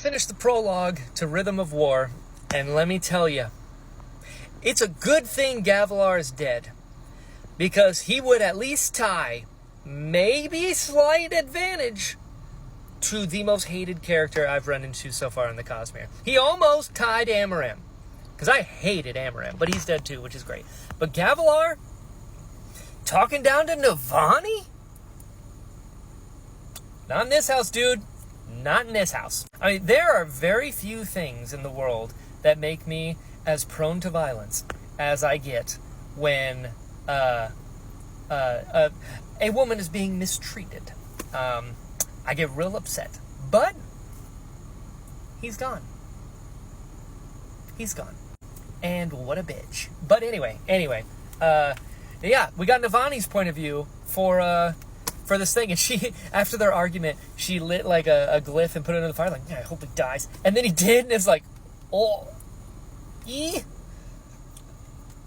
finished the prologue to Rhythm of War, and let me tell you, it's a good thing Gavilar is dead, because he would at least tie, maybe slight advantage, to the most hated character I've run into so far in the Cosmere. He almost tied Amaram, because I hated Amaram, but he's dead too, which is great. But Gavilar, talking down to Navani? Not in this house, dude. Not in this house. I mean, there are very few things in the world that make me as prone to violence as I get when a woman is being mistreated. I get real upset. But he's gone. He's gone. And what a bitch. But anyway, yeah, we got Navani's point of view for this thing, and she, after their argument, she lit like a glyph and put it in the fire, like, yeah, I hope he dies. And then he did, and it's like, oh,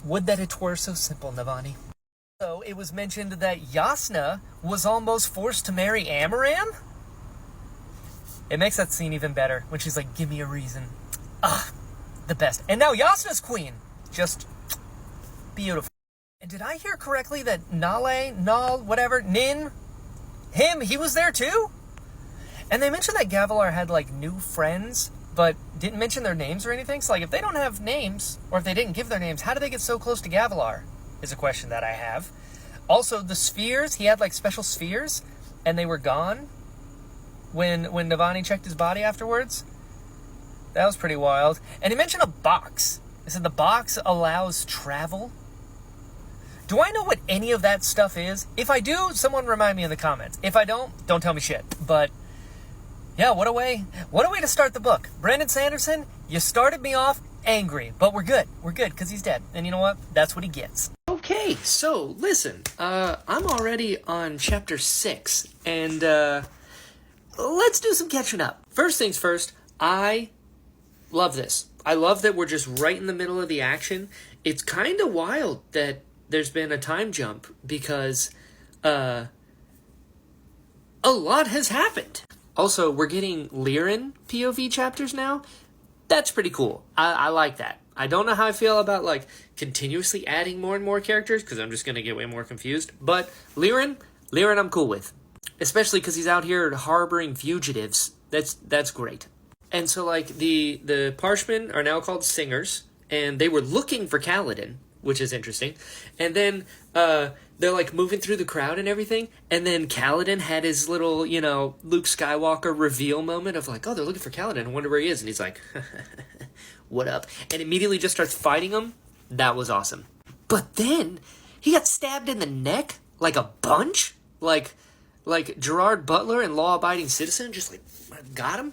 would that it were so simple, Navani. So it was mentioned that Yasna was almost forced to marry Amaram. It makes that scene even better when she's like, give me a reason. The best. And now Yasna's queen. Just beautiful. And did I hear correctly that Nin, he was there too? And they mentioned that Gavilar had like new friends, but didn't mention their names or anything. So like, if they don't have names, or if they didn't give their names, how did they get so close to Gavilar? Is a question that I have. Also, the spheres, he had like special spheres, and they were gone when Navani checked his body afterwards. That was pretty wild. And he mentioned a box. He said the box allows travel. Do I know what any of that stuff is? If I do, someone remind me in the comments. If I don't tell me shit. But yeah, what a way to start the book. Brandon Sanderson, you started me off angry, but we're good. We're good because he's dead. And you know what? That's what he gets. Okay, so listen, I'm already on chapter 6, and let's do some catching up. First things first, I love this. I love that we're just right in the middle of the action. It's kind of wild that there's been a time jump because a lot has happened. Also, we're getting Liren POV chapters now. That's pretty cool. I like that. I don't know how I feel about like continuously adding more and more characters because I'm just going to get way more confused. But Liren I'm cool with. Especially because he's out here harboring fugitives. That's great. And so like the Parshmen are now called Singers, and they were looking for Kaladin, which is interesting. And then they're like moving through the crowd and everything, and then Kaladin had his little, Luke Skywalker reveal moment of like, oh, they're looking for Kaladin, I wonder where he is. And he's like, what up? And immediately just starts fighting him. That was awesome. But then he got stabbed in the neck like a bunch, like Gerard Butler and Law Abiding Citizen just like got him.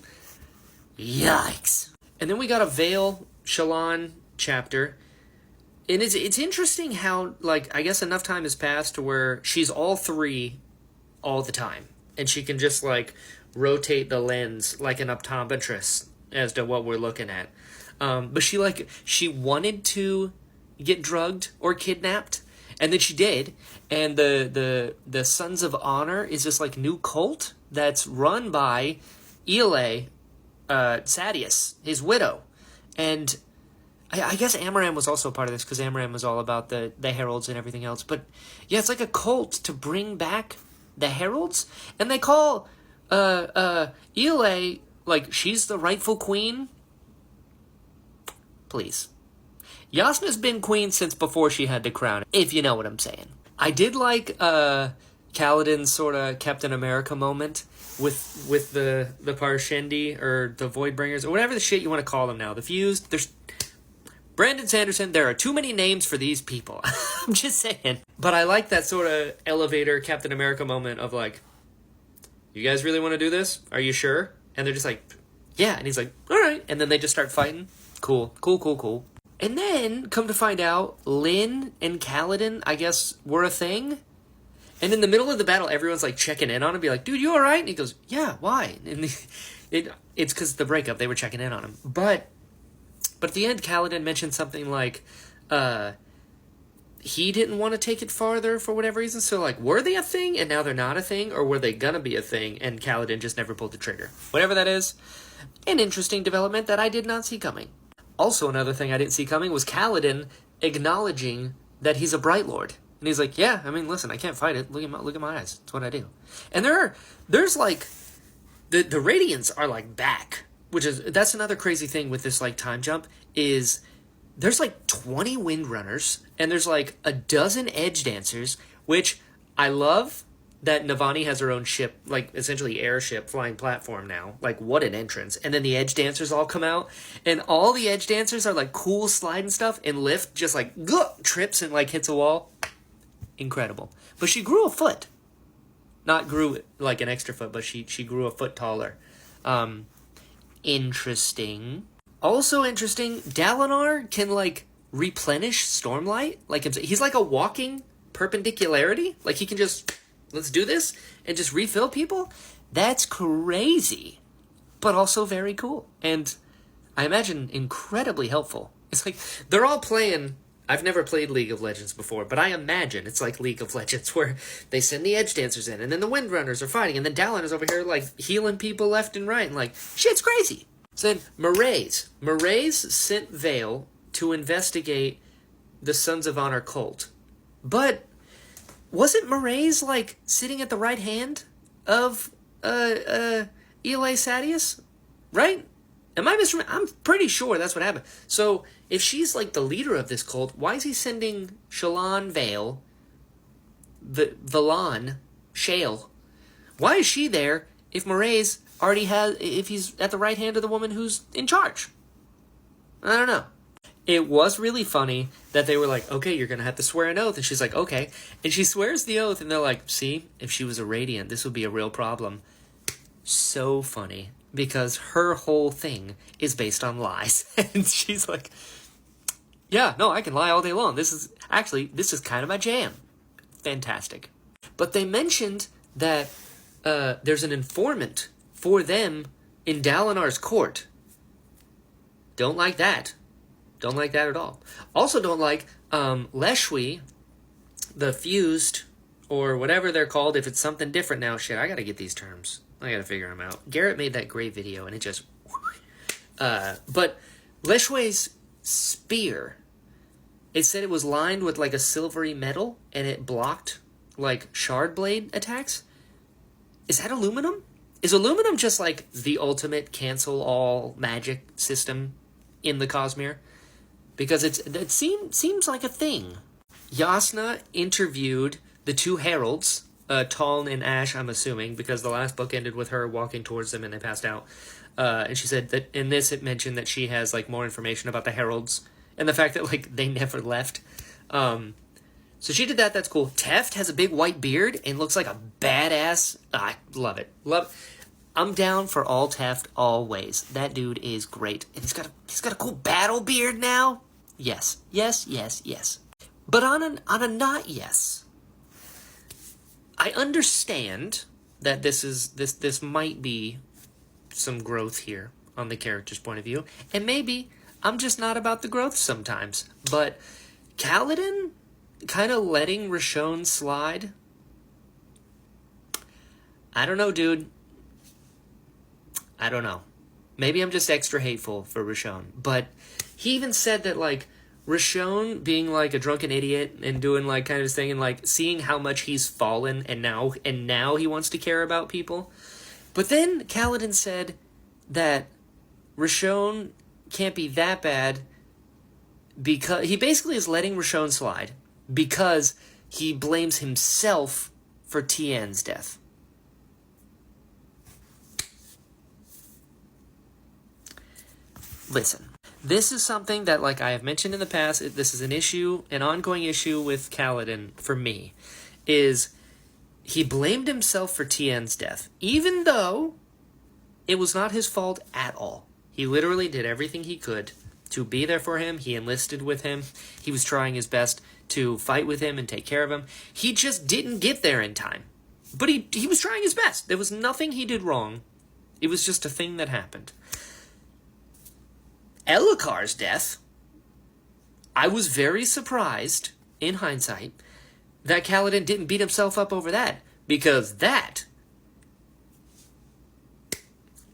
Yikes. And then we got a Vale Shallan chapter. And it's interesting how, like, I guess enough time has passed to where she's all three all the time. And she can just, like, rotate the lens like an optometrist as to what we're looking at. But she wanted to get drugged or kidnapped. And then she did. And the Sons of Honor is this, like, new cult that's run by Ile, Sadius, his widow. And I guess Amaram was also a part of this because Amaram was all about the heralds and everything else. But yeah, it's like a cult to bring back the heralds, and they call Ile like she's the rightful queen. Please, Yasna's been queen since before she had the crown, if you know what I'm saying. I did like Kaladin's sort of Captain America moment with the Parshendi or the Voidbringers or whatever the shit you want to call them now. The Fused. There's Brandon Sanderson, there are too many names for these people. I'm just saying. But I like that sort of elevator Captain America moment of like, you guys really want to do this? Are you sure? And they're just like, yeah. And he's like, all right. And then they just start fighting. Cool. And then, come to find out, Lynn and Kaladin, I guess, were a thing. And in the middle of the battle, everyone's like checking in on him, be like, dude, you all right? And he goes, yeah, why? And it's because of the breakup. They were checking in on him. But at the end, Kaladin mentioned something like, he didn't want to take it farther for whatever reason. So, like, were they a thing and now they're not a thing? Or were they gonna be a thing and Kaladin just never pulled the trigger? Whatever that is, an interesting development that I did not see coming. Also, another thing I didn't see coming was Kaladin acknowledging that he's a Bright Lord. And he's like, yeah, I mean, listen, I can't fight it. Look at my eyes. That's what I do. And there's like, the Radiants are like back, that's another crazy thing with this like time jump is there's like 20 Windrunners and there's like a dozen Edge Dancers, which I love that Navani has her own ship, like essentially airship flying platform now. Like, what an entrance. And then the Edge Dancers all come out and all the Edge Dancers are like cool sliding stuff, and Lift just like trips and like hits a wall. Incredible. But she grew a foot. Not grew like an extra foot, but she grew a foot taller. Interesting. Also interesting, Dalinar can like replenish Stormlight. Like, he's like a walking perpendicularity. Like, he can just, let's do this, and just refill people. That's crazy. But also very cool. And I imagine incredibly helpful. It's like, they're all playing. I've never played League of Legends before, but I imagine it's like League of Legends where they send the Edge Dancers in, and then the Windrunners are fighting, and then Dalinar's over here like healing people left and right, and like, shit's crazy. So then Mraize sent Vale to investigate the Sons of Honor cult. But wasn't Mraize like sitting at the right hand of Elay Sadius? Right? Am I misremembering? I'm pretty sure that's what happened. So, if she's like the leader of this cult, why is he sending Shallan Vale, Valan, Shale? Why is she there if Mraize already if he's at the right hand of the woman who's in charge? I don't know. It was really funny that they were like, okay, you're going to have to swear an oath. And she's like, okay. And she swears the oath, and they're like, see, if she was a Radiant, this would be a real problem. So funny. Because her whole thing is based on lies. And she's like, yeah, no, I can lie all day long. This is kind of my jam. Fantastic. But they mentioned that there's an informant for them in Dalinar's court. Don't like that. Don't like that at all. Also don't like Leshwi, the Fused, or whatever they're called, if it's something different now. Shit, I gotta get these terms. I gotta figure them out. Garrett made that great video, and it just... but Leshwi's spear, it said it was lined with, like, a silvery metal, and it blocked, like, shard blade attacks? Is that aluminum? Is aluminum just, like, the ultimate cancel-all magic system in the Cosmere? Because it seems like a thing. Yasna interviewed the two heralds, Taln and Ash, I'm assuming, because the last book ended with her walking towards them and they passed out. And she said that in this it mentioned that she has like more information about the heralds and the fact that like they never left. So she did that. That's cool. Teft has a big white beard and looks like a badass. I love it. I'm down for all Teft always. That dude is great, and he's got a cool battle beard now. Yes. But on a not yes. I understand that this might be some growth here on the character's point of view, and maybe I'm just not about the growth sometimes. But Kaladin kind of letting Rashon slide, I don't know, dude. I don't know. Maybe I'm just extra hateful for Rashon, but he even said that like Rashon being like a drunken idiot and doing like kind of his thing and like seeing how much he's fallen and now he wants to care about people. But then Kaladin said that Rashon can't be that bad because he basically is letting Rashon slide because he blames himself for Tien's death. Listen. This is something that, like I have mentioned in the past, this is an ongoing issue with Kaladin for me, is he blamed himself for Tien's death, even though it was not his fault at all. He literally did everything he could to be there for him. He enlisted with him. He was trying his best to fight with him and take care of him. He just didn't get there in time. But he was trying his best. There was nothing he did wrong. It was just a thing that happened. Elhokar's death, I was very surprised in hindsight, that Kaladin didn't beat himself up over that. Because that...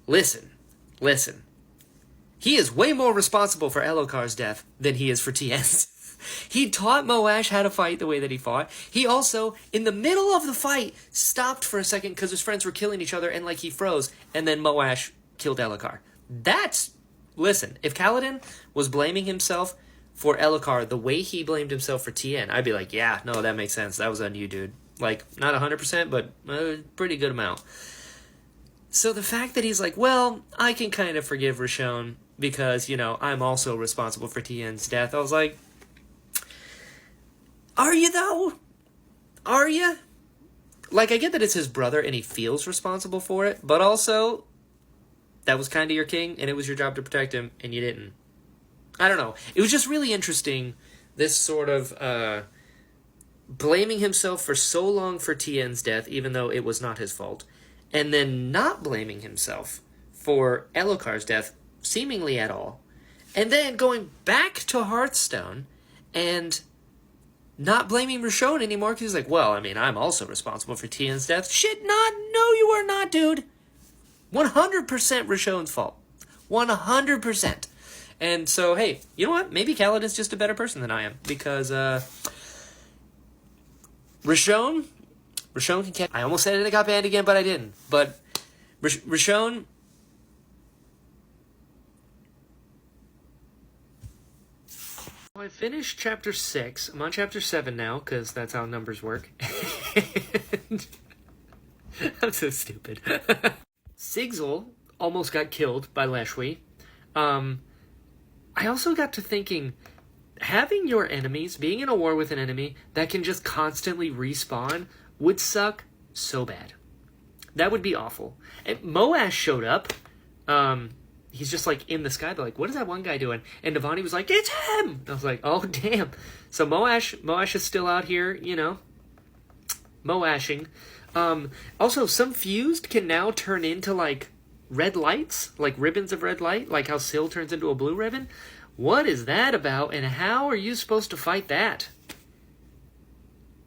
Listen. He is way more responsible for Elokar's death than he is for Tien's. He taught Moash how to fight the way that he fought. He also, in the middle of the fight, stopped for a second because his friends were killing each other and he froze. And then Moash killed Elokar. Listen, if Kaladin was blaming himself for Elokar the way he blamed himself for Tien, I'd be like, yeah, no, that makes sense. That was on you, dude. Not 100%, but a pretty good amount. So the fact that he's like, well, I can kind of forgive Rishon because, I'm also responsible for Tien's death. I was like, are you though? Are you? I get that it's his brother and he feels responsible for it, but also, that was kind of your king and it was your job to protect him and you didn't. I don't know. It was just really interesting, this sort of blaming himself for so long for Tien's death, even though it was not his fault, and then not blaming himself for Elokar's death, seemingly at all, and then going back to Hearthstone and not blaming Rishon anymore because he's like, well, I'm also responsible for Tien's death. Shit, no, you are not, dude. 100% Rishon's fault. 100%. And so, hey, you know what? Maybe Kaladin's just a better person than I am because Rishon can catch... I almost said it and it got banned again, but I didn't. But Rishon... I finished chapter 6. I'm on chapter 7 now, because that's how numbers work. I'm so stupid. Sigzil almost got killed by Leshwi. I also got to thinking, having your enemies, being in a war with an enemy that can just constantly respawn would suck so bad. That would be awful. And Moash showed up. He's just in the sky. They're like, what is that one guy doing? And Navani was like, it's him! I was like, oh, damn. So Moash is still out here, Moashing. Also, some fused can now turn into, red lights, ribbons of red light, like how Syl turns into a blue ribbon. What is that about, and how are you supposed to fight that?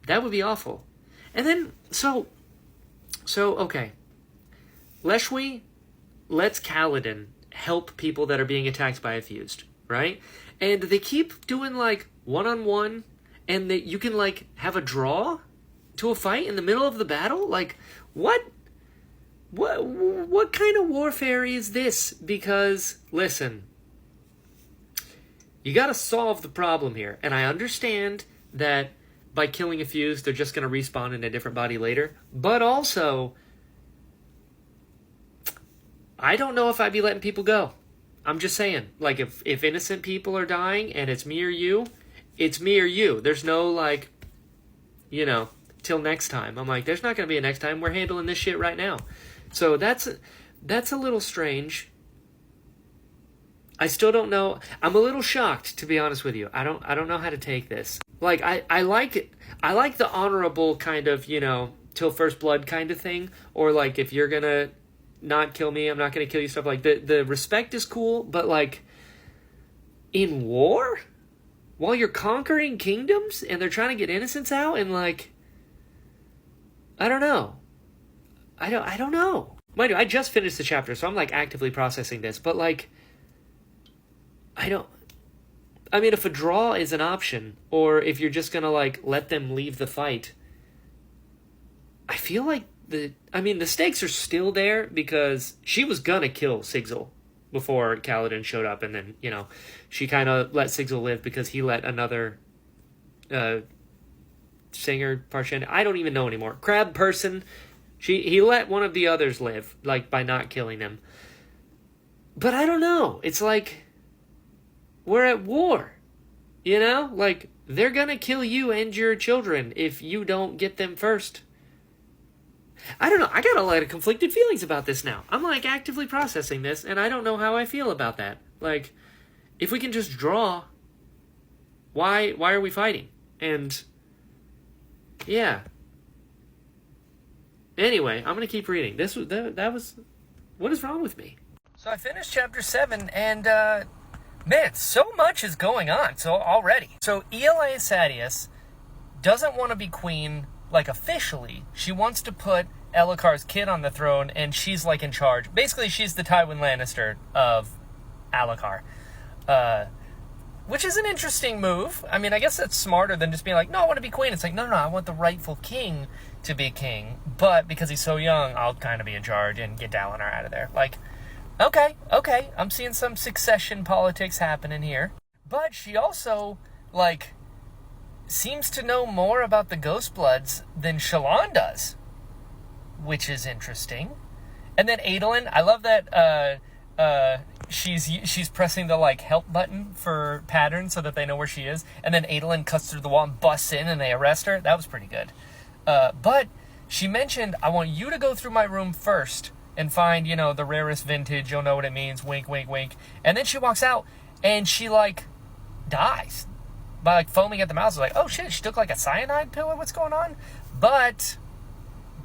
That would be awful. And then, so okay. Leshwi lets Kaladin help people that are being attacked by a fused, right? And they keep doing, one-on-one, and you can, have a draw to a fight in the middle of the battle? What kind of warfare is this? Because, listen, you gotta solve the problem here. And I understand that by killing a fuse, they're just gonna respawn in a different body later. But also, I don't know if I'd be letting people go. I'm just saying, if innocent people are dying and it's me or you, it's me or you. There's no, till next time. I'm like, there's not gonna be a next time. We're handling this shit right now. So that's a little strange. I still don't know. I'm a little shocked, to be honest with you. I don't know how to take this. I like it. I like the honorable kind of, till first blood kind of thing. Or if you're gonna not kill me, I'm not gonna kill you, stuff like that. The respect is cool, but in war? While you're conquering kingdoms and they're trying to get innocents out and I don't know. I don't know. Mind you, I just finished the chapter, so I'm actively processing this, but if a draw is an option, or if you're just gonna let them leave the fight, I feel like the stakes are still there because she was gonna kill Sigzil before Kaladin showed up, and then, she kind of let Sigzil live because he let another singer, Parshen, I don't even know anymore, crab person, he let one of the others live, by not killing him. But I don't know. It's we're at war. They're gonna kill you and your children if you don't get them first. I don't know. I got a lot of conflicted feelings about this now. I'm actively processing this, and I don't know how I feel about that. If we can just draw, why are we fighting? And yeah. Anyway, I'm gonna keep reading. That was what is wrong with me? So I finished chapter 7, and man, so much is going on. So already, Eli Sadius doesn't want to be queen, like, officially. She wants to put Elhokar's kid on the throne, and she's, like, in charge. Basically, she's the Tywin Lannister of Elhokar. Which is an interesting move. I mean, I guess that's smarter than just being like, no, I want to be queen. It's like, no, I want the rightful king to be king. But because he's so young, I'll kind of be in charge and get Dalinar out of there. Like, okay. I'm seeing some succession politics happening here. But she also, like, seems to know more about the Ghostbloods than Shallan does, which is interesting. And then Adolin, I love that she's pressing the, like, help button for Pattern so that they know where she is, and then Adolin cuts through the wall and busts in and they arrest her. That was pretty good. But she mentioned, I want you to go through my room first and find, the rarest vintage. You'll know what it means. Wink, wink, wink. And then she walks out and she, like, dies by, like, foaming at the mouth. It's like, oh shit, she took, like, a cyanide pill or what's going on? But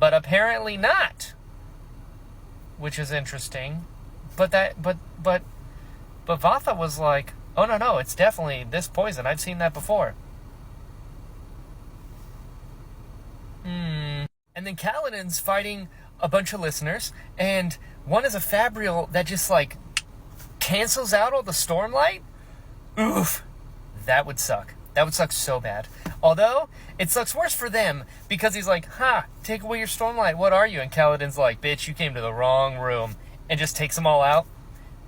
apparently not, which is interesting. But Vatha was like, oh no, it's definitely this poison. I've seen that before. And then Kaladin's fighting a bunch of listeners, and one is a Fabrial that just, like, cancels out all the Stormlight. Oof. That would suck. That would suck so bad. Although, it sucks worse for them, because he's like, take away your Stormlight. What are you? And Kaladin's like, bitch, you came to the wrong room. And just takes them all out.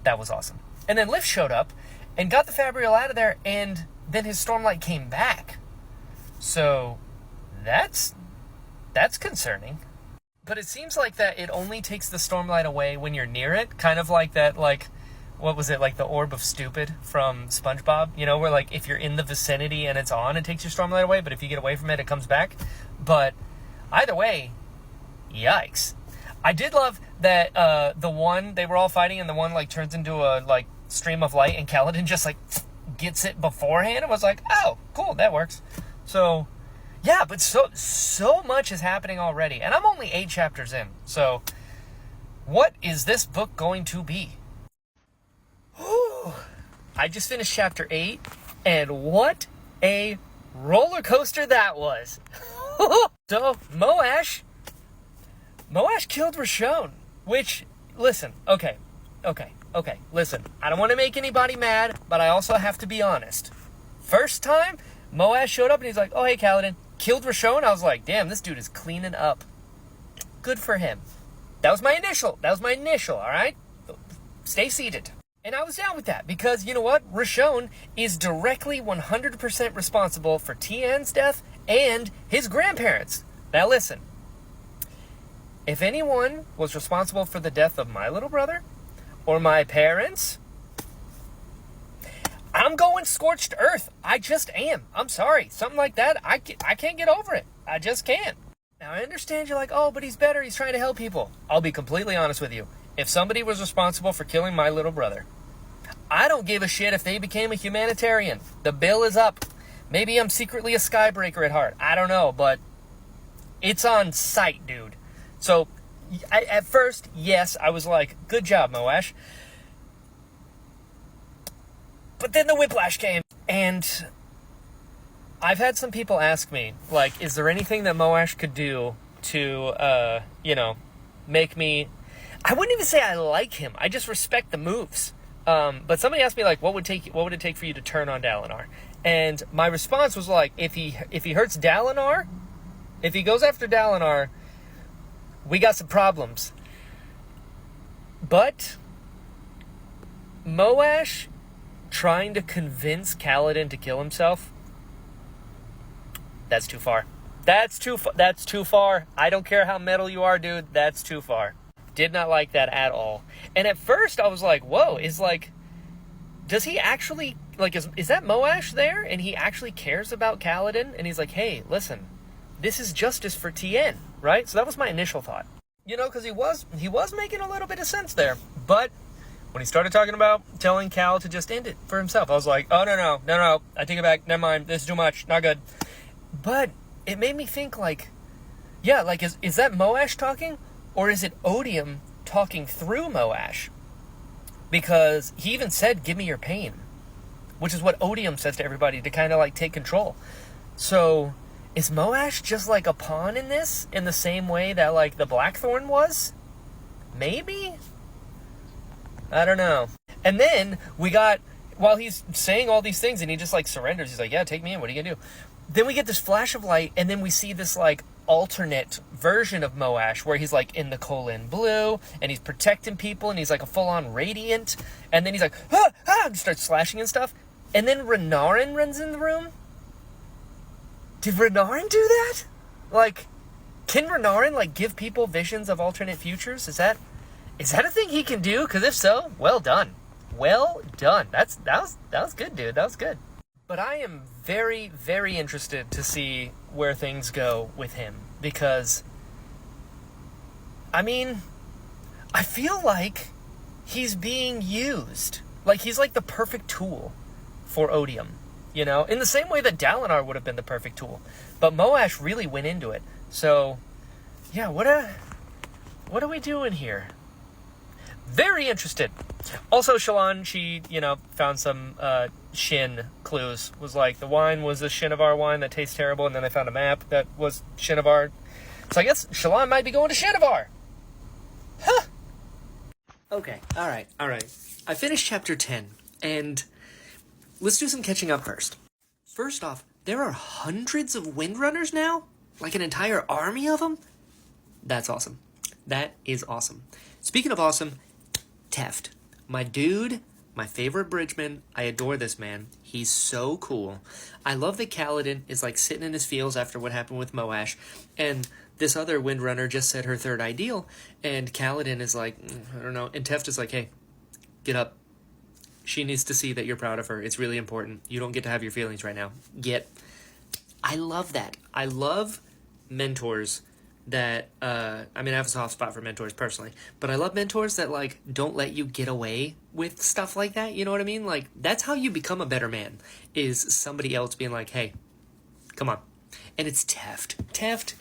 That was awesome. And then Lift showed up and got the Fabrial out of there, and then his Stormlight came back. So that's concerning. But it seems like that it only takes the Stormlight away when you're near it. Kind of like that, like, what was it, like the Orb of Stupid from SpongeBob? Where, like, if you're in the vicinity and it's on, it takes your Stormlight away, but if you get away from it, it comes back. But either way, yikes. I did love that the one they were all fighting, and the one, like, turns into a, like, stream of light, and Kaladin just, like, gets it beforehand and was like, oh, cool, that works. So, yeah, but so much is happening already, and I'm only 8 chapters in. So, what is this book going to be? Whew. I just finished chapter 8, and what a roller coaster that was. So, Moash killed Rashon, which, listen, okay, listen, I don't want to make anybody mad, but I also have to be honest. First time, Moash showed up and he's like, oh, hey, Kaladin, killed Rashon. I was like, damn, this dude is cleaning up. Good for him. That was my initial, all right? Stay seated. And I was down with that, because, you know what? Rashon is directly 100% responsible for Tien's death and his grandparents. Now listen. If anyone was responsible for the death of my little brother or my parents, I'm going scorched earth. I just am. I'm sorry. Something like that, I can't get over it. I just can't. Now, I understand you're like, oh, but he's better. He's trying to help people. I'll be completely honest with you. If somebody was responsible for killing my little brother, I don't give a shit if they became a humanitarian. The bill is up. Maybe I'm secretly a skybreaker at heart. I don't know, but it's on sight, dude. So, at first, yes, I was like, good job, Moash. But then the whiplash came, and I've had some people ask me, like, is there anything that Moash could do to, make me... I wouldn't even say I like him. I just respect the moves. But somebody asked me, like, what would it take for you to turn on Dalinar? And my response was, like, if he hurts Dalinar, if he goes after Dalinar, we got some problems. But Moash trying to convince Kaladin to kill himself, that's too far. That's too far. I don't care how metal you are, dude. That's too far. Did not like that at all. And at first I was like, whoa, does he actually, like, is that Moash there? And he actually cares about Kaladin? And he's like, hey, listen, this is justice for Tien, right? So that was my initial thought. Because he was making a little bit of sense there. But when he started talking about telling Cal to just end it for himself, I was like, oh, no, I take it back. Never mind. This is too much. Not good. But it made me think, like, yeah, like, is that Moash talking? Or is it Odium talking through Moash? Because he even said, give me your pain, which is what Odium says to everybody to kind of, like, take control. So is Moash just like a pawn in this, in the same way that like the Blackthorn was? Maybe? I don't know. And then we got, while he's saying all these things and he just like surrenders, he's like, yeah, take me in, what are you gonna do? Then we get this flash of light, and then we see this like alternate version of Moash where he's like in the Colin blue and he's protecting people and he's like a full-on radiant, and then he's like and starts slashing and stuff, and then Renarin runs in the room. Did Renarin do that? Like, can Renarin like give people visions of alternate futures? Is that a thing he can do? Because if so, well done. Well done. That was good, dude. That was good. But I am very, very interested to see where things go with him, because, I mean, I feel like he's being used. Like, he's like the perfect tool for Odium, you know? In the same way that Dalinar would have been the perfect tool. But Moash really went into it. So, yeah, what are we doing here? Very interested. Also, Shallan, she, found some Shin clues. Was like, the wine was a Shinovar wine that tastes terrible, and then they found a map that was Shinovar. So I guess Shallan might be going to Shinovar. Huh. Okay, alright. I finished chapter 10, and let's do some catching up first. First off, there are hundreds of Windrunners now? Like an entire army of them? That's awesome. That is awesome. Speaking of awesome, Teft. My dude, my favorite bridgeman. I adore this man. He's so cool. I love that Kaladin is like sitting in his feels after what happened with Moash, and this other Windrunner just said her third ideal, and Kaladin is like, I don't know, and Teft is like, hey, get up. She needs to see that you're proud of her. It's really important. You don't get to have your feelings right now. I love that. I love mentors that, I have a soft spot for mentors personally, but I love mentors that, like, don't let you get away with stuff like that, you know what I mean? Like, that's how you become a better man, is somebody else being like, hey, come on. And it's Teft. Teft,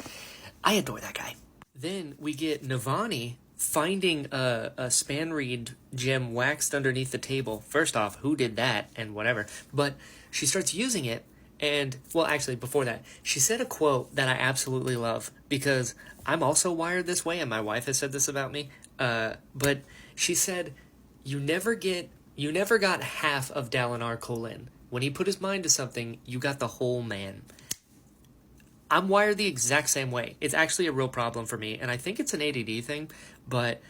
I adore that guy. Then we get Navani finding a Spanreed gem waxed underneath the table. First off, who did that and whatever, but she starts using it. And, well, actually, before that, she said a quote that I absolutely love, because I'm also wired this way, and my wife has said this about me, but she said, you never got half of Dalinar Kholin. When he put his mind to something, you got the whole man. I'm wired the exact same way. It's actually a real problem for me, and I think it's an ADD thing, but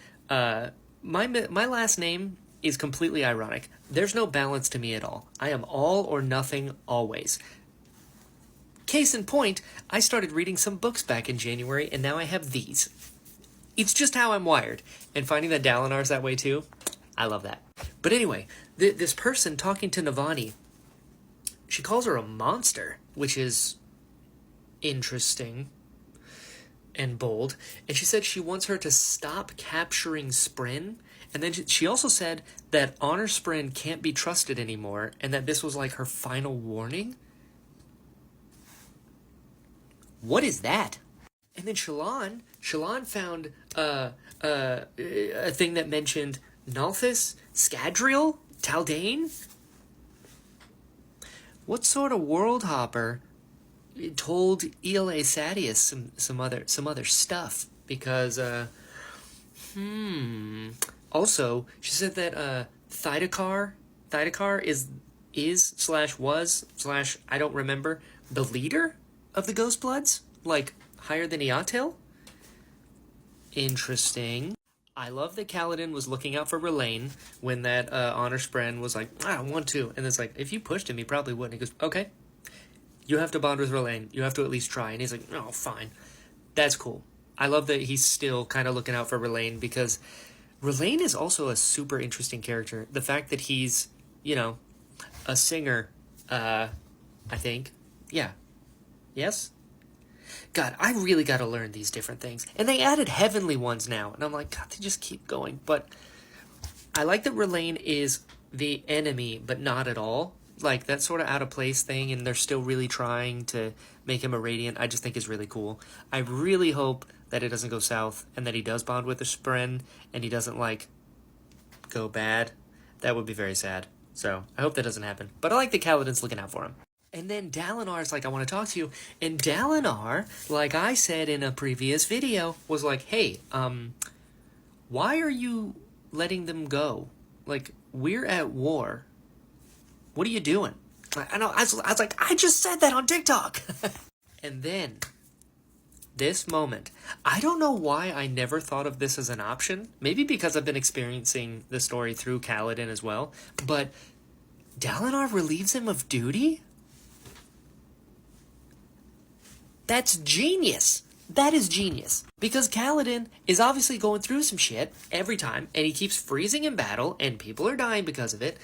my last name is completely ironic. There's no balance to me at all. I am all or nothing always. Case in point, I started reading some books back in January, and now I have these. It's just how I'm wired. And finding that Dalinar's that way too, I love that. But anyway, this person talking to Navani, she calls her a monster, which is interesting and bold. And she said she wants her to stop capturing Spren. And then she also said that Honor Spren can't be trusted anymore, and that this was like her final warning. What is that? And then Shallan found a thing that mentioned Nalthis, Scadrial, Taldane. What sort of world hopper told Ela Sadius some other stuff? Because also, she said that Thydakar is I don't remember, the leader of the Ghostbloods? Like, higher than Eatel? Interesting. I love that Kaladin was looking out for R'lain when that Honor Spren was like, I don't want to. And it's like, if you pushed him, he probably wouldn't. He goes, okay, you have to bond with R'lain. You have to at least try. And he's like, oh, fine. That's cool. I love that he's still kind of looking out for R'lain, because R'lain is also a super interesting character. The fact that he's, a singer, I think. Yeah. Yes? God, I really got to learn these different things. And they added heavenly ones now. And I'm like, God, they just keep going. But I like that R'lain is the enemy, but not at all. Like, that sort of out of place thing, and they're still really trying to make him a Radiant, I just think is really cool. I really hope that it doesn't go south, and that he does bond with a Spren, and he doesn't, go bad. That would be very sad. So, I hope that doesn't happen. But I like that Kaladin's looking out for him. And then Dalinar's like, I want to talk to you. And Dalinar, like I said in a previous video, was like, hey, why are you letting them go? Like, we're at war. What are you doing? I know. I was like, I just said that on TikTok. And then this moment, I don't know why I never thought of this as an option. Maybe because I've been experiencing the story through Kaladin as well. But Dalinar relieves him of duty? That's genius. That is genius. Because Kaladin is obviously going through some shit every time, and he keeps freezing in battle, and people are dying because of it.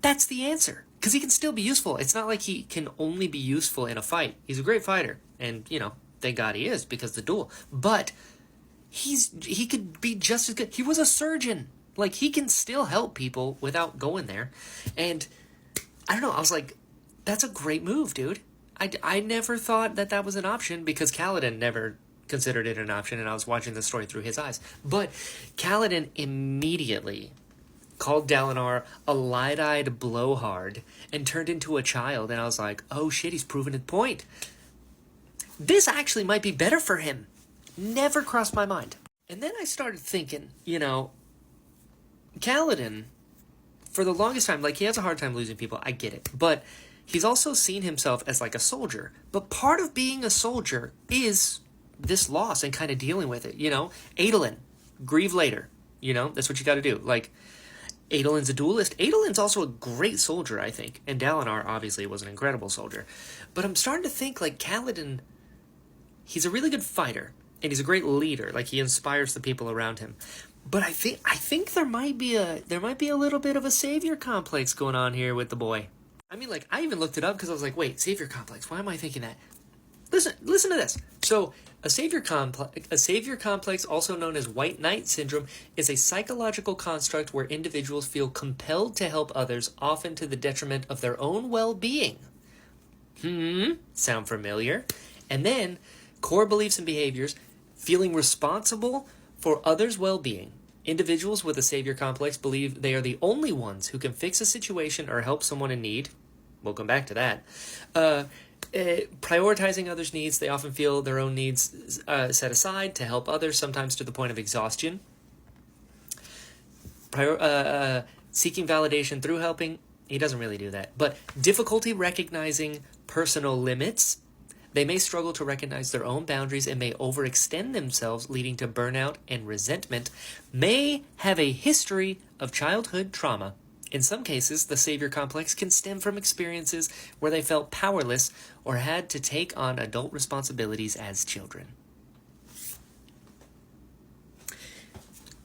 That's the answer. Because he can still be useful. It's not like he can only be useful in a fight. He's a great fighter. And, you know, thank God he is, because of the duel. But he could be just as good. He was a surgeon. Like, he can still help people without going there. And, I don't know, I was like, that's a great move, dude. I never thought that was an option, because Kaladin never considered it an option, and I was watching the story through his eyes. But Kaladin immediately called Dalinar a light-eyed blowhard and turned into a child, and I was like, oh shit, he's proven his point. This actually might be better for him. Never crossed my mind. And then I started thinking, you know, Kaladin, for the longest time, like, he has a hard time losing people, I get it, but he's also seen himself as like a soldier. But part of being a soldier is this loss and kind of dealing with it, you know? Adolin, grieve later, you know? That's what you got to do. Like, Adolin's a duelist. Adolin's also a great soldier, I think. And Dalinar, obviously, was an incredible soldier. But I'm starting to think, like, Kaladin, he's a really good fighter. And he's a great leader. Like, he inspires the people around him. But I think there might be a little bit of a savior complex going on here with the boy. I mean, like, I even looked it up because I was like, wait, savior complex, why am I thinking that? Listen to this. So, a savior complex, also known as white knight syndrome, is a psychological construct where individuals feel compelled to help others, often to the detriment of their own well-being. Sound familiar? And then, core beliefs and behaviors, feeling responsible for others' well-being. Individuals with a savior complex believe they are the only ones who can fix a situation or help someone in need. We'll come back to that. Prioritizing others' needs, they often feel their own needs set aside to help others, sometimes to the point of exhaustion. Seeking validation through helping, he doesn't really do that. But difficulty recognizing personal limits. They may struggle to recognize their own boundaries and may overextend themselves, leading to burnout and resentment. May have a history of childhood trauma. In some cases, the savior complex can stem from experiences where they felt powerless or had to take on adult responsibilities as children.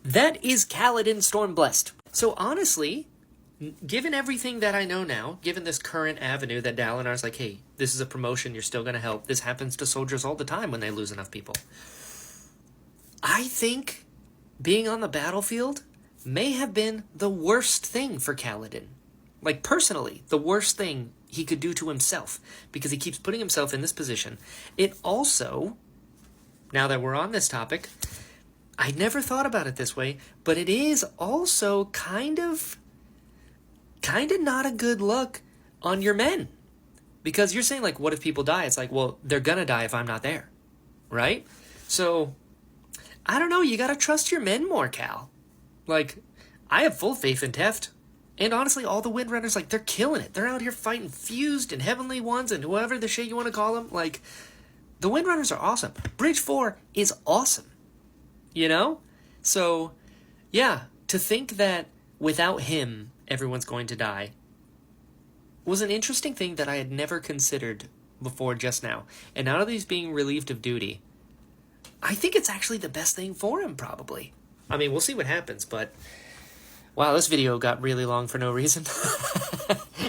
That is Kaladin Stormblessed. So honestly, given everything that I know now, given this current avenue that Dalinar's like, hey, this is a promotion, you're still going to help. This happens to soldiers all the time when they lose enough people. I think being on the battlefield may have been the worst thing for Kaladin. Like, personally, the worst thing he could do to himself, because he keeps putting himself in this position. It also, now that we're on this topic, I never thought about it this way, but it is also kind of not a good look on your men. Because you're saying, like, what if people die? It's like, well, they're gonna die if I'm not there, right? So, I don't know, you gotta trust your men more, Cal. Like, I have full faith in Teft. And honestly, all the Windrunners, like, they're killing it. They're out here fighting Fused and Heavenly Ones and whoever the shit you want to call them. Like, the Windrunners are awesome. Bridge 4 is awesome. You know? So, yeah, to think that without him, everyone's going to die was an interesting thing that I had never considered before just now. And now that he's being relieved of duty, I think it's actually the best thing for him, probably. I mean, we'll see what happens, but wow, this video got really long for no reason.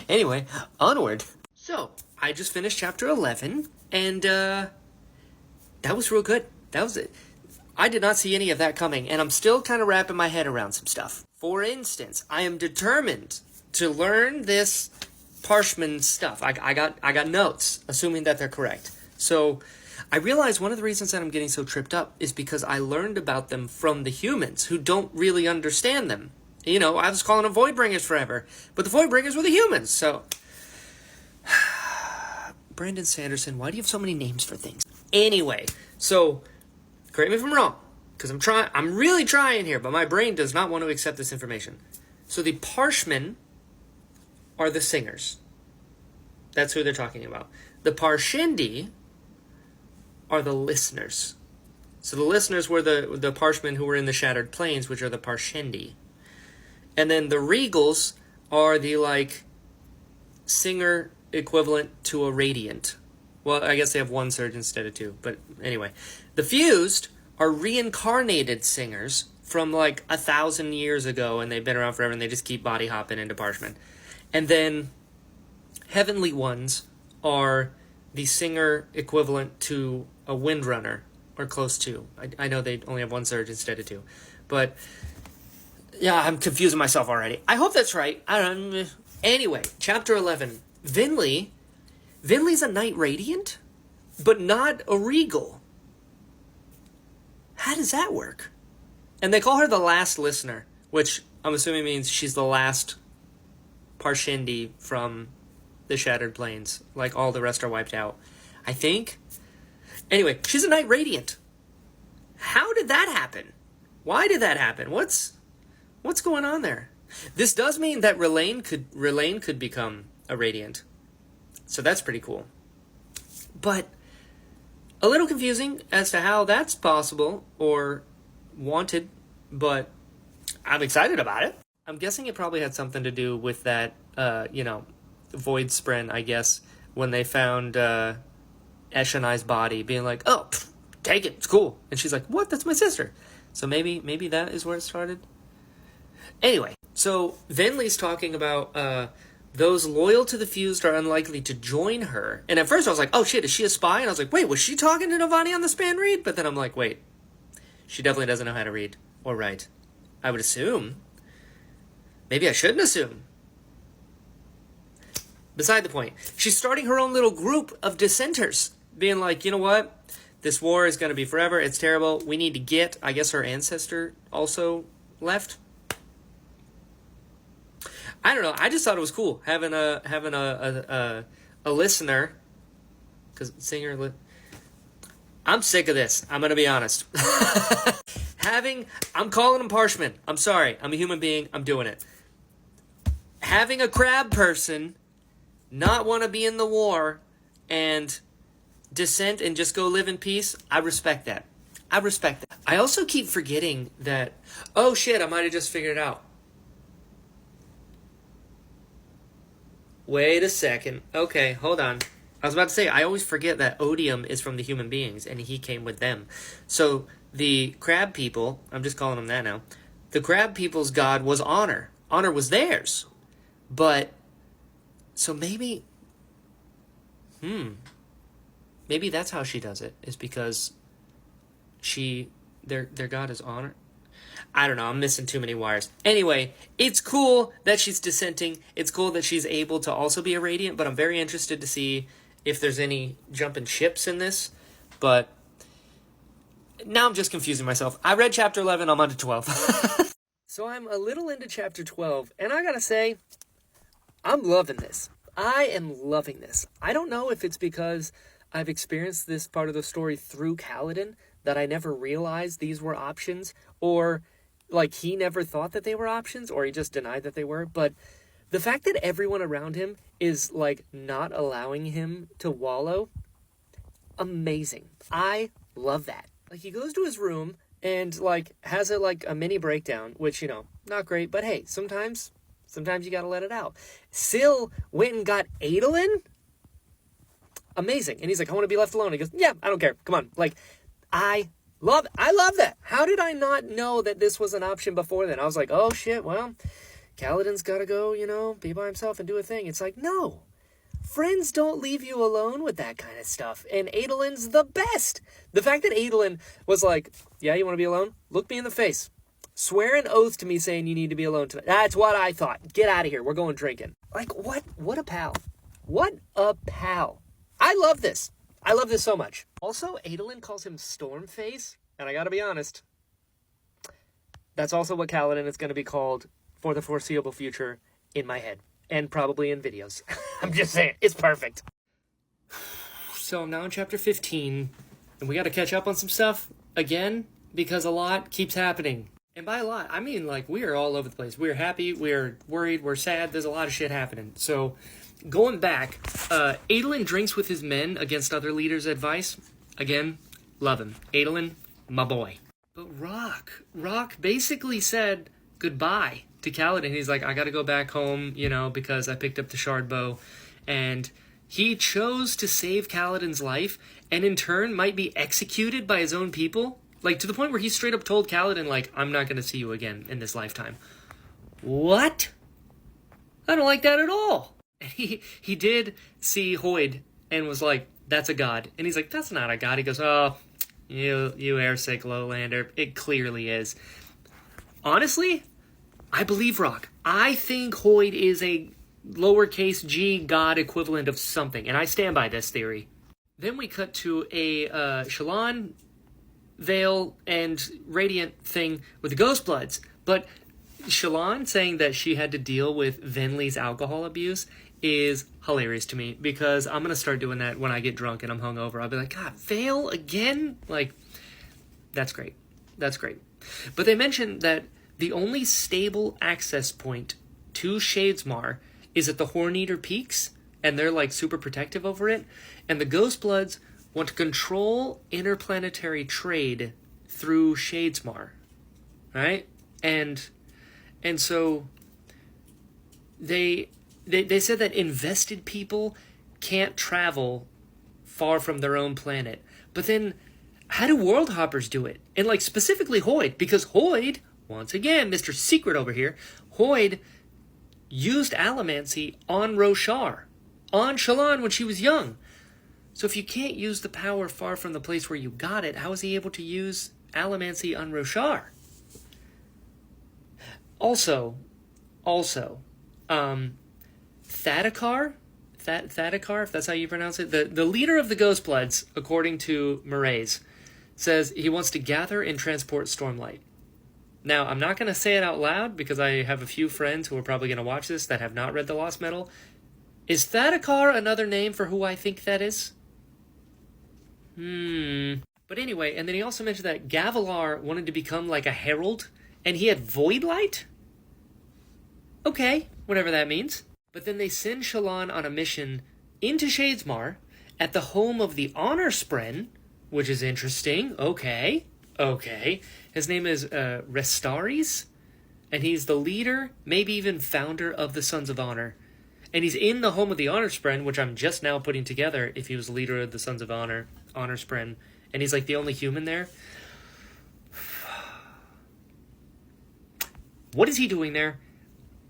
Anyway, onward. So, I just finished chapter 11, and that was real good. That was it. I did not see any of that coming, and I'm still kind of wrapping my head around some stuff. For instance, I am determined to learn this Parshman stuff. I got notes, assuming that they're correct. So, I realized one of the reasons that I'm getting so tripped up is because I learned about them from the humans who don't really understand them. You know, I was calling them Voidbringers forever, but the Voidbringers were the humans, so Brandon Sanderson, why do you have so many names for things? Anyway, so, correct me if I'm wrong, because I'm really trying here, but my brain does not want to accept this information. So the Parshmen are the singers. That's who they're talking about. The Parshendi are the listeners. So the listeners were the Parshmen who were in the Shattered Plains, which are the Parshendi. And then the Regals are the, like, singer equivalent to a Radiant. Well, I guess they have one surge instead of two. But anyway. The Fused are reincarnated singers from, like, 1,000 years ago, and they've been around forever, and they just keep body hopping into Parshmen. And then Heavenly Ones are the singer equivalent to a Windrunner, or close to. I know they only have one surge instead of two. But, yeah, I'm confusing myself already. I hope that's right. I don't know. Anyway, Chapter 11. Vinley's a Knight Radiant, but not a Regal. How does that work? And they call her the last listener, which I'm assuming means she's the last Parshendi from the Shattered Plains. Like, all the rest are wiped out, I think. Anyway, she's a Knight Radiant. How did that happen? Why did that happen? What's going on there? This does mean that Relaine could become a Radiant. So that's pretty cool. But a little confusing as to how that's possible or wanted, but I'm excited about it. I'm guessing it probably had something to do with that, Void Spren, I guess, when they found Eshonai's body, being like, oh, take it, it's cool. And she's like, what? That's my sister. So maybe that is where it started. Anyway, so Venli's talking about those loyal to the Fused are unlikely to join her. And at first I was like, oh shit, is she a spy? And I was like, wait, was she talking to Navani on the span read? But then I'm like, wait, she definitely doesn't know how to read or write. I would assume. Maybe I shouldn't assume. Beside the point, she's starting her own little group of dissenters, being like, you know what? This war is going to be forever. It's terrible. We need to get, I guess her ancestor also left. I don't know. I just thought it was cool having a listener, because singer. I'm sick of this. I'm gonna be honest. I'm calling them Parshmen. I'm sorry. I'm a human being. I'm doing it. Having a crab person not want to be in the war and dissent and just go live in peace. I respect that. I also keep forgetting that. Oh shit! I might have just figured it out. Wait a second. Okay, hold on. I was about to say, I always forget that Odium is from the human beings, and he came with them. So, the crab people, I'm just calling them that now, the crab people's god was honor. Honor was theirs. But, so maybe, maybe that's how she does it, is because their god is honor. I don't know, I'm missing too many wires. Anyway, it's cool that she's dissenting. It's cool that she's able to also be a Radiant, but I'm very interested to see if there's any jumping ships in this. But now I'm just confusing myself. I read Chapter 11, I'm on to 12. So I'm a little into Chapter 12, and I gotta say, I'm loving this. I am loving this. I don't know if it's because I've experienced this part of the story through Kaladin, that I never realized these were options, or like he never thought that they were options, or he just denied that they were. But the fact that everyone around him is like not allowing him to wallow, amazing. I love that. Like he goes to his room and like has a mini breakdown, which, not great, but hey, sometimes you gotta let it out. Syl went and got Adolin? Amazing. And he's like, I want to be left alone. He goes, yeah, I don't care. Come on. Like, I love that. How did I not know that this was an option before then? I was like, oh shit, well, Kaladin's gotta go, be by himself and do a thing. It's like, no. Friends don't leave you alone with that kind of stuff. And Adolin's the best. The fact that Adolin was like, yeah, you want to be alone? Look me in the face. Swear an oath to me saying you need to be alone tonight. That's what I thought. Get out of here. We're going drinking. Like, what? What a pal. What a pal. I love this. I love this so much. Also, Adolin calls him Stormface, and I gotta be honest, that's also what Kaladin is going to be called for the foreseeable future in my head, and probably in videos. I'm just saying, it's perfect. So I'm now in chapter 15, and we got to catch up on some stuff again because a lot keeps happening. And by a lot, I mean like we are all over the place. We're happy, we're worried, we're sad. There's a lot of shit happening. So going back, Adolin drinks with his men against other leaders' advice. Again, love him. Adolin, my boy. But Rock basically said goodbye to Kaladin. He's like, I got to go back home, because I picked up the shard bow. And he chose to save Kaladin's life, and in turn might be executed by his own people. Like, to the point where he straight up told Kaladin, like, I'm not going to see you again in this lifetime. What? I don't like that at all. And he did see Hoid and was like, that's a god. And he's like, that's not a god. He goes, oh, you airsick lowlander. It clearly is. Honestly, I believe Rock. I think Hoid is a lowercase g god equivalent of something. And I stand by this theory. Then we cut to a Shallan Veil and Radiant thing with the Ghost Bloods. But Shallan saying that she had to deal with Venli's alcohol abuse is hilarious to me, because I'm going to start doing that when I get drunk and I'm hungover. I'll be like, God, Veil again? Like, that's great. That's great. But they mentioned that the only stable access point to Shadesmar is at the Horneater Peaks, and they're like super protective over it. And the Ghost Bloods want to control interplanetary trade through Shadesmar, right? And so they said that invested people can't travel far from their own planet. But then, how do world hoppers do it? And like specifically Hoid, because Hoid, once again, Mr. Secret over here, Hoid used allomancy on Roshar, on Shallan when she was young. So if you can't use the power far from the place where you got it, how is he able to use allomancy on Roshar? Also, Thadakar, if that's how you pronounce it, the leader of the Ghost Bloods, according to Mraize, says he wants to gather and transport Stormlight. Now, I'm not going to say it out loud because I have a few friends who are probably going to watch this that have not read The Lost Metal. Is Thadakar another name for who I think that is? But anyway, and then he also mentioned that Gavilar wanted to become like a herald, and he had Void Light? Okay, whatever that means. But then they send Shallan on a mission into Shadesmar at the home of the Honor Spren, which is interesting. Okay. His name is Restaris, and he's the leader, maybe even founder of the Sons of Honor. And he's in the home of the Honor Spren, which I'm just now putting together if he was leader of the Sons of Honor Spren. And he's like the only human there. What is he doing there?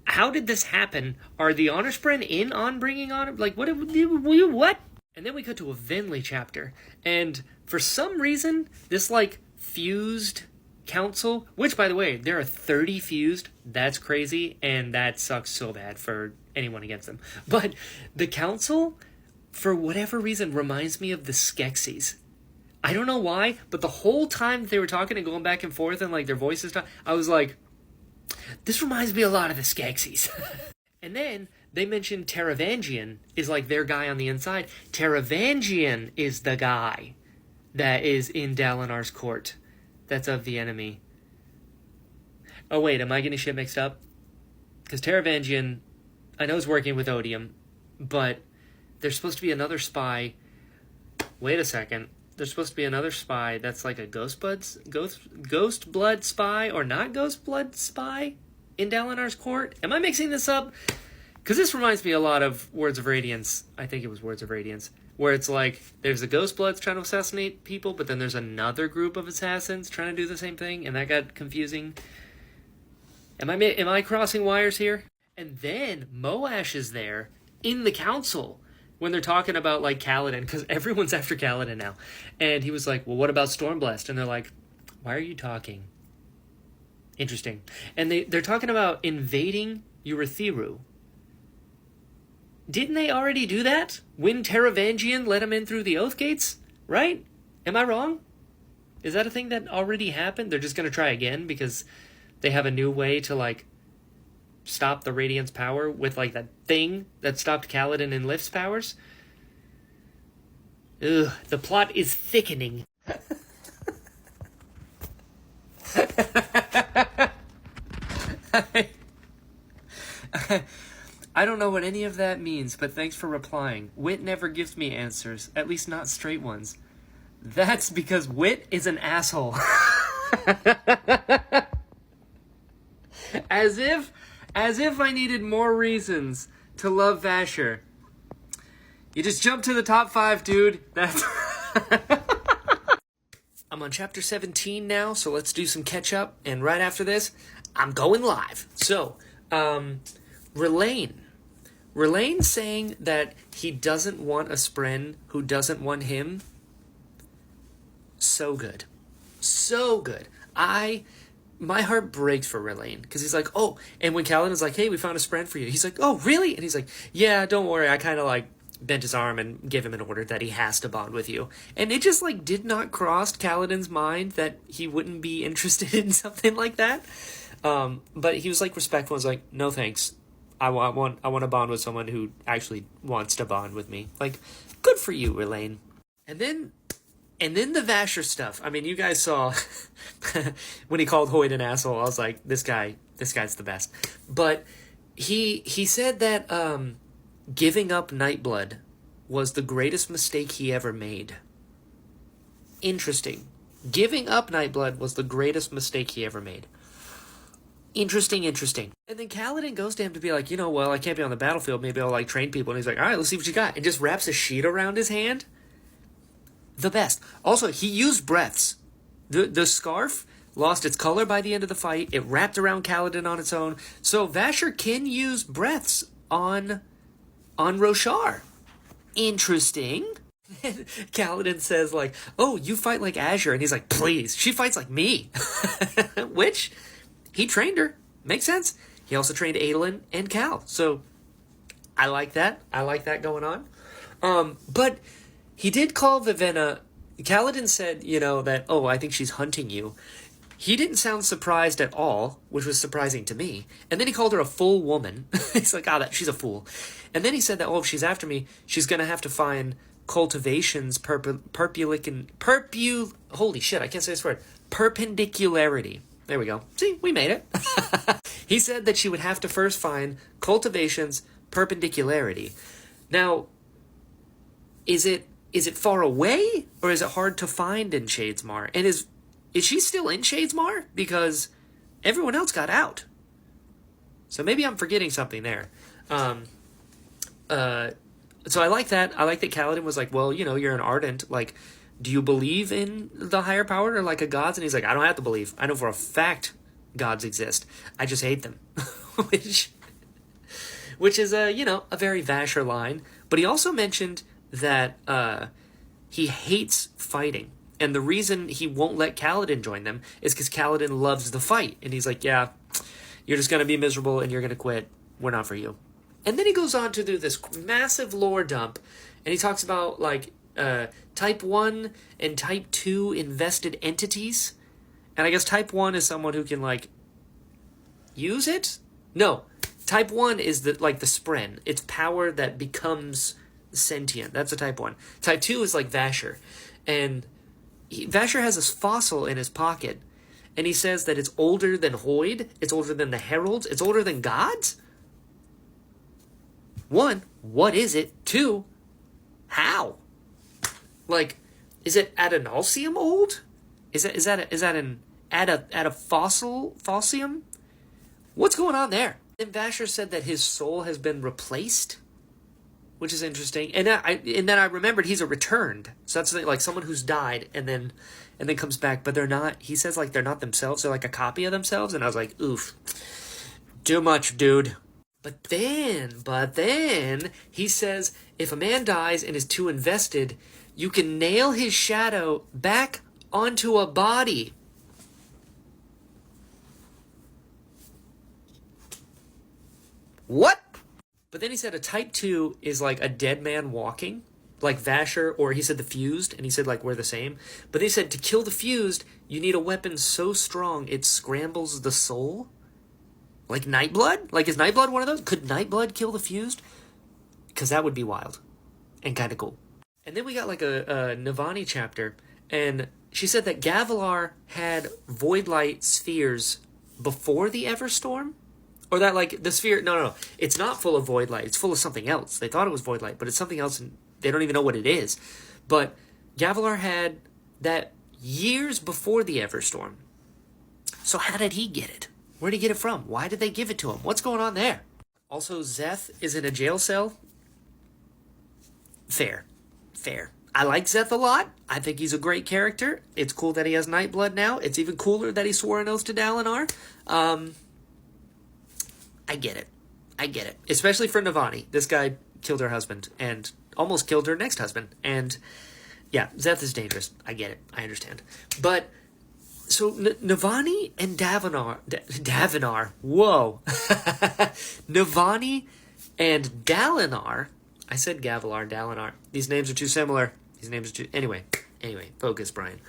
How did this happen? Are the Honor Spren in on bringing honor? Like, what? And then we cut to a Venli chapter. And for some reason, this, like, fused council, which, by the way, there are 30 fused. That's crazy, and that sucks so bad for anyone against them. But the council, for whatever reason, reminds me of the Skeksis. I don't know why, but the whole time that they were talking and going back and forth and, like, their voices, I was like, this reminds me a lot of the Skeksis. And then they mentioned Taravangian is like their guy on the inside. Taravangian is the guy that is in Dalinar's court. That's of the enemy. Oh wait, am I getting shit mixed up? Because Taravangian, I know is working with Odium, but there's supposed to be another spy. Wait a second. There's supposed to be another spy that's like a Ghost Blood spy or not Ghost Blood spy in Dalinar's court. Am I mixing this up? Because this reminds me a lot of Words of Radiance. I think it was Words of Radiance, where it's like there's the Ghost Bloods trying to assassinate people, but then there's another group of assassins trying to do the same thing, and that got confusing. Am I crossing wires here? And then Moash is there in the council when they're talking about, like, Kaladin, because everyone's after Kaladin now. And he was like, well, what about Stormblessed? And they're like, why are you talking? Interesting. And they're talking about invading Urithiru. Didn't they already do that? When Taravangian let him in through the Oath Gates? Right? Am I wrong? Is that a thing that already happened? They're just going to try again because they have a new way to, like, stop the Radiant's power with, like, that thing that stopped Kaladin and Lift's powers? Ugh, the plot is thickening. I don't know what any of that means, but thanks for replying. Wit never gives me answers, at least not straight ones. That's because Wit is an asshole. As if I needed more reasons to love Vasher. You just jumped to the top 5, dude. That's... I'm on chapter 17 now, so let's do some catch up. And right after this, I'm going live. So, Relaine saying that he doesn't want a Spren who doesn't want him. So good. So good. My heart breaks for Relaine, because he's like, oh, and when Kaladin's like, hey, we found a Spren for you, he's like, oh, really? And he's like, yeah, don't worry, I kind of like bent his arm and gave him an order that he has to bond with you. And it just like did not cross Kaladin's mind that he wouldn't be interested in something like that. But he was like respectful, was like, no thanks, I want to bond with someone who actually wants to bond with me. Like, good for you, Relaine. And then the Vasher stuff. I mean, you guys saw when he called Hoyt an asshole. I was like, this guy's the best. But he said that giving up Nightblood was the greatest mistake he ever made. Interesting. Giving up Nightblood was the greatest mistake he ever made. Interesting. And then Kaladin goes to him to be like, well, I can't be on the battlefield. Maybe I'll like train people. And he's like, all right, let's see what you got. And just wraps a sheet around his hand. The best. Also, he used breaths. The scarf lost its color by the end of the fight. It wrapped around Kaladin on its own. So Vasher can use breaths on Roshar. Interesting. Kaladin says like, oh, you fight like Azure. And he's like, please, she fights like me. Which, he trained her. Makes sense. He also trained Adolin and Cal. So, I like that. I like that going on. But he did call Vivenna. Kaladin said, that, oh, I think she's hunting you. He didn't sound surprised at all, which was surprising to me. And then he called her a fool woman. He's like, she's a fool. And then he said that, oh, if she's after me, she's going to have to find cultivation's holy shit, I can't say this word. Perpendicularity. There we go. See, we made it. He said that she would have to first find cultivation's perpendicularity. Now, is it far away, or is it hard to find in Shadesmar? And is she still in Shadesmar? Because everyone else got out. So maybe I'm forgetting something there. So I like that. I like that Kaladin was like, well, you're an Ardent. Like, do you believe in the higher power or like a gods? And he's like, I don't have to believe. I know for a fact gods exist. I just hate them. Which is a very Vasher line. But he also mentioned that he hates fighting. And the reason he won't let Kaladin join them is because Kaladin loves the fight. And he's like, yeah, you're just going to be miserable and you're going to quit. We're not for you. And then he goes on to do this massive lore dump. And he talks about, like, Type 1 and Type 2 invested entities. And I guess Type 1 is someone who can, like, use it? No. Type 1 is the Spren. It's power that becomes sentient. That's a Type 1. Type 2 is like Vasher. And Vasher has this fossil in his pocket. And he says that it's older than Hoyd. It's older than the Heralds. It's older than gods? 1, what is it? 2, how? Like, is it Adonalcium old? Is that an fossium? What's going on there? And Vasher said that his soul has been replaced, which is interesting. And then I remembered he's a returned. So that's like someone who's died and then comes back, but they're not. He says like they're not themselves. They're like a copy of themselves. And I was like, oof, too much, dude. But then he says if a man dies and is too invested, you can nail his shadow back onto a body. What? But then he said a Type 2 is like a dead man walking, like Vasher, or he said the Fused, and he said like we're the same. But they said to kill the Fused, you need a weapon so strong it scrambles the soul. Like Nightblood? Like, is Nightblood one of those? Could Nightblood kill the Fused? Because that would be wild. And kind of cool. And then we got like a Navani chapter, and she said that Gavilar had void light spheres before the Everstorm, or that like the sphere. No, it's not full of void light. It's full of something else. They thought it was void light, but it's something else, and they don't even know what it is. But Gavilar had that years before the Everstorm. So how did he get it? Where did he get it from? Why did they give it to him? What's going on there? Also, Zeth is in a jail cell. Fair. I like Zeth a lot. I think he's a great character. It's cool that he has Nightblood now. It's even cooler that he swore an oath to Dalinar. I get it. Especially for Navani. This guy killed her husband and almost killed her next husband. And yeah, Zeth is dangerous. I get it. I understand. But so Navani and Davinar. Whoa. Navani and Dalinar. I said Gavilar, Dalinar. These names are too similar. Anyway, focus, Brian.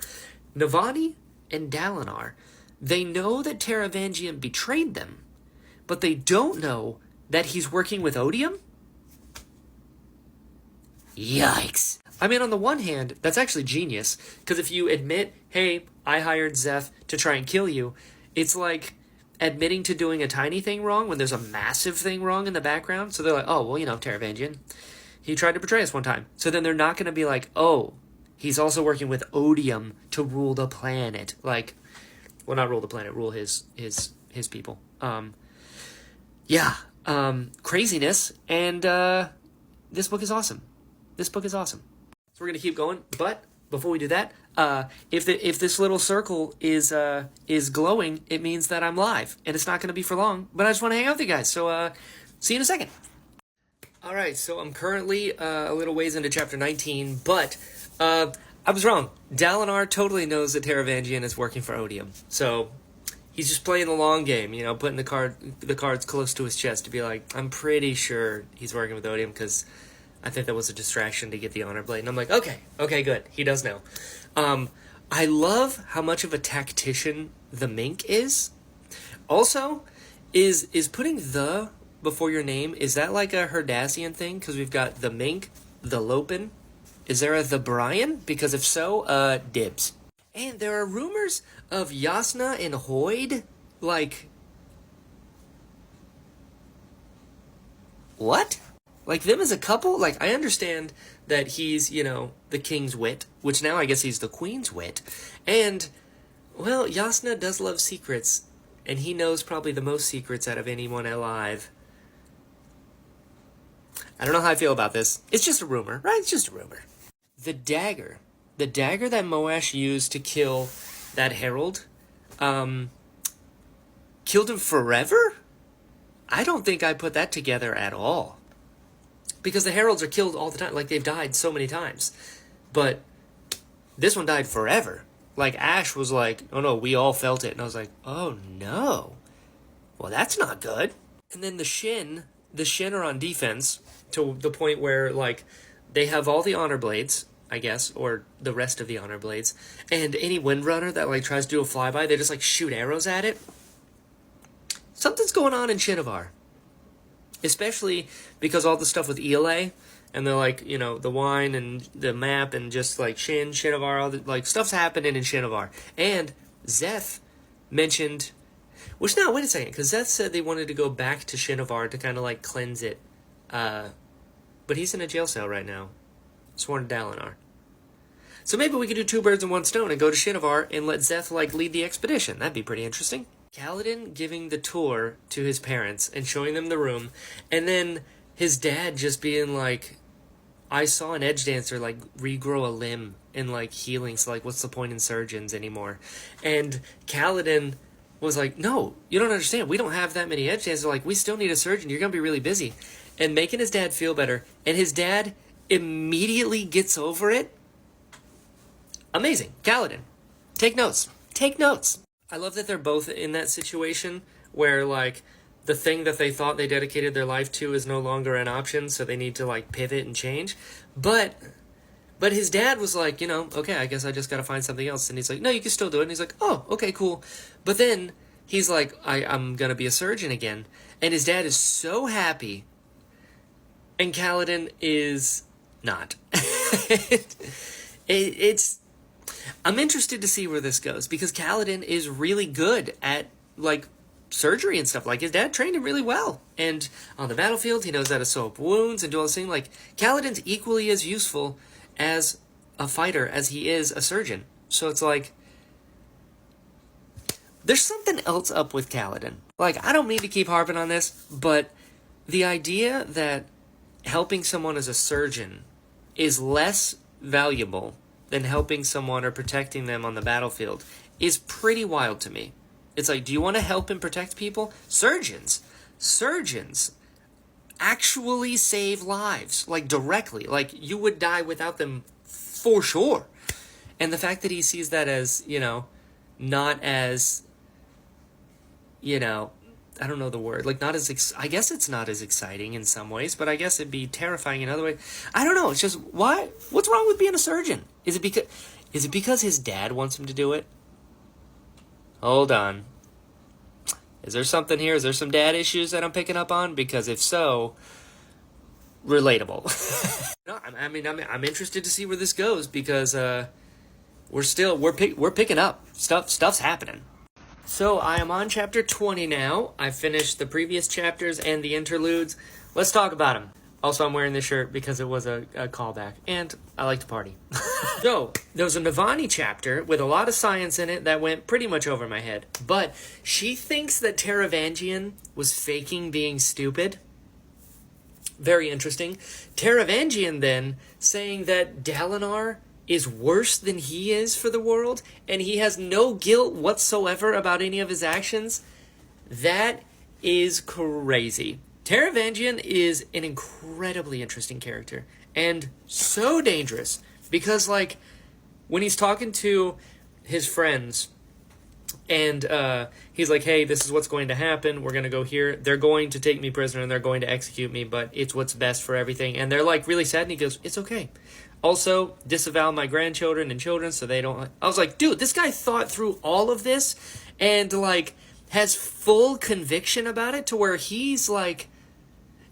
Navani and Dalinar, they know that Taravangian betrayed them, but they don't know that he's working with Odium? Yikes. I mean, on the one hand, that's actually genius, because if you admit, hey, I hired Zeth to try and kill you, it's like admitting to doing a tiny thing wrong when there's a massive thing wrong in the background. So they're like, oh, well, Taravangian, he tried to betray us one time. So then they're not going to be like, oh, he's also working with Odium to rule the planet. Like, well, not rule the planet, rule his people. Craziness. And this book is awesome. So we're going to keep going. But before we do that, if this little circle is glowing, it means that I'm live. And it's not going to be for long. But I just want to hang out with you guys. So see you in a second. All right, so I'm currently a little ways into chapter 19, but I was wrong. Dalinar totally knows that Taravangian is working for Odium, so he's just playing the long game, putting the cards close to his chest to be like, I'm pretty sure he's working with Odium because I think that was a distraction to get the Honor Blade. And I'm like, okay, good, he does know. I love how much of a tactician the Mink is. Also, is putting the before your name, is that like a Herdazian thing? Because we've got the Mink, the Lopin. Is there a the Brian? Because if so, dibs. And there are rumors of Yasna and Hoyd. Like, what? Like them as a couple? Like, I understand that he's, the king's wit, which now I guess he's the queen's wit. And, well, Yasna does love secrets, and he knows probably the most secrets out of anyone alive. I don't know how I feel about this. It's just a rumor, right? It's just a rumor. The dagger that Moash used to kill that herald, killed him forever? I don't think I put that together at all. Because the heralds are killed all the time. Like, they've died so many times. But this one died forever. Like, Ash was like, oh no, we all felt it. And I was like, oh no. Well, that's not good. And then the Shin are on defense to the point where, like, they have all the Honor Blades, I guess, or the rest of the Honor Blades. And any Windrunner that, like, tries to do a flyby, they just, like, shoot arrows at it. Something's going on in Shinovar. Especially because all the stuff with ELA, and they're like, the wine and the map and just like Shinovar, all the like stuff's happening in Shinovar. And Zeth mentioned, wait a second, because Zeth said they wanted to go back to Shinovar to kind of like cleanse it. But he's in a jail cell right now, sworn to Dalinar. So maybe we could do two birds in one stone and go to Shinovar and let Zeth like lead the expedition. That'd be pretty interesting. Kaladin giving the tour to his parents and showing them the room, and then his dad just being like, I saw an edge dancer like regrow a limb and like healing, so like what's the point in surgeons anymore? And Kaladin was like, no, you don't understand, we don't have that many edge dancers, like we still need a surgeon, you're gonna be really busy. And making his dad feel better, and his dad immediately gets over it. Amazing. Kaladin, take notes. I love that they're both in that situation where, like, the thing that they thought they dedicated their life to is no longer an option, so they need to, like, pivot and change. But his dad was like, okay, I guess I just gotta find something else. And he's like, no, you can still do it. And he's like, oh, okay, cool. But then he's like, I'm gonna be a surgeon again. And his dad is so happy. And Kaladin is not. It's I'm interested to see where this goes because Kaladin is really good at like surgery and stuff. Like his dad trained him really well, and on the battlefield he knows how to sew up wounds and do all this thing. Like Kaladin's equally as useful as a fighter as he is a surgeon. So it's like there's something else up with Kaladin. Like I don't mean to keep harping on this, but the idea that helping someone as a surgeon is less valuable than helping someone or protecting them on the battlefield is pretty wild to me. It's like, do you want to help and protect people? Surgeons actually save lives, like directly. Like you would die without them for sure. And the fact that he sees that as, not as, I don't know the word, like not as, I guess it's not as exciting in some ways, but I guess it'd be terrifying in other ways. I don't know. It's just, what's wrong with being a surgeon? Is it because his dad wants him to do it? Hold on. Is there something here? Is there some dad issues that I'm picking up on? Because if so, relatable. No, I'm interested to see where this goes because we're picking up stuff's happening. So I am on chapter 20 now. I finished the previous chapters and the interludes. Let's talk about them. Also, I'm wearing this shirt because it was a callback, and I like to party. So, there was a Navani chapter with a lot of science in it that went pretty much over my head. But she thinks that Taravangian was faking being stupid. Very interesting. Taravangian then saying that Dalinar is worse than he is for the world, and he has no guilt whatsoever about any of his actions. That is crazy. Taravangian is an incredibly interesting character, and so dangerous, because, like, when he's talking to his friends, and he's like, hey, this is what's going to happen, we're going to go here, they're going to take me prisoner, and they're going to execute me, but it's what's best for everything, and they're, like, really sad, and he goes, it's okay. Also, disavow my grandchildren and children so they don't... I was like, dude, this guy thought through all of this, and, like, has full conviction about it to where he's, like,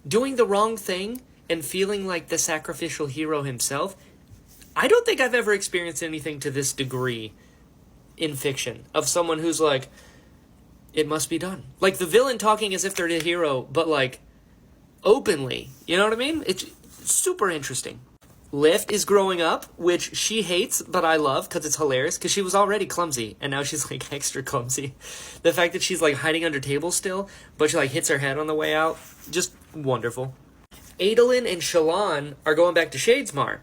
doing the wrong thing and feeling like the sacrificial hero himself. I don't think I've ever experienced anything to this degree in fiction of someone who's like, it must be done. Like the villain talking as if they're the hero, but like openly. You know what I mean? It's super interesting. Lift is growing up, which she hates, but I love because it's hilarious because she was already clumsy and now she's like extra clumsy. The fact that she's like hiding under tables still, but she like hits her head on the way out, just wonderful. Adolin and Shallan are going back to Shadesmar,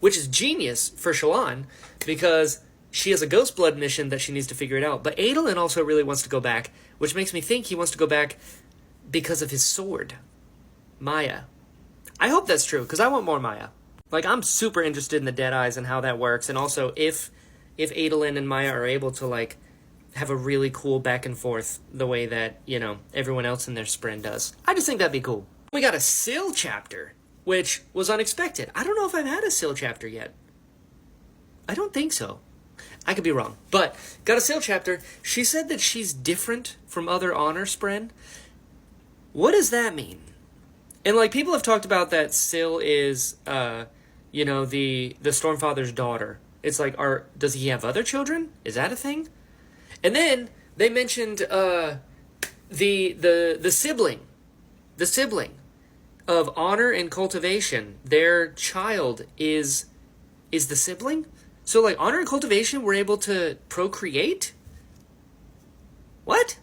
which is genius for Shallan because she has a ghost blood mission that she needs to figure it out. But Adolin also really wants to go back, which makes me think he wants to go back because of his sword, Maya. I hope that's true because I want more Maya. Like, I'm super interested in the Dead Eyes and how that works, and also if Adolin and Maya are able to, like, have a really cool back and forth the way that, everyone else in their Spren does. I just think that'd be cool. We got a Syl chapter, which was unexpected. I don't know if I've had a Syl chapter yet. I don't think so. I could be wrong. But, got a Syl chapter. She said that she's different from other Honor Spren. What does that mean? And, like, people have talked about that Syl is, the Stormfather's daughter. It's like, does he have other children? Is that a thing? And then they mentioned the sibling of Honor and Cultivation. Their child is the sibling. So like Honor and Cultivation were able to procreate. What?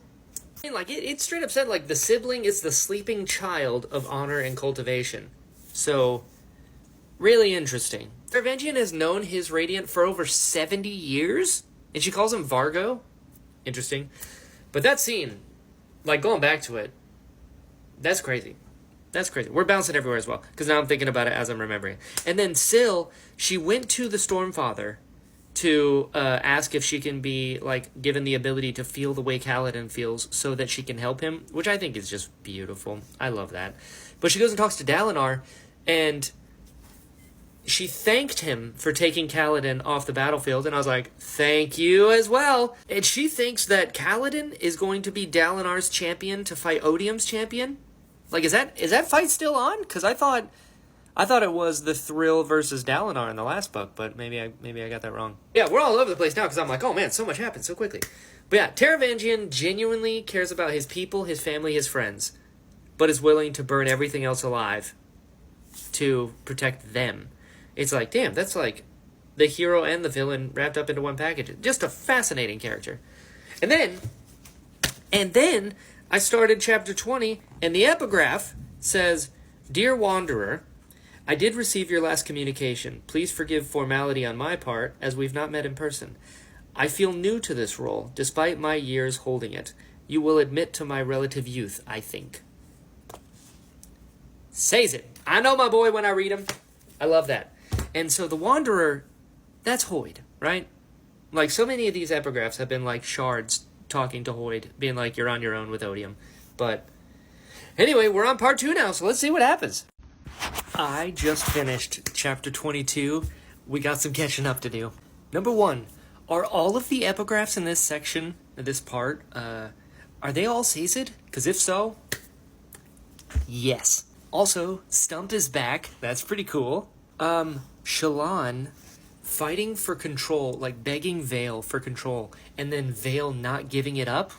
I mean, like it straight up said like the sibling is the sleeping child of Honor and Cultivation. So. Really interesting. Taravangian has known his Radiant for over 70 years, and she calls him Vargo. Interesting. But that scene, like going back to it, that's crazy. That's crazy. We're bouncing everywhere as well, because now I'm thinking about it as I'm remembering. And then Syl, she went to the Stormfather to ask if she can be like given the ability to feel the way Kaladin feels so that she can help him, which I think is just beautiful. I love that. But she goes and talks to Dalinar, and she thanked him for taking Kaladin off the battlefield, and I was like, thank you as well. And she thinks that Kaladin is going to be Dalinar's champion to fight Odium's champion. Like, is that fight still on? Because I thought I thought it was the Thrill versus Dalinar in the last book, but maybe I got that wrong. Yeah, we're all over the place now because I'm like, oh man, so much happened so quickly. But yeah, Taravangian genuinely cares about his people, his family, his friends, but is willing to burn everything else alive to protect them. It's like, damn, that's like the hero and the villain wrapped up into one package. Just a fascinating character. And then I started chapter 20, and the epigraph says, Dear Wanderer, I did receive your last communication. Please forgive formality on my part, as we've not met in person. I feel new to this role, despite my years holding it. You will admit to my relative youth, I think. Says it. I know my boy when I read him. I love that. And so the Wanderer, that's Hoid, right? Like, so many of these epigraphs have been like shards talking to Hoid, being like, you're on your own with Odium. But anyway, we're on part 2 now, so let's see what happens. I just finished chapter 22. We got some catching up to do. Number 1, are all of the epigraphs in this section, this part, are they all Sazed? Because if so, yes. Also, Stump is back. That's pretty cool. Shallan fighting for control, like begging Vale for control, and then Vale not giving it up.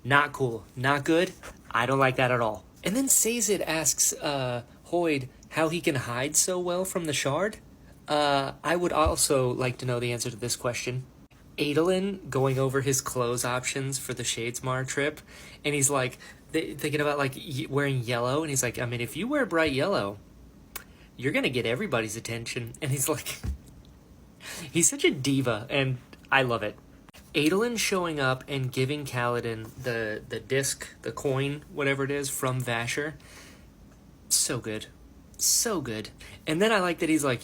Not cool. Not good. I don't like that at all. And then Sazed asks Hoid how he can hide so well from the shard. I would also like to know the answer to this question. Adolin going over his clothes options for the Shadesmar trip, and he's like thinking about like wearing yellow, and he's like, I mean, if you wear bright yellow, you're gonna get everybody's attention. And he's like, he's such a diva, and I love it. Adolin showing up and giving Kaladin the disc, the coin, whatever it is, from Vasher. So good. So good. And then I like that he's like,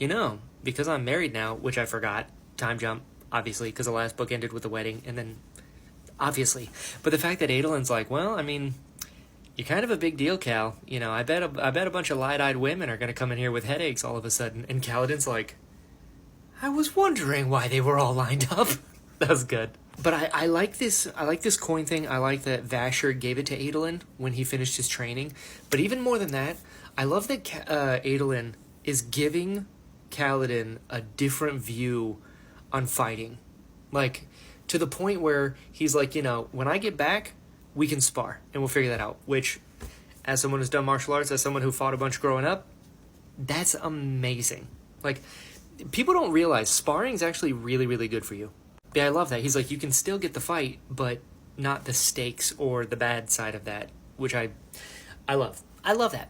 because I'm married now, which I forgot, time jump, obviously, because the last book ended with the wedding, and then, obviously. But the fact that Adolin's like, well, I mean, you're kind of a big deal, Cal. I bet a bunch of light-eyed women are going to come in here with headaches all of a sudden. And Kaladin's like, I was wondering why they were all lined up. That was good. But I like this. I like this coin thing. I like that Vasher gave it to Adolin when he finished his training. But even more than that, I love that Adolin is giving Kaladin a different view on fighting. Like, to the point where he's like, when I get back, we can spar, and we'll figure that out. Which, as someone who's done martial arts, as someone who fought a bunch growing up, that's amazing. Like, people don't realize sparring is actually really, really good for you. Yeah, I love that. He's like, you can still get the fight, but not the stakes or the bad side of that, which I love. I love that.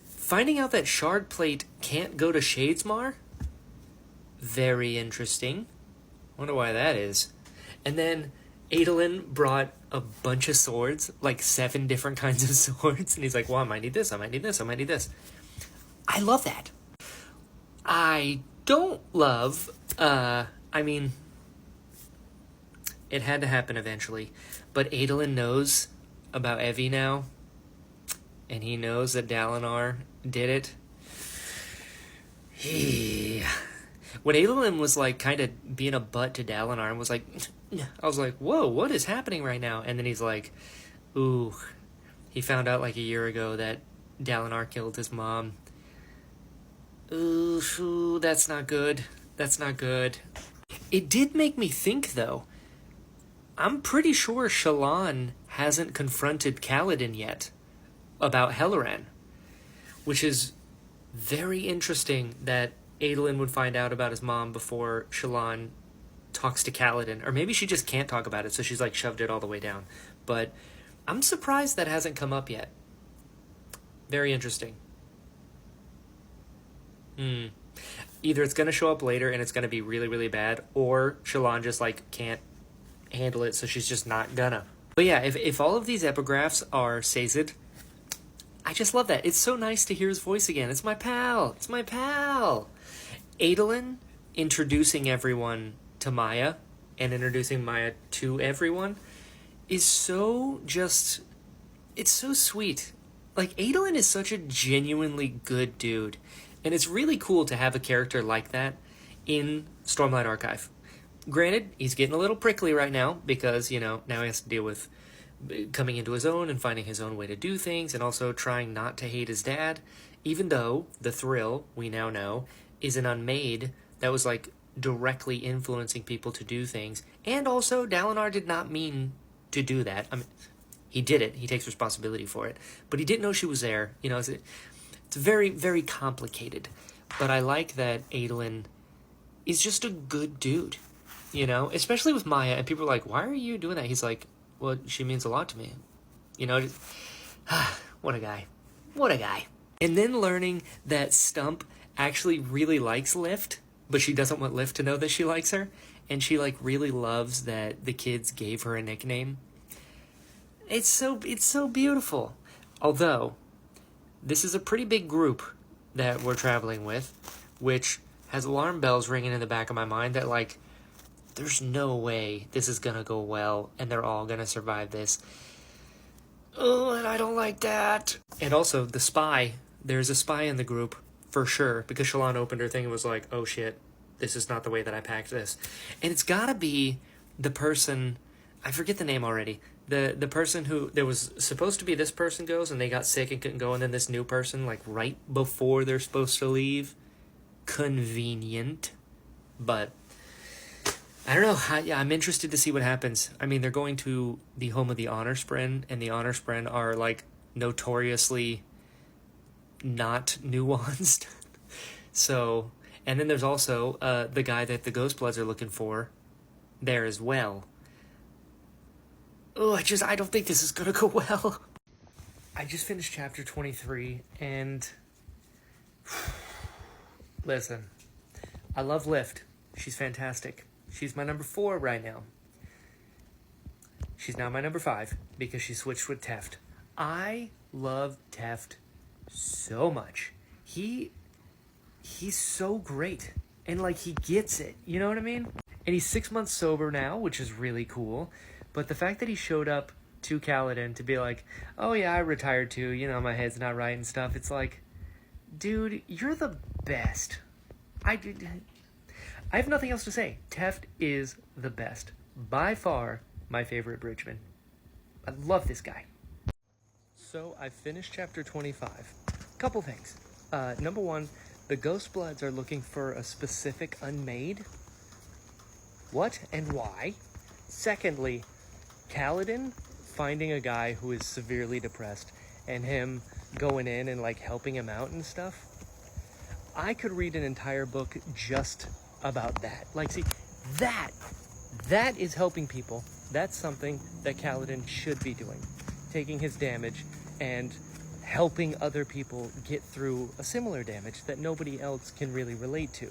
Finding out that Shard Plate can't go to Shadesmar, very interesting. Wonder why that is. And then Adolin brought a bunch of swords, like 7 different kinds of swords, and he's like, well, I might need this, I might need this, I might need this. I love that. I don't love, it had to happen eventually, but Adolin knows about Evie now, and he knows that Dalinar did it. When Adolin was like kind of being a butt to Dalinar and was like, I was like, whoa, what is happening right now? And then he's like, ooh, he found out like a year ago that Dalinar killed his mom. Ooh, that's not good. That's not good. It did make me think, though. I'm pretty sure Shallan hasn't confronted Kaladin yet about Helleran, which is very interesting that Adolin would find out about his mom before Shallan talks to Kaladin. Or maybe she just can't talk about it, so she's like shoved it all the way down. But I'm surprised that hasn't come up yet. Very interesting. Either it's going to show up later and it's going to be really, really bad, or Shallan just like can't handle it, so she's just not gonna. But yeah, if all of these epigraphs are Sazed, I just love that. It's so nice to hear his voice again. It's my pal. It's my pal. Adolin introducing everyone to Maya and introducing Maya to everyone is so just... It's so sweet. Like, Adolin is such a genuinely good dude. And it's really cool to have a character like that in Stormlight Archive. Granted, he's getting a little prickly right now because, now he has to deal with coming into his own and finding his own way to do things, and also trying not to hate his dad, even though the Thrill, we now know, is an unmade that was like directly influencing people to do things. And also, Dalinar did not mean to do that. I mean, he did it. He takes responsibility for it. But he didn't know she was there. You know, it's very, very complicated. But I like that Adolin is just a good dude, you know? Especially with Maya. And people are like, why are you doing that? He's like, well, she means a lot to me. You know, what a guy. What a guy. And then learning that Stump actually really likes Lift, but she doesn't want Lift to know that she likes her. And she, like, really loves that the kids gave her a nickname. It's so beautiful. Although, this is a pretty big group that we're traveling with, which has alarm bells ringing in the back of my mind that, like, there's no way this is gonna go well and they're all gonna survive this. Oh, and I don't like that. And also, the spy. There's a spy in the group, for sure, because Shallan opened her thing and was like, oh shit, this is not the way that I packed this. And it's gotta be the person, I forget the name already, the person who, there was supposed to be this person goes and they got sick and couldn't go, and then this new person, like right before they're supposed to leave. Convenient. But I don't know. I'm interested to see what happens. I mean, they're going to the home of the Honor Spren, and the Honor Spren are, like, notoriously not nuanced. So, and then there's also the guy that the Ghostbloods are looking for there as well. Oh, I don't think this is gonna go well. I just finished chapter 23, and listen, I love Lift. She's fantastic. She's my number 4 right now. She's now my number 5 because she switched with Teft. I love Teft so much. He's so great. And, like, he gets it. You know what I mean? And he's 6 months sober now, which is really cool. But the fact that he showed up to Kaladin to be like, oh yeah, I retired too, you know, my head's not right and stuff. It's like, dude, you're the best. I have nothing else to say. Teft is the best. By far, my favorite bridgeman. I love this guy. So, I finished chapter 25. Couple things. Number 1, the Ghostbloods are looking for a specific unmade. What and why? Secondly, Kaladin finding a guy who is severely depressed and him going in and, like, helping him out and stuff. I could read an entire book just about that. Like, see, that is helping people. That's something that Kaladin should be doing. Taking his damage and helping other people get through a similar damage that nobody else can really relate to.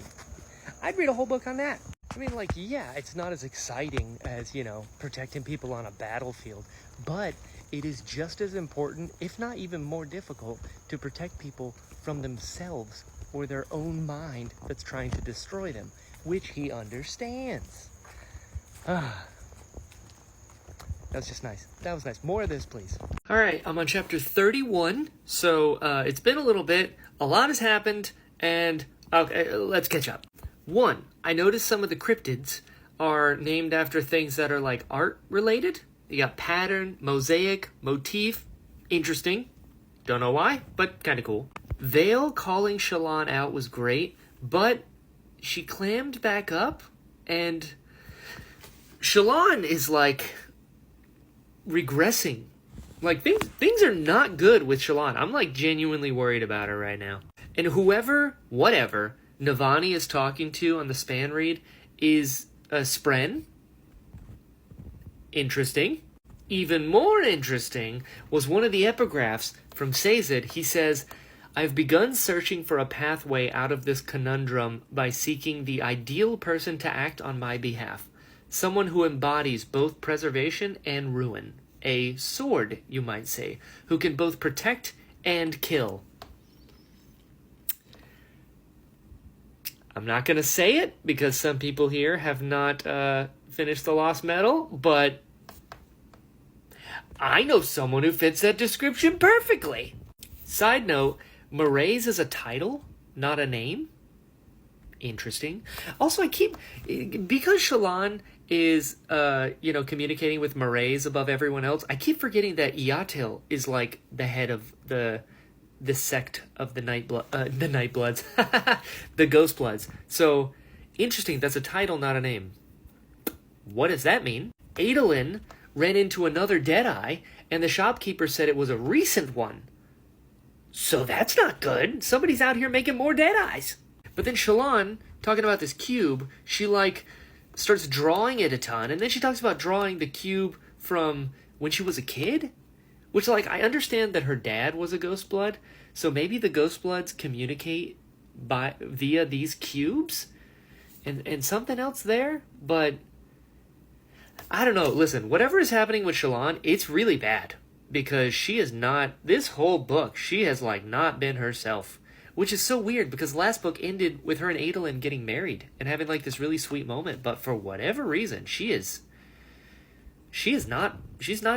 I'd read a whole book on that. I mean, like, yeah, it's not as exciting as, you know, protecting people on a battlefield, but it is just as important, if not even more difficult, to protect people from themselves or their own mind that's trying to destroy them, which he understands. That was just nice. That was nice. More of this, please. All right, I'm on chapter 31, so it's been a little bit. A lot has happened, and okay, let's catch up. 1, I noticed some of the cryptids are named after things that are, like, art-related. You got pattern, mosaic, motif. Interesting. Don't know why, but kind of cool. Vale calling Shallan out was great, but she clammed back up, and Shallan is, like, regressing. Like, things are not good with Shallan. I'm, like, genuinely worried about her right now. And whatever Navani is talking to on the span read is a Spren. Interesting. Even more interesting was one of the epigraphs from Sazed. He says, I've begun searching for a pathway out of this conundrum by seeking the ideal person to act on my behalf. Someone who embodies both preservation and ruin. A sword, you might say, who can both protect and kill. I'm not going to say it because some people here have not finished the Lost Metal, but I know someone who fits that description perfectly. Side note, Mraize is a title, not a name. Interesting. Also, because Shallan is, communicating with Marays above everyone else. I keep forgetting that Iatil is like the head of the sect of the Nightbloods, the Ghostbloods. So interesting. That's a title, not a name. What does that mean? Adolin ran into another Deadeye, and the shopkeeper said it was a recent one. So that's not good. Somebody's out here making more Deadeyes. But then Shallan, talking about this cube, she starts drawing it a ton, and then she talks about drawing the cube from when she was a kid, which I understand that her dad was a Ghostblood, so maybe the Ghostbloods communicate via these cubes, and something else there, but I don't know. Listen, whatever is happening with Shallan, it's really bad, because she is not, this whole book, she has not been herself. Which is so weird, because the last book ended with her and Adolin getting married and having this really sweet moment. But for whatever reason, she's not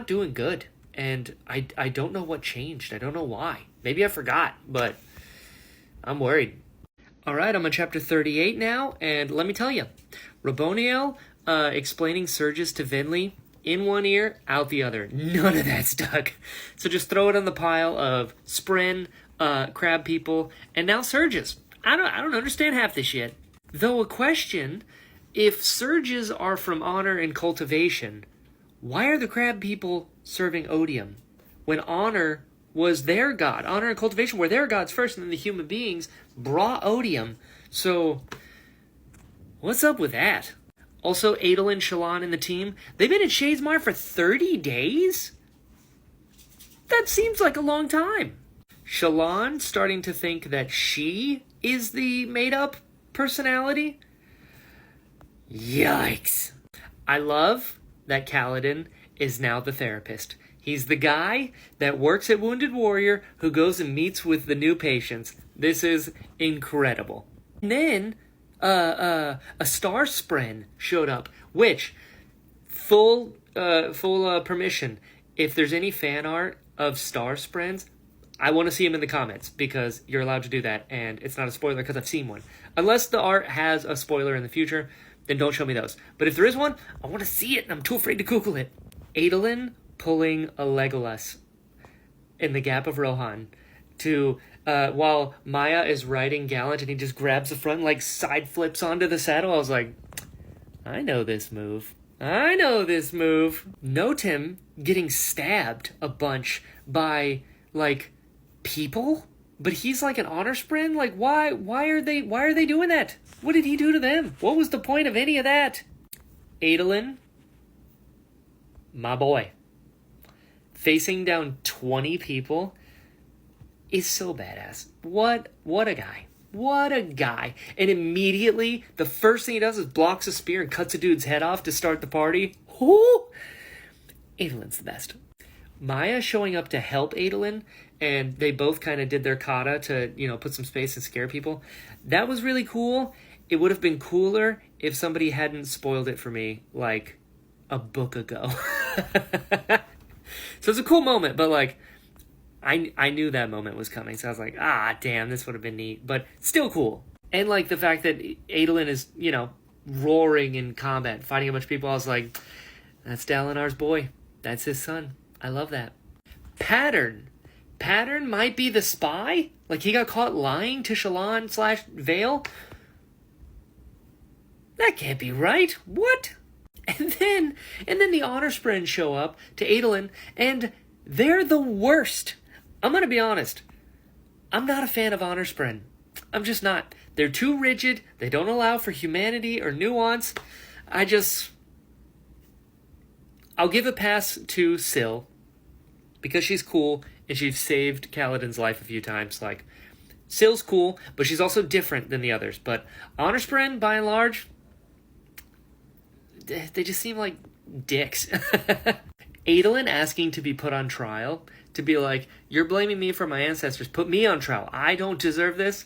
doing good. And I don't know what changed. I don't know why. Maybe I forgot, but I'm worried. All right, I'm on chapter 38 now, and let me tell you, Raboniel explaining surges to Vinley, in one ear, out the other. None of that stuck. So just throw it on the pile of Spren, crab people, and now surges. I don't understand half this shit. Though a question, if surges are from honor and cultivation, why are the crab people serving odium when honor was their god? Honor and cultivation were their gods first, and then the human beings brought odium. So what's up with that? Also, Adolin, Shallan, and the team, they've been at Shadesmar for 30 days? That seems like a long time. Shallan starting to think that she is the made-up personality? Yikes. I love that Kaladin is now the therapist. He's the guy that works at Wounded Warrior who goes and meets with the new patients. This is incredible. And then a Star Spren showed up, which, full permission, if there's any fan art of Star Sprens, I want to see them in the comments, because you're allowed to do that, and it's not a spoiler because I've seen one. Unless the art has a spoiler in the future, then don't show me those. But if there is one, I want to see it, and I'm too afraid to Google it. Adolin pulling a Legolas in the Gap of Rohan to, while Maya is riding Gallant, and he just grabs the front and side flips onto the saddle. I was like, I know this move. Note him getting stabbed a bunch by, people, but he's an honor spren. Why are they doing that? What did he do to them? What was the point of any of that? Adolin, my boy, facing down 20 people is so badass. What a guy. And immediately the first thing he does is blocks a spear and cuts a dude's head off to start the party. Whoo! Adolin's the best. Maya showing up to help Adolin, and they both kind of did their kata to, put some space and scare people. That was really cool. It would have been cooler if somebody hadn't spoiled it for me, a book ago. So it's a cool moment, but, I knew that moment was coming, so I was like, damn, this would have been neat. But still cool. And, the fact that Adolin is, roaring in combat, fighting a bunch of people, I was like, that's Dalinar's boy. That's his son. I love that. Pattern might be the spy? He got caught lying to Shallan/Vale? That can't be right. What? And then the honor spren show up to Adolin, and they're the worst. I'm going to be honest. I'm not a fan of honor spren. I'm just not. They're too rigid. They don't allow for humanity or nuance. I'll give a pass to Syl, because she's cool, and she's saved Kaladin's life a few times. Syl's cool, but she's also different than the others. But honor spren, by and large, they just seem like dicks. Adolin asking to be put on trial, to be you're blaming me for my ancestors, put me on trial. I don't deserve this.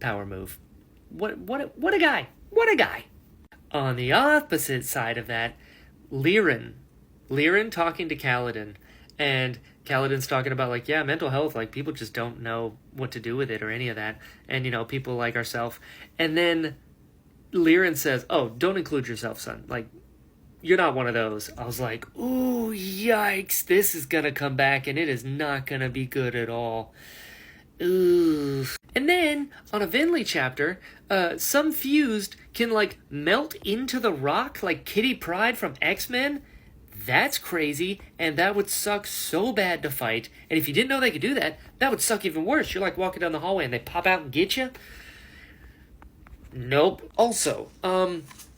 Power move. What a guy. What a guy. On the opposite side of that, Lirin talking to Kaladin, and Kaladin's talking about mental health, people just don't know what to do with it or any of that, and people like ourselves. And then Liren says, "Oh, don't include yourself, son. Like, you're not one of those." I was like, "Ooh, yikes! This is gonna come back, and it is not gonna be good at all." Ooh. And then on a Vinley chapter, some fused can like melt into the rock like Kitty Pryde from X-Men. That's crazy, and that would suck so bad to fight. And if you didn't know they could do that, that would suck even worse. You're like walking down the hallway and they pop out and get you. Nope. Also,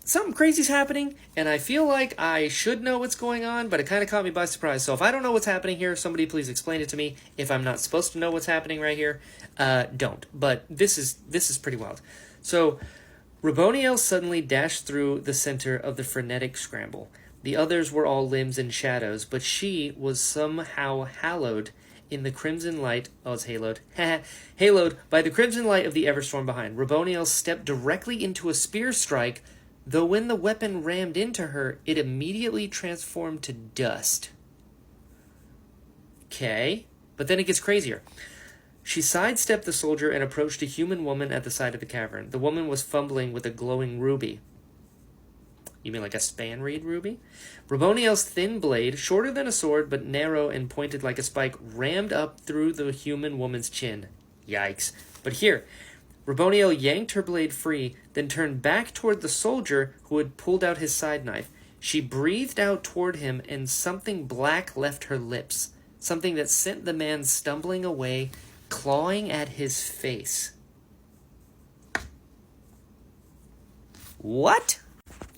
something crazy's happening, and I feel like I should know what's going on, but it kind of caught me by surprise. So if I don't know what's happening here, somebody please explain it to me. If I'm not supposed to know what's happening right here, don't. But this is pretty wild. So Raboniel suddenly dashed through the center of the frenetic scramble. The others were all limbs and shadows, but she was somehow hallowed in the crimson light. Oh, it's haloed. Haloed by the crimson light of the Everstorm behind. Raboniel stepped directly into a spear strike, though when the weapon rammed into her, it immediately transformed to dust. Okay, but then it gets crazier. She sidestepped the soldier and approached a human woman at the side of the cavern. The woman was fumbling with a glowing ruby. You mean like a span reed ruby? Raboniel's thin blade, shorter than a sword but narrow and pointed like a spike, rammed up through the human woman's chin. Yikes. But here, Raboniel yanked her blade free, then turned back toward the soldier who had pulled out his side knife. She breathed out toward him, and something black left her lips, something that sent the man stumbling away, clawing at his face. What?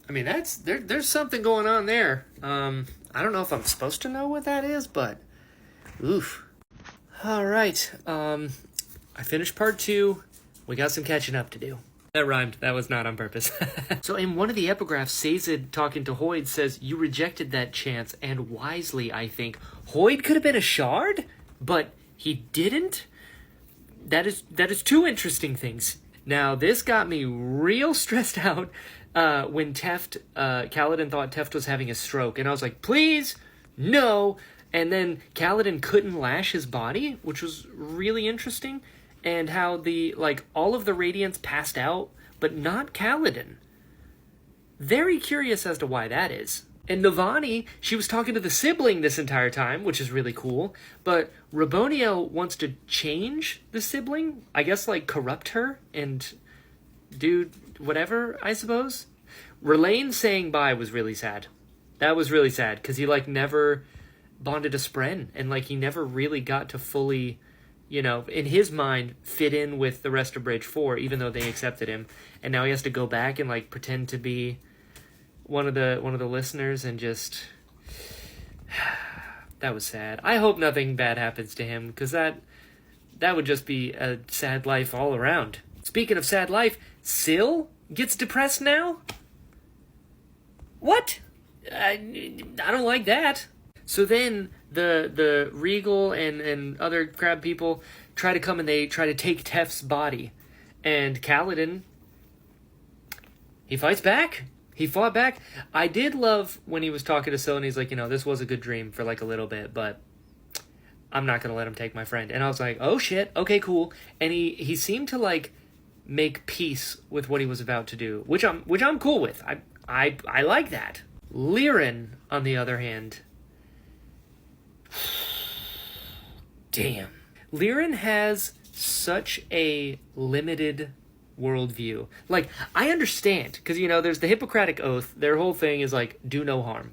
I mean, there's something going on there. I don't know if I'm supposed to know what that is, but oof. All right. I finished part 2. We got some catching up to do. That rhymed. That was not on purpose. So in one of the epigraphs, Sazed, talking to Hoyd, says, "You rejected that chance, and wisely, I think." Hoyd could have been a shard, but he didn't? That is 2 interesting things. Now, this got me real stressed out when Kaladin thought Teft was having a stroke. And I was like, please, no. And then Kaladin couldn't lash his body, which was really interesting. And how all of the Radiants passed out, but not Kaladin. Very curious as to why that is. And Navani, she was talking to the sibling this entire time, which is really cool. But Raboniel wants to change the sibling. I guess, corrupt her and do whatever, I suppose. Relaine saying bye was really sad. That was really sad, because he, never bonded a Spren. And, he never really got to fully, in his mind, fit in with the rest of Bridge 4, even though they accepted him. And now he has to go back and, pretend to be one of the listeners, and just that was sad. I hope nothing bad happens to him, because that would just be a sad life all around. Speaking of sad life, Syl gets depressed now? What? I don't like that. So then the Regal and other crab people try to come, and they try to take Teft's body. And Kaladin, he fights back. He fought back. I did love when he was talking to Syl, and he's like, this was a good dream for a little bit, but I'm not going to let him take my friend. And I was like, oh shit, okay, cool. And he seemed to make peace with what he was about to do, which I'm cool with. I like that. Liren, on the other hand, damn. Liren has such a limited worldview. I understand, because, there's the Hippocratic Oath. Their whole thing is, do no harm.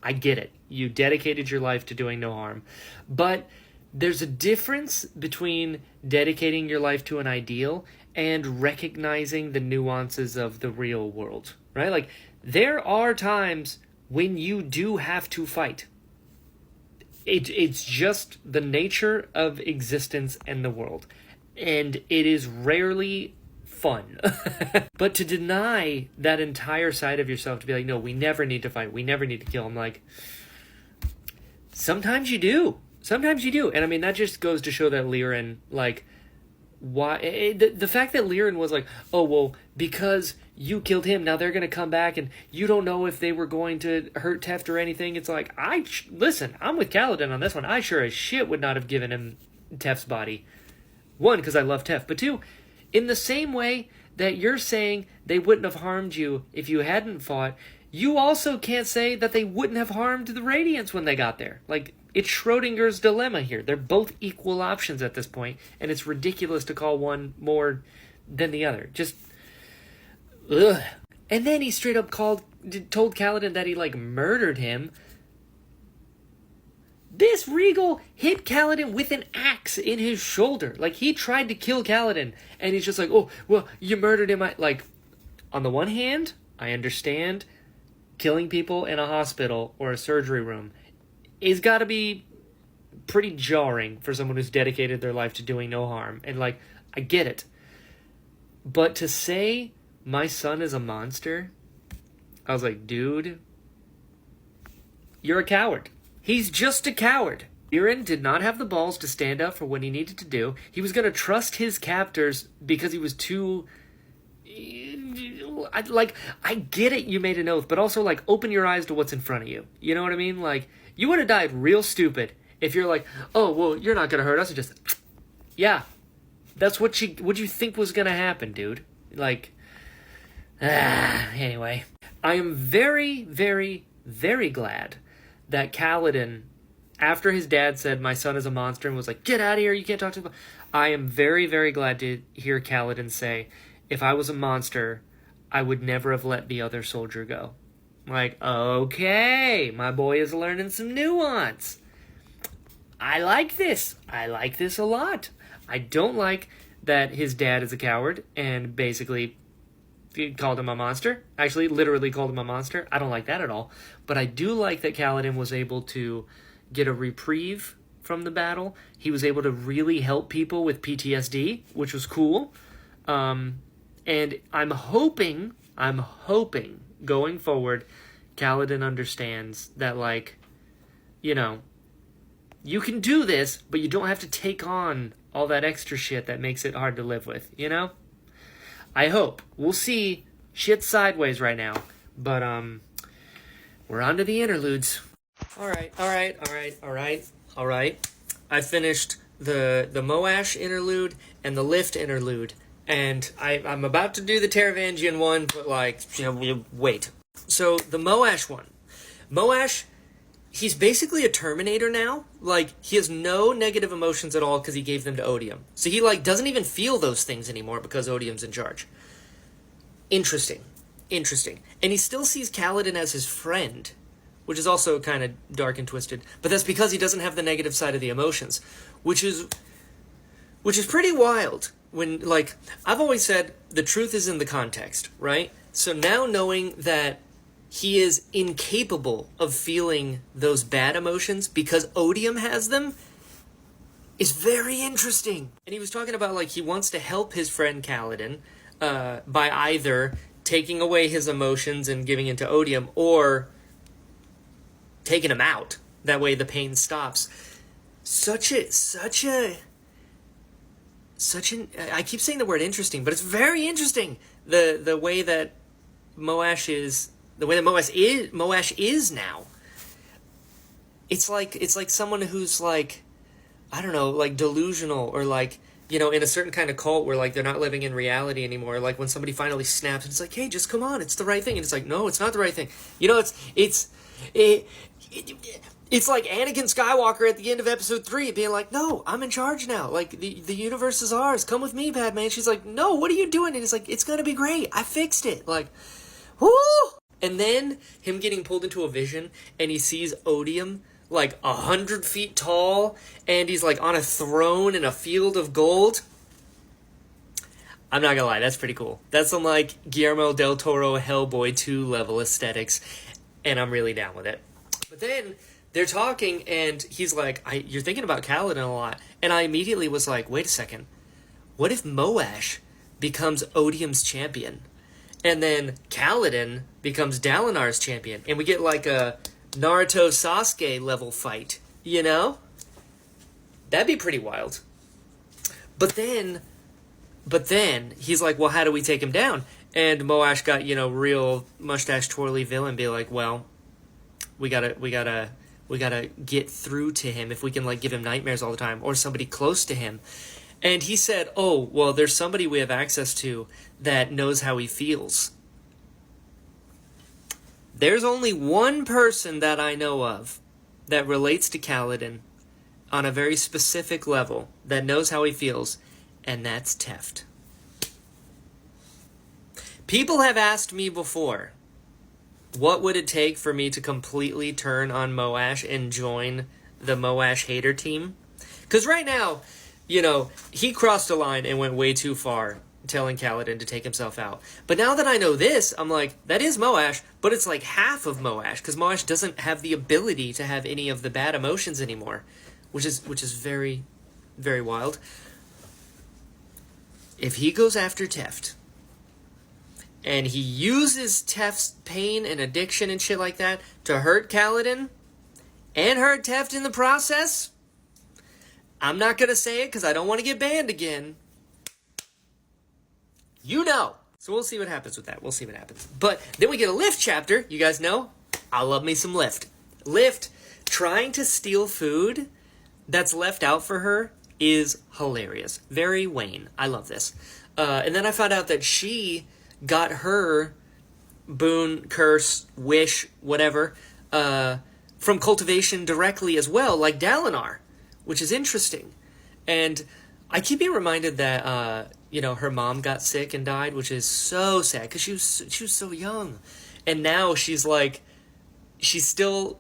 I get it. You dedicated your life to doing no harm. But there's a difference between dedicating your life to an ideal and recognizing the nuances of the real world, right? There are times when you do have to fight. It's just the nature of existence and the world. And it is rarely fun. But to deny that entire side of yourself, to be no, we never need to fight, we never need to kill, I'm sometimes you do. Sometimes you do. And that just goes to show that Liren, why the fact that Liren was oh, well, because you killed him, now they're going to come back, and you don't know if they were going to hurt Teft or anything. It's listen, I'm with Kaladin on this one. I sure as shit would not have given him Teft's body. 1, because I love Teft, but 2, in the same way that you're saying they wouldn't have harmed you if you hadn't fought, you also can't say that they wouldn't have harmed the Radiants when they got there. Like, it's Schrodinger's dilemma here. They're both equal options at this point, and it's ridiculous to call one more than the other. Just, ugh. And then he straight up told Kaladin that he, like, murdered him. This Regal hit Kaladin with an axe in his shoulder. Like, he tried to kill Kaladin, and he's just like, oh, well, you murdered him. Like, on the one hand, I understand killing people in a hospital or a surgery room is got to be pretty jarring for someone who's dedicated their life to doing no harm. And, like, I get it. But to say my son is a monster, I was like, dude, you're a coward. He's just a coward. Lirin did not have the balls to stand up for what he needed to do. He was going to trust his captors because he was too... I get it, you made an oath, but also, like, open your eyes to what's in front of you. You know what I mean? Like, you would have died real stupid if you're like, oh, well, you're not going to hurt us. And just, yeah, that's what you think was going to happen, dude. Like, anyway. I am very, very, very glad that Kaladin, after his dad said, my son is a monster, and was like, get out of here, you can't talk to him. I am very, very glad to hear Kaladin say, if I was a monster, I would never have let the other soldier go. Like, okay, my boy is learning some nuance. I like this. I like this a lot. I don't like that his dad is a coward and basically called him a monster. Actually, literally called him a monster. I don't like that at all. But I do like that Kaladin was able to get a reprieve from the battle. He was able to really help people with PTSD, which was cool. And I'm hoping going forward, Kaladin understands that, like, you know, you can do this, but you don't have to take on all that extra shit that makes it hard to live with, you know? I hope. We'll see. Shit's sideways right now. But, we're on to the interludes. All right. I finished the Moash interlude and the Lift interlude. And I'm about to do the Taravangian one, but, like, you know, wait. So, the Moash one. Moash, he's basically a Terminator now. Like, he has no negative emotions at all because he gave them to Odium. So he, like, doesn't even feel those things anymore because Odium's in charge. Interesting. And he still sees Kaladin as his friend, which is also kind of dark and twisted. But that's because he doesn't have the negative side of the emotions, which is pretty wild. When, like, I've always said the truth is in the context, right? So now knowing that he is incapable of feeling those bad emotions because Odium has them is very interesting. And he was talking about, like, he wants to help his friend Kaladin by either taking away his emotions and giving into Odium or taking him out. That way the pain stops. I keep saying the word interesting, but it's very interesting. The way that Moash is now. It's like someone who's, like, I don't know, like delusional, or, like, you know, in a certain kind of cult where, like, they're not living in reality anymore. Like when somebody finally snaps and it's like, hey, just come on, it's the right thing. And it's like, no, it's not the right thing. You know, it's like Anakin Skywalker at the end of episode 3 being like, no, I'm in charge now. Like, the universe is ours. Come with me, Padme. And she's like, no, what are you doing? And he's like, it's going to be great. I fixed it. Like, whoo! And then him getting pulled into a vision and he sees Odium, like, 100 feet tall, and he's, like, on a throne in a field of gold. I'm not gonna lie, that's pretty cool. That's some, like, Guillermo del Toro Hellboy 2 level aesthetics, and I'm really down with it. But then they're talking, and he's like, you're thinking about Kaladin a lot. And I immediately was like, wait a second. What if Moash becomes Odium's champion? And then Kaladin becomes Dalinar's champion. And we get, like, a Naruto Sasuke level fight, you know? That'd be pretty wild. But then he's like, well, how do we take him down? And Moash got, you know, real mustache twirly villain, be like, well, we gotta get through to him if we can, like, give him nightmares all the time, or somebody close to him. And he said, oh, well, there's somebody we have access to that knows how he feels. There's only one person that I know of that relates to Kaladin on a very specific level, that knows how he feels, and that's Teft. People have asked me before, what would it take for me to completely turn on Moash and join the Moash hater team? Because right now, you know, he crossed a line and went way too far, telling Kaladin to take himself out. But now that I know this, I'm like, that is Moash, but it's like half of Moash, because Moash doesn't have the ability to have any of the bad emotions anymore, which is very, very wild. If he goes after Teft, and he uses Teft's pain and addiction and shit like that to hurt Kaladin, and hurt Teft in the process, I'm not going to say it because I don't want to get banned again. You know. So we'll see what happens with that. We'll see what happens. But then we get a Lift chapter. You guys know, I love me some Lift. Lift trying to steal food that's left out for her is hilarious. Very Wayne. I love this. And then I found out that she got her boon, curse, wish, whatever, from cultivation directly as well, like Dalinar, which is interesting. And I keep being reminded that, you know, her mom got sick and died, which is so sad, because she was so young. And now she's like, she still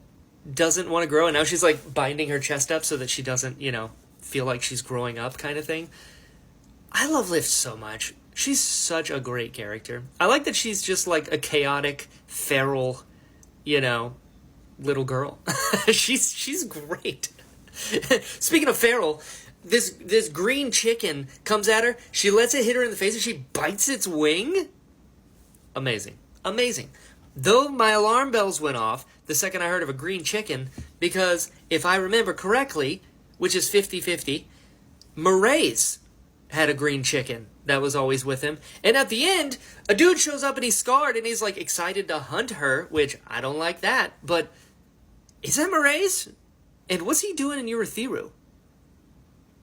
doesn't want to grow, and now she's like binding her chest up so that she doesn't, you know, feel like she's growing up kind of thing. I love Lift so much. She's such a great character. I like that she's just like a chaotic, feral, you know, little girl. she's great. Speaking of feral, this green chicken comes at her. She lets it hit her in the face and she bites its wing. Amazing. Amazing. Though my alarm bells went off the second I heard of a green chicken, because if I remember correctly, which is 50-50, Mraize had a green chicken that was always with him. And at the end, a dude shows up and he's scarred and he's like excited to hunt her, which I don't like that. But is that Mraize? And what's he doing in Urithiru?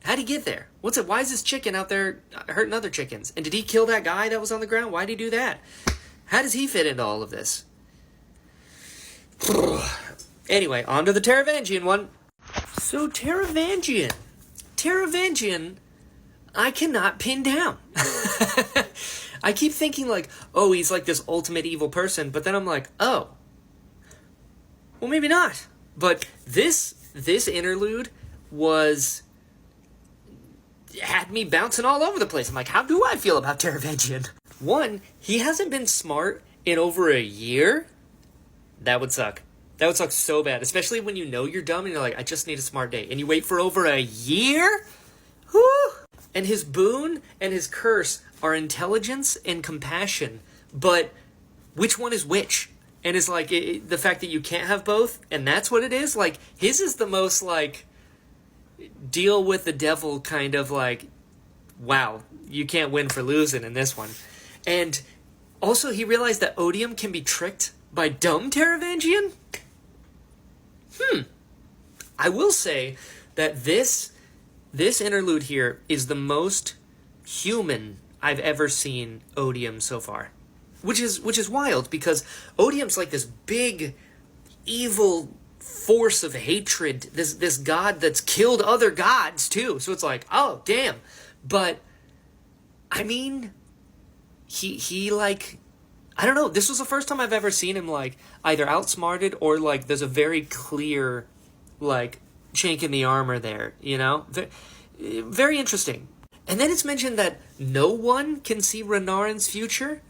How'd he get there? Why is this chicken out there hurting other chickens? And did he kill that guy that was on the ground? Why'd he do that? How does he fit into all of this? Anyway, on to the Taravangian one. So Taravangian, I cannot pin down. I keep thinking like, oh, he's like this ultimate evil person, but then I'm like, oh, well, maybe not. But this interlude had me bouncing all over the place. I'm like, how do I feel about Taravangian? One, he hasn't been smart in over a year. That would suck. That would suck so bad, especially when you know you're dumb and you're like, I just need a smart day. And you wait for over a year? Whew. And his boon and his curse are intelligence and compassion. But which one is which? And it's like the fact that you can't have both, and that's what it is. Like, his is the most, like, deal with the devil kind of, like, wow, you can't win for losing in this one. And also, he realized that Odium can be tricked by dumb Taravangian? I will say that this interlude here is the most human I've ever seen Odium so far. Which is wild, because Odium's like this big, evil force of hatred, this god that's killed other gods too. So it's like, oh, damn. But, I mean, he like, I don't know, this was the first time I've ever seen him, like, either outsmarted or, like, there's a very clear, like, chink in the armor there, you know? Very interesting. And then it's mentioned that no one can see Renarin's future.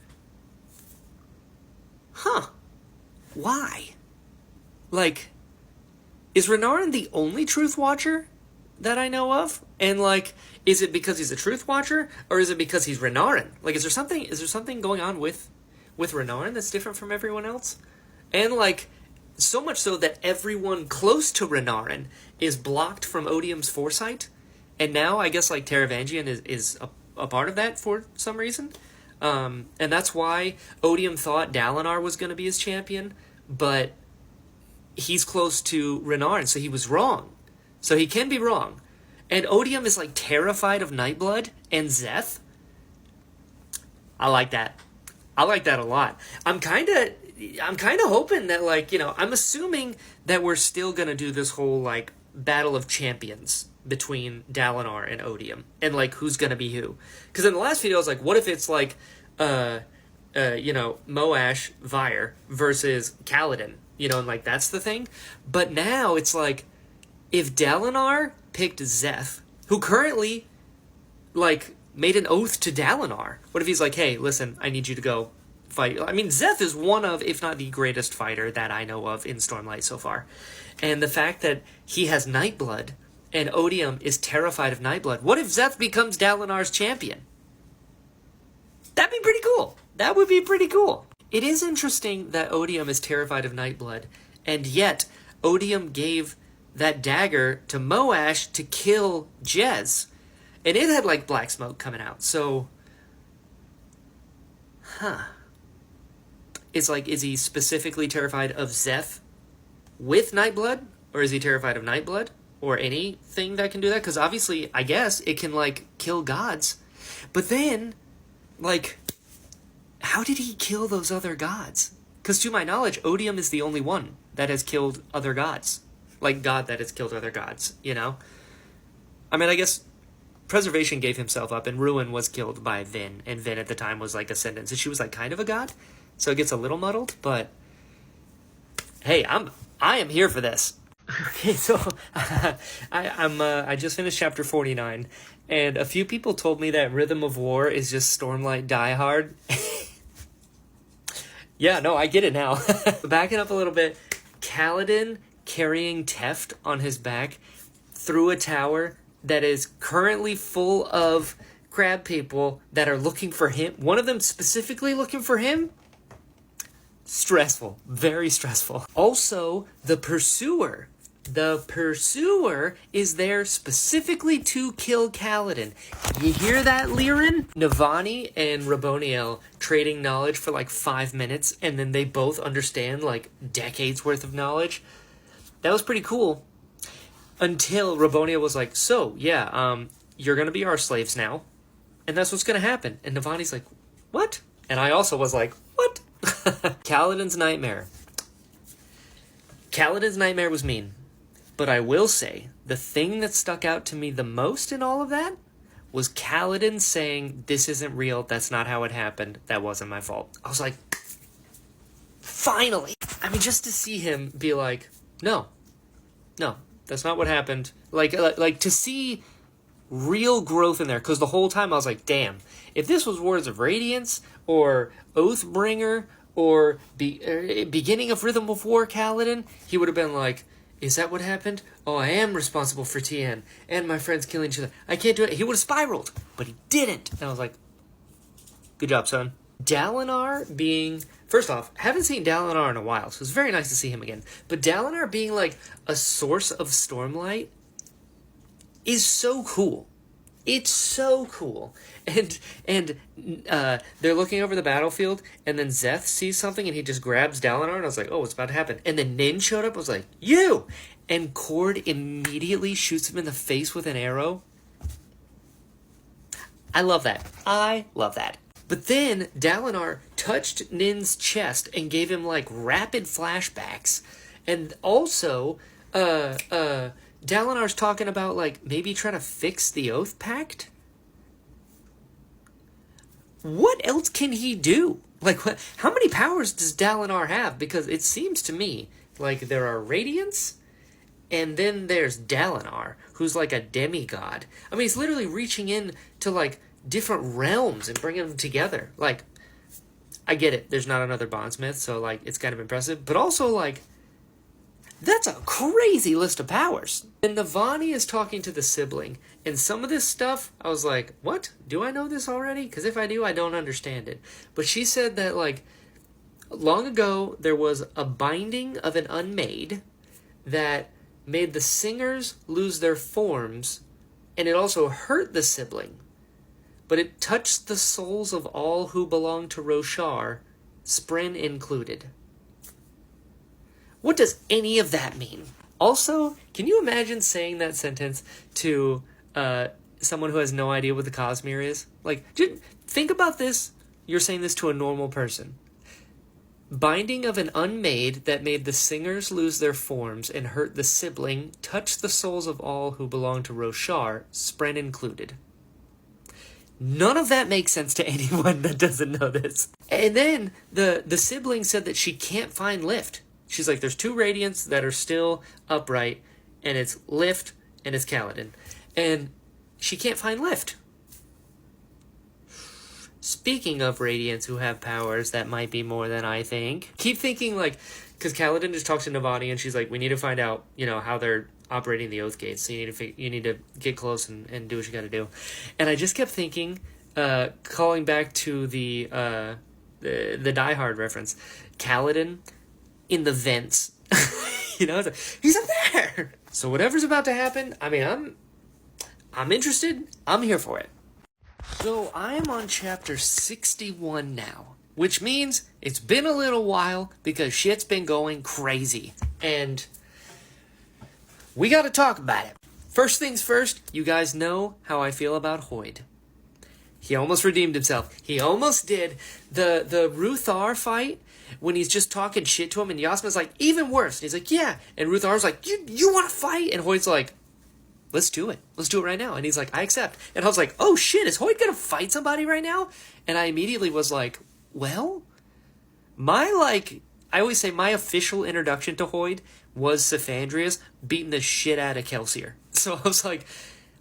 Huh. Why? Like, is Renarin the only Truth Watcher that I know of? And, like, is it because he's a Truth Watcher, or is it because he's Renarin? Like, is there something going on with Renarin that's different from everyone else? And, like, so much so that everyone close to Renarin is blocked from Odium's foresight. And now, I guess, like, Taravangian is a part of that for some reason. And that's why Odium thought Dalinar was going to be his champion, but he's close to Renarin, so he was wrong. So he can be wrong. And Odium is like terrified of Nightblood and Zeth. I like that. I like that a lot. I'm kind of hoping that, like, you know, I'm assuming that we're still going to do this whole, like, battle of champions between Dalinar and Odium. And, like, who's going to be who. Because in the last video, I was like, what if it's, like, you know, Moash, Vyre versus Kaladin? You know, and, like, that's the thing. But now it's like, if Dalinar picked Zeth, who currently, like, made an oath to Dalinar. What if he's like, hey, listen, I need you to go fight. I mean, Zeth is one of, if not the greatest fighter that I know of in Stormlight so far. And the fact that he has Nightblood and Odium is terrified of Nightblood. What if Zeth becomes Dalinar's champion? That'd be pretty cool. That would be pretty cool. It is interesting that Odium is terrified of Nightblood, and yet Odium gave that dagger to Moash to kill Jez. And it had, like, black smoke coming out. So, it's like, is he specifically terrified of Zeth with Nightblood? Or is he terrified of Nightblood? Or anything that can do that? Because obviously, I guess, it can, like, kill gods. But then, like, how did he kill those other gods? Because to my knowledge, Odium is the only one that has killed other gods. Like, God that has killed other gods, you know? I mean, I guess Preservation gave himself up, and Ruin was killed by Vin, and Vin at the time was, like, Ascendant, so she was, like, kind of a god, so it gets a little muddled, but hey, I am here for this. Okay, so I just finished chapter 49, and a few people told me that Rhythm of War is just Stormlight Die Hard. Yeah, no, I get it now. Backing up a little bit, Kaladin carrying Teft on his back through a tower that is currently full of crab people that are looking for him. One of them specifically looking for him. Stressful. Very stressful. Also, the Pursuer. The Pursuer is there specifically to kill Kaladin. You hear that, Lirin? Navani and Raboniel trading knowledge for like 5 minutes, and then they both understand like decades worth of knowledge. That was pretty cool. Until Raboniel was like, so, yeah, you're going to be our slaves now. And that's what's going to happen. And Navani's like, what? And I also was like, what? Kaladin's nightmare. Kaladin's nightmare was mean. But I will say, the thing that stuck out to me the most in all of that was Kaladin saying, this isn't real, that's not how it happened, that wasn't my fault. I was like, finally! I mean, just to see him be like, no, that's not what happened. Like to see real growth in there, because the whole time I was like, damn, if this was Words of Radiance, or Oathbringer, or beginning of Rhythm of War Kaladin, he would have been like, is that what happened? Oh, I am responsible for Tien, and my friends killing each other. I can't do it. He would have spiraled, but he didn't. And I was like, good job, son. Dalinar being... First off, haven't seen Dalinar in a while, so it's very nice to see him again. But Dalinar being, like, a source of Stormlight is so cool. It's so cool. And they're looking over the battlefield, and then Zeth sees something, and he just grabs Dalinar, and I was like, oh, what's about to happen? And then Nin showed up, I was like, you! And Cord immediately shoots him in the face with an arrow. I love that. I love that. But then Dalinar touched Nin's chest and gave him, like, rapid flashbacks. And also, Dalinar's talking about, like, maybe trying to fix the Oath Pact? What else can he do? Like, how many powers does Dalinar have? Because it seems to me like there are Radiants, and then there's Dalinar, who's like a demigod. I mean, he's literally reaching in to, like, different realms and bringing them together. Like, I get it. There's not another Bondsmith, so, like, it's kind of impressive. But also, like, that's a crazy list of powers. And Navani is talking to the sibling, and some of this stuff, I was like, what? Do I know this already? Because if I do, I don't understand it. But she said that, like, long ago, there was a binding of an unmade that made the singers lose their forms, and it also hurt the sibling. But it touched the souls of all who belong to Roshar, Spren included. What does any of that mean? Also, can you imagine saying that sentence to someone who has no idea what the Cosmere is. Like, just think about this. You're saying this to a normal person. Binding of an unmade that made the singers lose their forms and hurt the sibling, touched the souls of all who belong to Roshar, Spren included. None of that makes sense to anyone that doesn't know this. And then the sibling said that she can't find Lift. She's like, there's 2 Radiants that are still upright, and it's Lift and it's Kaladin. And she can't find Lift. Speaking of Radiants who have powers, that might be more than I think. Keep thinking, like, because Kaladin just talks to Navani, and she's like, we need to find out, how they're operating the Oath Gates. So you need to get close and do what you got to do. And I just kept thinking, calling back to the Die Hard reference, Kaladin in the vents. It's like, he's up there. So whatever's about to happen, I mean, I'm interested. I'm here for it. So I am on chapter 61 now, which means it's been a little while because shit's been going crazy. And we got to talk about it. First things first, you guys know how I feel about Hoid. He almost redeemed himself. He almost did. The Ruthar fight, when he's just talking shit to him, and Yasmina's like, even worse. And he's like, yeah. And Ruthar's like, you want to fight? And Hoid's like, let's do it. Let's do it right now. And he's like, I accept. And I was like, oh shit, is Hoid going to fight somebody right now? And I immediately was like, well, I always say my official introduction to Hoid was Sifandria's beating the shit out of Kelsier. So I was like,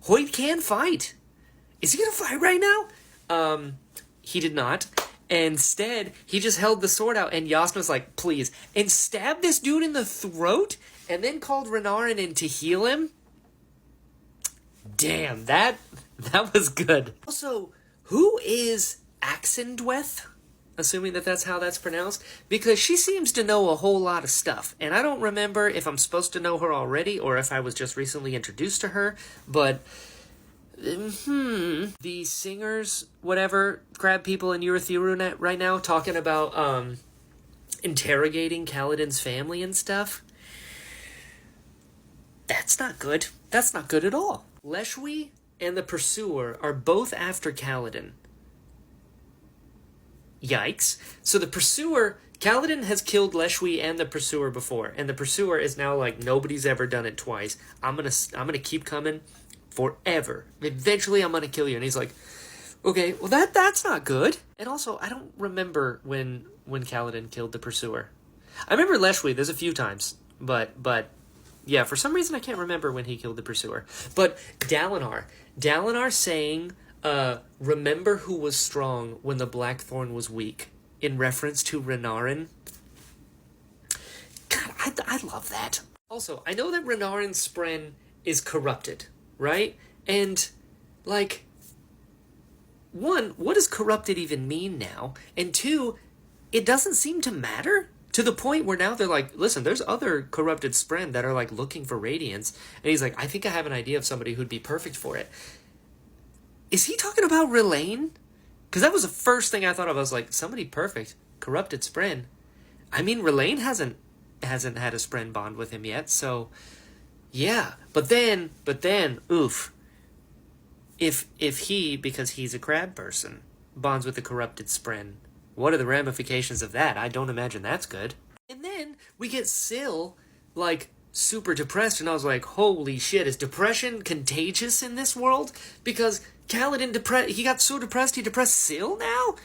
Hoid can fight. Is he going to fight right now? He did not. Instead, he just held the sword out, and Yasmina's like, please. And stabbed this dude in the throat, and then called Renarin in to heal him. Damn, that was good. Also, who is Axendweth? Assuming that's how that's pronounced. Because she seems to know a whole lot of stuff. And I don't remember if I'm supposed to know her already or if I was just recently introduced to her. But, the singers, whatever, crab people in Urithiru right now talking about interrogating Kaladin's family and stuff. That's not good. That's not good at all. Leshwi and the Pursuer are both after Kaladin. Yikes. So the Pursuer, Kaladin has killed Leshwi and the Pursuer before, and the Pursuer is now like, nobody's ever done it twice. I'm gonna keep coming forever. Eventually I'm gonna kill you. And he's like, okay, well that's not good. And also, I don't remember when Kaladin killed the Pursuer. I remember Leshwi, there's a few times, but yeah, for some reason I can't remember when he killed the Pursuer. But Dalinar saying, remember who was strong when the Blackthorn was weak, in reference to Renarin. God, I love that. Also, I know that Renarin's Spren is corrupted, right? And, like, 1, what does corrupted even mean now? And 2, it doesn't seem to matter. To the point where now they're like, listen, there's other corrupted Spren that are like looking for Radiance. And he's like, I think I have an idea of somebody who'd be perfect for it. Is he talking about Relaine? Because that was the first thing I thought of. I was like, somebody perfect. Corrupted Spren. I mean, Relaine hasn't had a Spren bond with him yet, so yeah. But then, oof. If he, because he's a crab person, bonds with the corrupted Spren, what are the ramifications of that? I don't imagine that's good. And then we get Syl, like, super depressed, and I was like, holy shit, is depression contagious in this world? Because Kaladin he got so depressed, he depressed Syl now?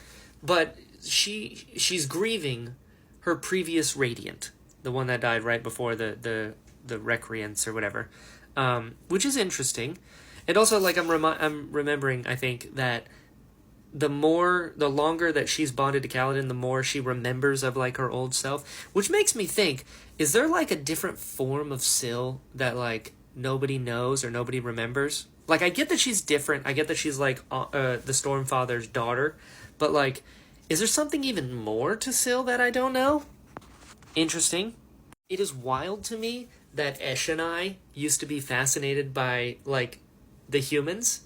But she's grieving her previous Radiant, the one that died right before the Recreants or whatever, which is interesting. And also, like, I'm remembering, I think, that the longer that she's bonded to Kaladin, the more she remembers of, like, her old self. Which makes me think, is there, like, a different form of Syl that, like, nobody knows or nobody remembers? Like, I get that she's different. I get that she's, like, the Stormfather's daughter. But, like, is there something even more to Syl that I don't know? Interesting. It is wild to me that Esh and I used to be fascinated by, like, the humans.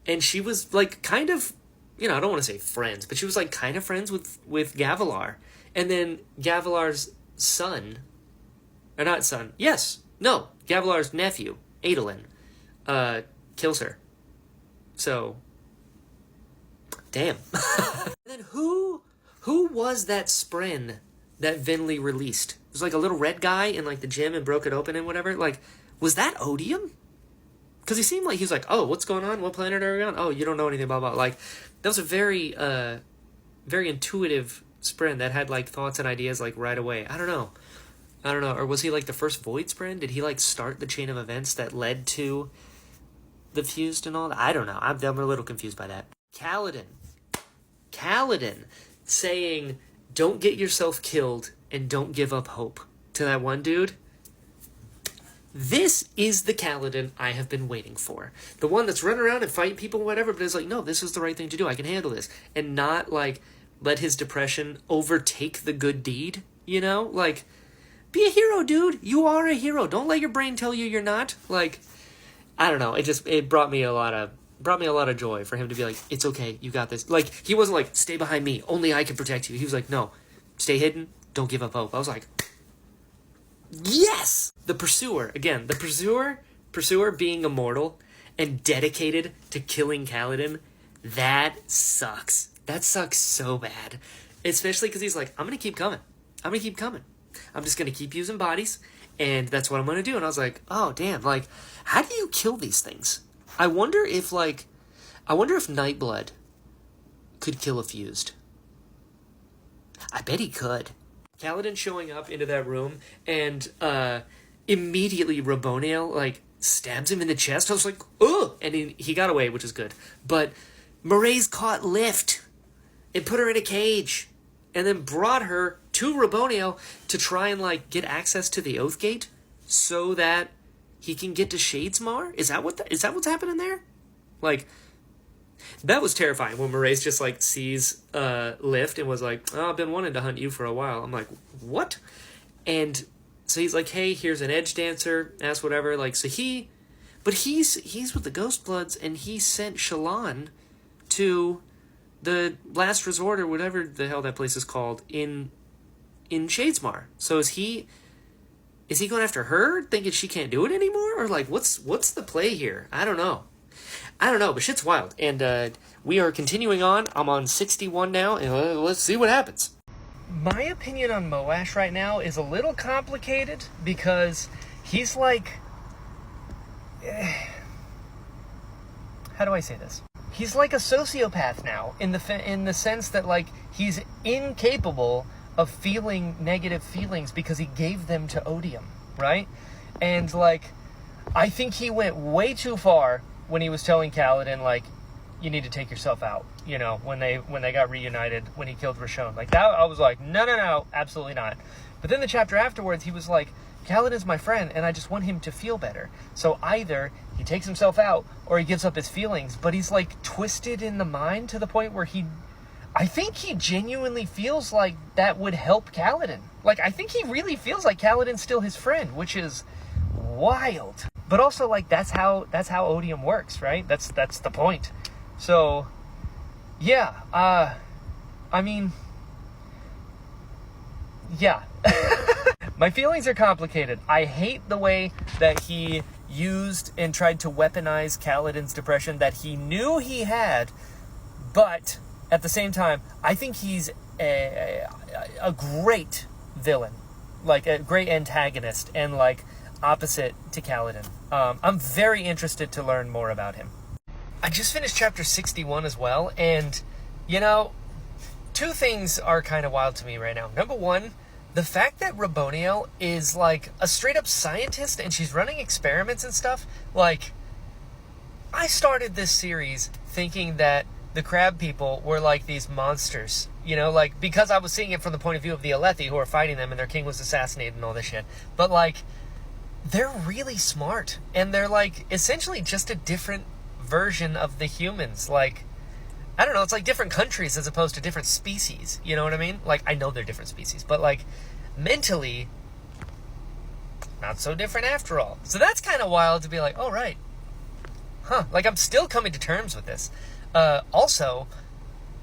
And she was, like, kind of, I don't want to say friends, but she was, like, kind of friends with Gavilar. And then Gavilar's son, or not son, yes, no, Gavilar's nephew, Adolin, kills her. So, damn. And then who was that Spren that Vinley released? It was like a little red guy in like the gym and broke it open and whatever. Like, was that Odium? Because he seemed like he was like, oh, what's going on? What planet are we on? Oh, you don't know anything, blah, blah. Like, that was a very, very intuitive Spren that had like thoughts and ideas like right away. I don't know. Or was he like the first Void Spren? Did he like start the chain of events that led to the fused and all that? I don't know. I'm a little confused by that. Kaladin saying, don't get yourself killed and don't give up hope to that one dude. This is the Kaladin I have been waiting for. The one that's running around and fighting people and whatever, but is like, no, this is the right thing to do. I can handle this. And not, like, let his depression overtake the good deed, you know? Like, be a hero, dude. You are a hero. Don't let your brain tell you you're not. Like, I don't know. It brought me a lot of joy for him to be like, it's okay, you got this. Like, he wasn't like, stay behind me, only I can protect you. He was like, no, stay hidden, don't give up hope. I was like, yes! The Pursuer, again, Pursuer being immortal and dedicated to killing Kaladin, that sucks. That sucks so bad. Especially because he's like, I'm going to keep coming. I'm just going to keep using bodies, and that's what I'm going to do. And I was like, oh, damn, like, how do you kill these things? I wonder if Nightblood could kill a fused. I bet he could. Kaladin showing up into that room and immediately Raboniel like stabs him in the chest. I was like, ugh! And he got away, which is good. But Mraize caught Lift and put her in a cage and then brought her to Raboniel to try and like get access to the Oath Gate so that he can get to Shadesmar? Is that what's happening there? Like, that was terrifying when Mraize just like sees Lift and was like, oh, I've been wanting to hunt you for a while. I'm like, what? And so he's like, hey, here's an edge dancer, ask whatever. Like, so he's with the Ghost Bloods, and he sent Shallan to the Last Resort or whatever the hell that place is called in Shadesmar. So is he going after her, thinking she can't do it anymore? Or like, what's the play here? I don't know, but shit's wild. And we are continuing on. I'm on 61 now, and let's see what happens. My opinion on Moash right now is a little complicated because he's like... how do I say this? He's like a sociopath now, in the sense that like he's incapable of feeling negative feelings because he gave them to Odium, right? And like, I think he went way too far when he was telling Kaladin, like, you need to take yourself out, you know, when they got reunited, when he killed Rashon. Like, that, I was like, no, absolutely not. But then the chapter afterwards, he was like, Kaladin's my friend, and I just want him to feel better. So either he takes himself out, or he gives up his feelings, but he's, like, twisted in the mind to the point where I think he genuinely feels like that would help Kaladin. Like, I think he really feels like Kaladin's still his friend, which is wild. But also, like, that's how Odium works, right? That's the point. So, yeah, I mean, yeah. My feelings are complicated. I hate the way that he used and tried to weaponize Kaladin's depression that he knew he had, but at the same time, I think he's a great villain, like a great antagonist, and like opposite to Kaladin. I'm very interested to learn more about him. I just finished chapter 61 as well, and, you know, two things are kind of wild to me right now. Number one, the fact that Raboniel is, like, a straight-up scientist and she's running experiments and stuff. Like, I started this series thinking that the crab people were, like, these monsters. You know, like, because I was seeing it from the point of view of the Alethi who are fighting them and their king was assassinated and all this shit. But, like, they're really smart. And they're, like, essentially just a different version of the humans. Like, I don't know, it's like different countries as opposed to different species, you know what I mean? Like, I know they're different species, but like, mentally, not so different after all. So that's kind of wild to be like, oh, right. Huh, like, I'm still coming to terms with this. Also,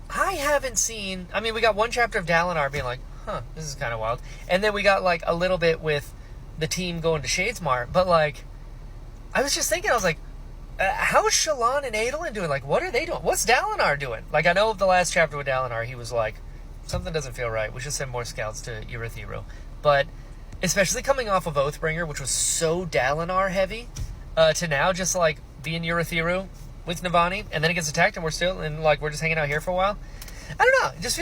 I haven't seen, I mean, we got one chapter of Dalinar being like, huh, this is kind of wild. And then we got like a little bit with the team going to Shadesmar, but like, I was just thinking, I was like, how's Shallan and Adolin doing? Like, what are they doing? What's Dalinar doing? Like, I know the last chapter with Dalinar, he was like, something doesn't feel right. We should send more scouts to Urithiru. But especially coming off of Oathbringer, which was so Dalinar heavy, to now just like be in Urithiru with Navani, and then it gets attacked, and we're just hanging out here for a while. I don't know. It just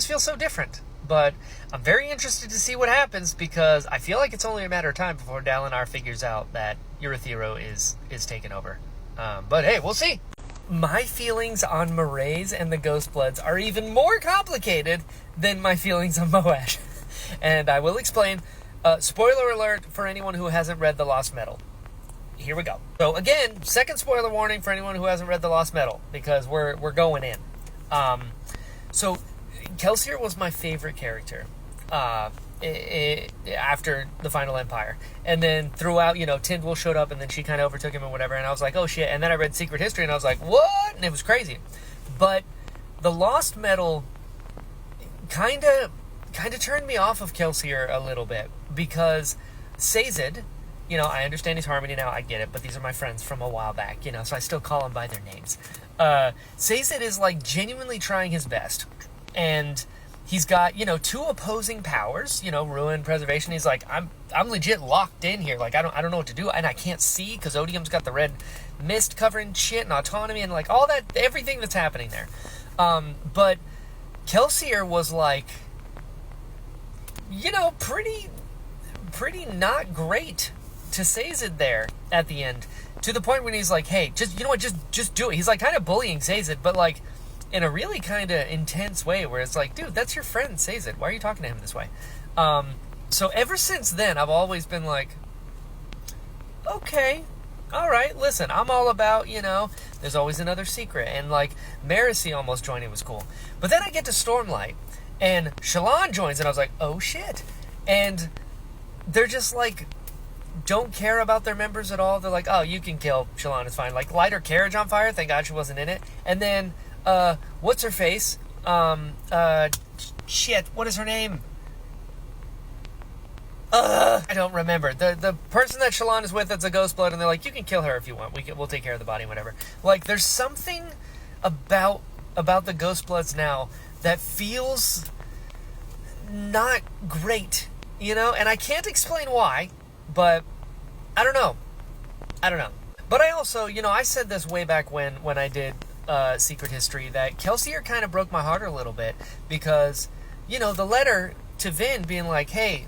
feels so different. But I'm very interested to see what happens, because I feel like it's only a matter of time before Dalinar figures out that Urithiru is taken over. But hey, we'll see. My feelings on Mraize and the Ghostbloods are even more complicated than my feelings on Moash. And I will explain. Spoiler alert for anyone who hasn't read The Lost Metal. Here we go. So again, second spoiler warning for anyone who hasn't read The Lost Metal, because we're going in. So Kelsier was my favorite character after the Final Empire. And then throughout, Tindwyl showed up, and then she kind of overtook him and whatever, and I was like, oh shit. And then I read Secret History, and I was like, what? And it was crazy. But The Lost Metal kind of turned me off of Kelsier a little bit, because Sazed, I understand his Harmony now, I get it, but these are my friends from a while back, so I still call them by their names. Sazed is, like, genuinely trying his best, and he's got, two opposing powers, ruin, preservation. He's like, I'm legit locked in here, like, I don't know what to do, and I can't see, because Odium's got the red mist covering shit, and autonomy, and, like, all that, everything that's happening there. But Kelsier was, like, pretty not great to Sazed there at the end, to the point when he's like, hey, just do it. He's like kind of bullying Sazed, but like in a really kind of intense way, where it's like, dude, that's your friend Sazed, why are you talking to him this way? So ever since then, I've always been like, okay, all right, listen, I'm all about, there's always another secret, and like Marasi almost joining was cool. But then I get to Stormlight, and Shallan joins, and I was like, oh shit. And they're just like, don't care about their members at all. They're like, oh, you can kill Shallan, it's fine. Like, light her carriage on fire, thank God she wasn't in it. And then, what's her face? Shit, what is her name? I don't remember. The person that Shallan is with that's a Ghostblood, and they're like, you can kill her if you want. We'll take care of the body, whatever. Like, there's something about the Ghostbloods now that feels not great, and I can't explain why, but I don't know. But I also, I said this way back when I did Secret History, that Kelsier kind of broke my heart a little bit, because, the letter to Vin being like, hey,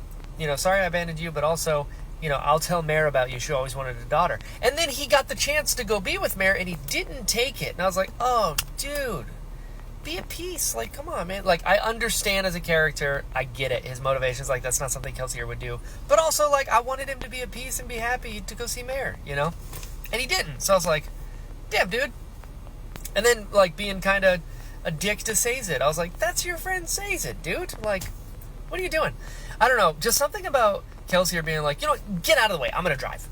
sorry I abandoned you, but also, I'll tell Mare about you. She always wanted a daughter. And then he got the chance to go be with Mare, and he didn't take it. And I was like, oh, dude, be at peace. Like, come on, man. Like, I understand as a character. I get it. His motivations, like, that's not something Kelsier would do. But also, like, I wanted him to be at peace and be happy to go see Mare, And he didn't. So I was like, damn, dude. And then, like, being kind of a dick to Sazed. I was like, that's your friend Sazed, dude. Like, what are you doing? I don't know. Just something about Kelsier being like, get out of the way. I'm going to drive,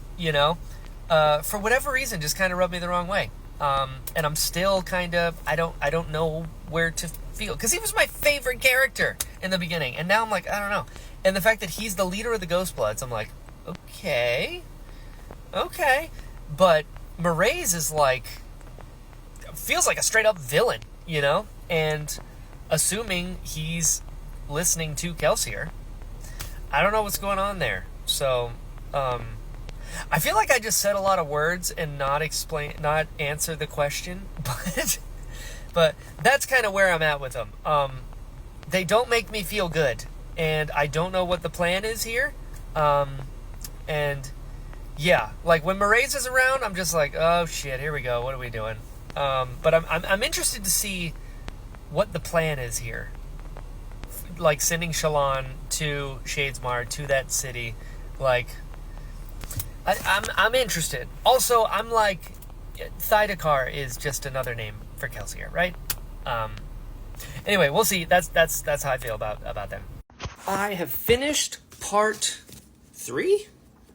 For whatever reason, just kind of rubbed me the wrong way. And I'm still kind of, I don't know where to feel. Because he was my favorite character in the beginning. And now I'm like, I don't know. And the fact that he's the leader of the Ghostbloods, I'm like, okay. But Mraize is like, feels like a straight up villain, And assuming he's listening to Kelsier, I don't know what's going on there. So, I feel like I just said a lot of words and not answer the question, but that's kind of where I'm at with them. They don't make me feel good, and I don't know what the plan is here. And yeah, like when Mraize is around, I'm just like, oh shit, here we go. What are we doing? But I'm interested to see what the plan is here. Like sending Shallan to Shadesmar, to that city, like I'm interested. Also, I'm like, Thydakar is just another name for Kelsier, right? Anyway, we'll see. That's how I feel about them. I have finished part 3.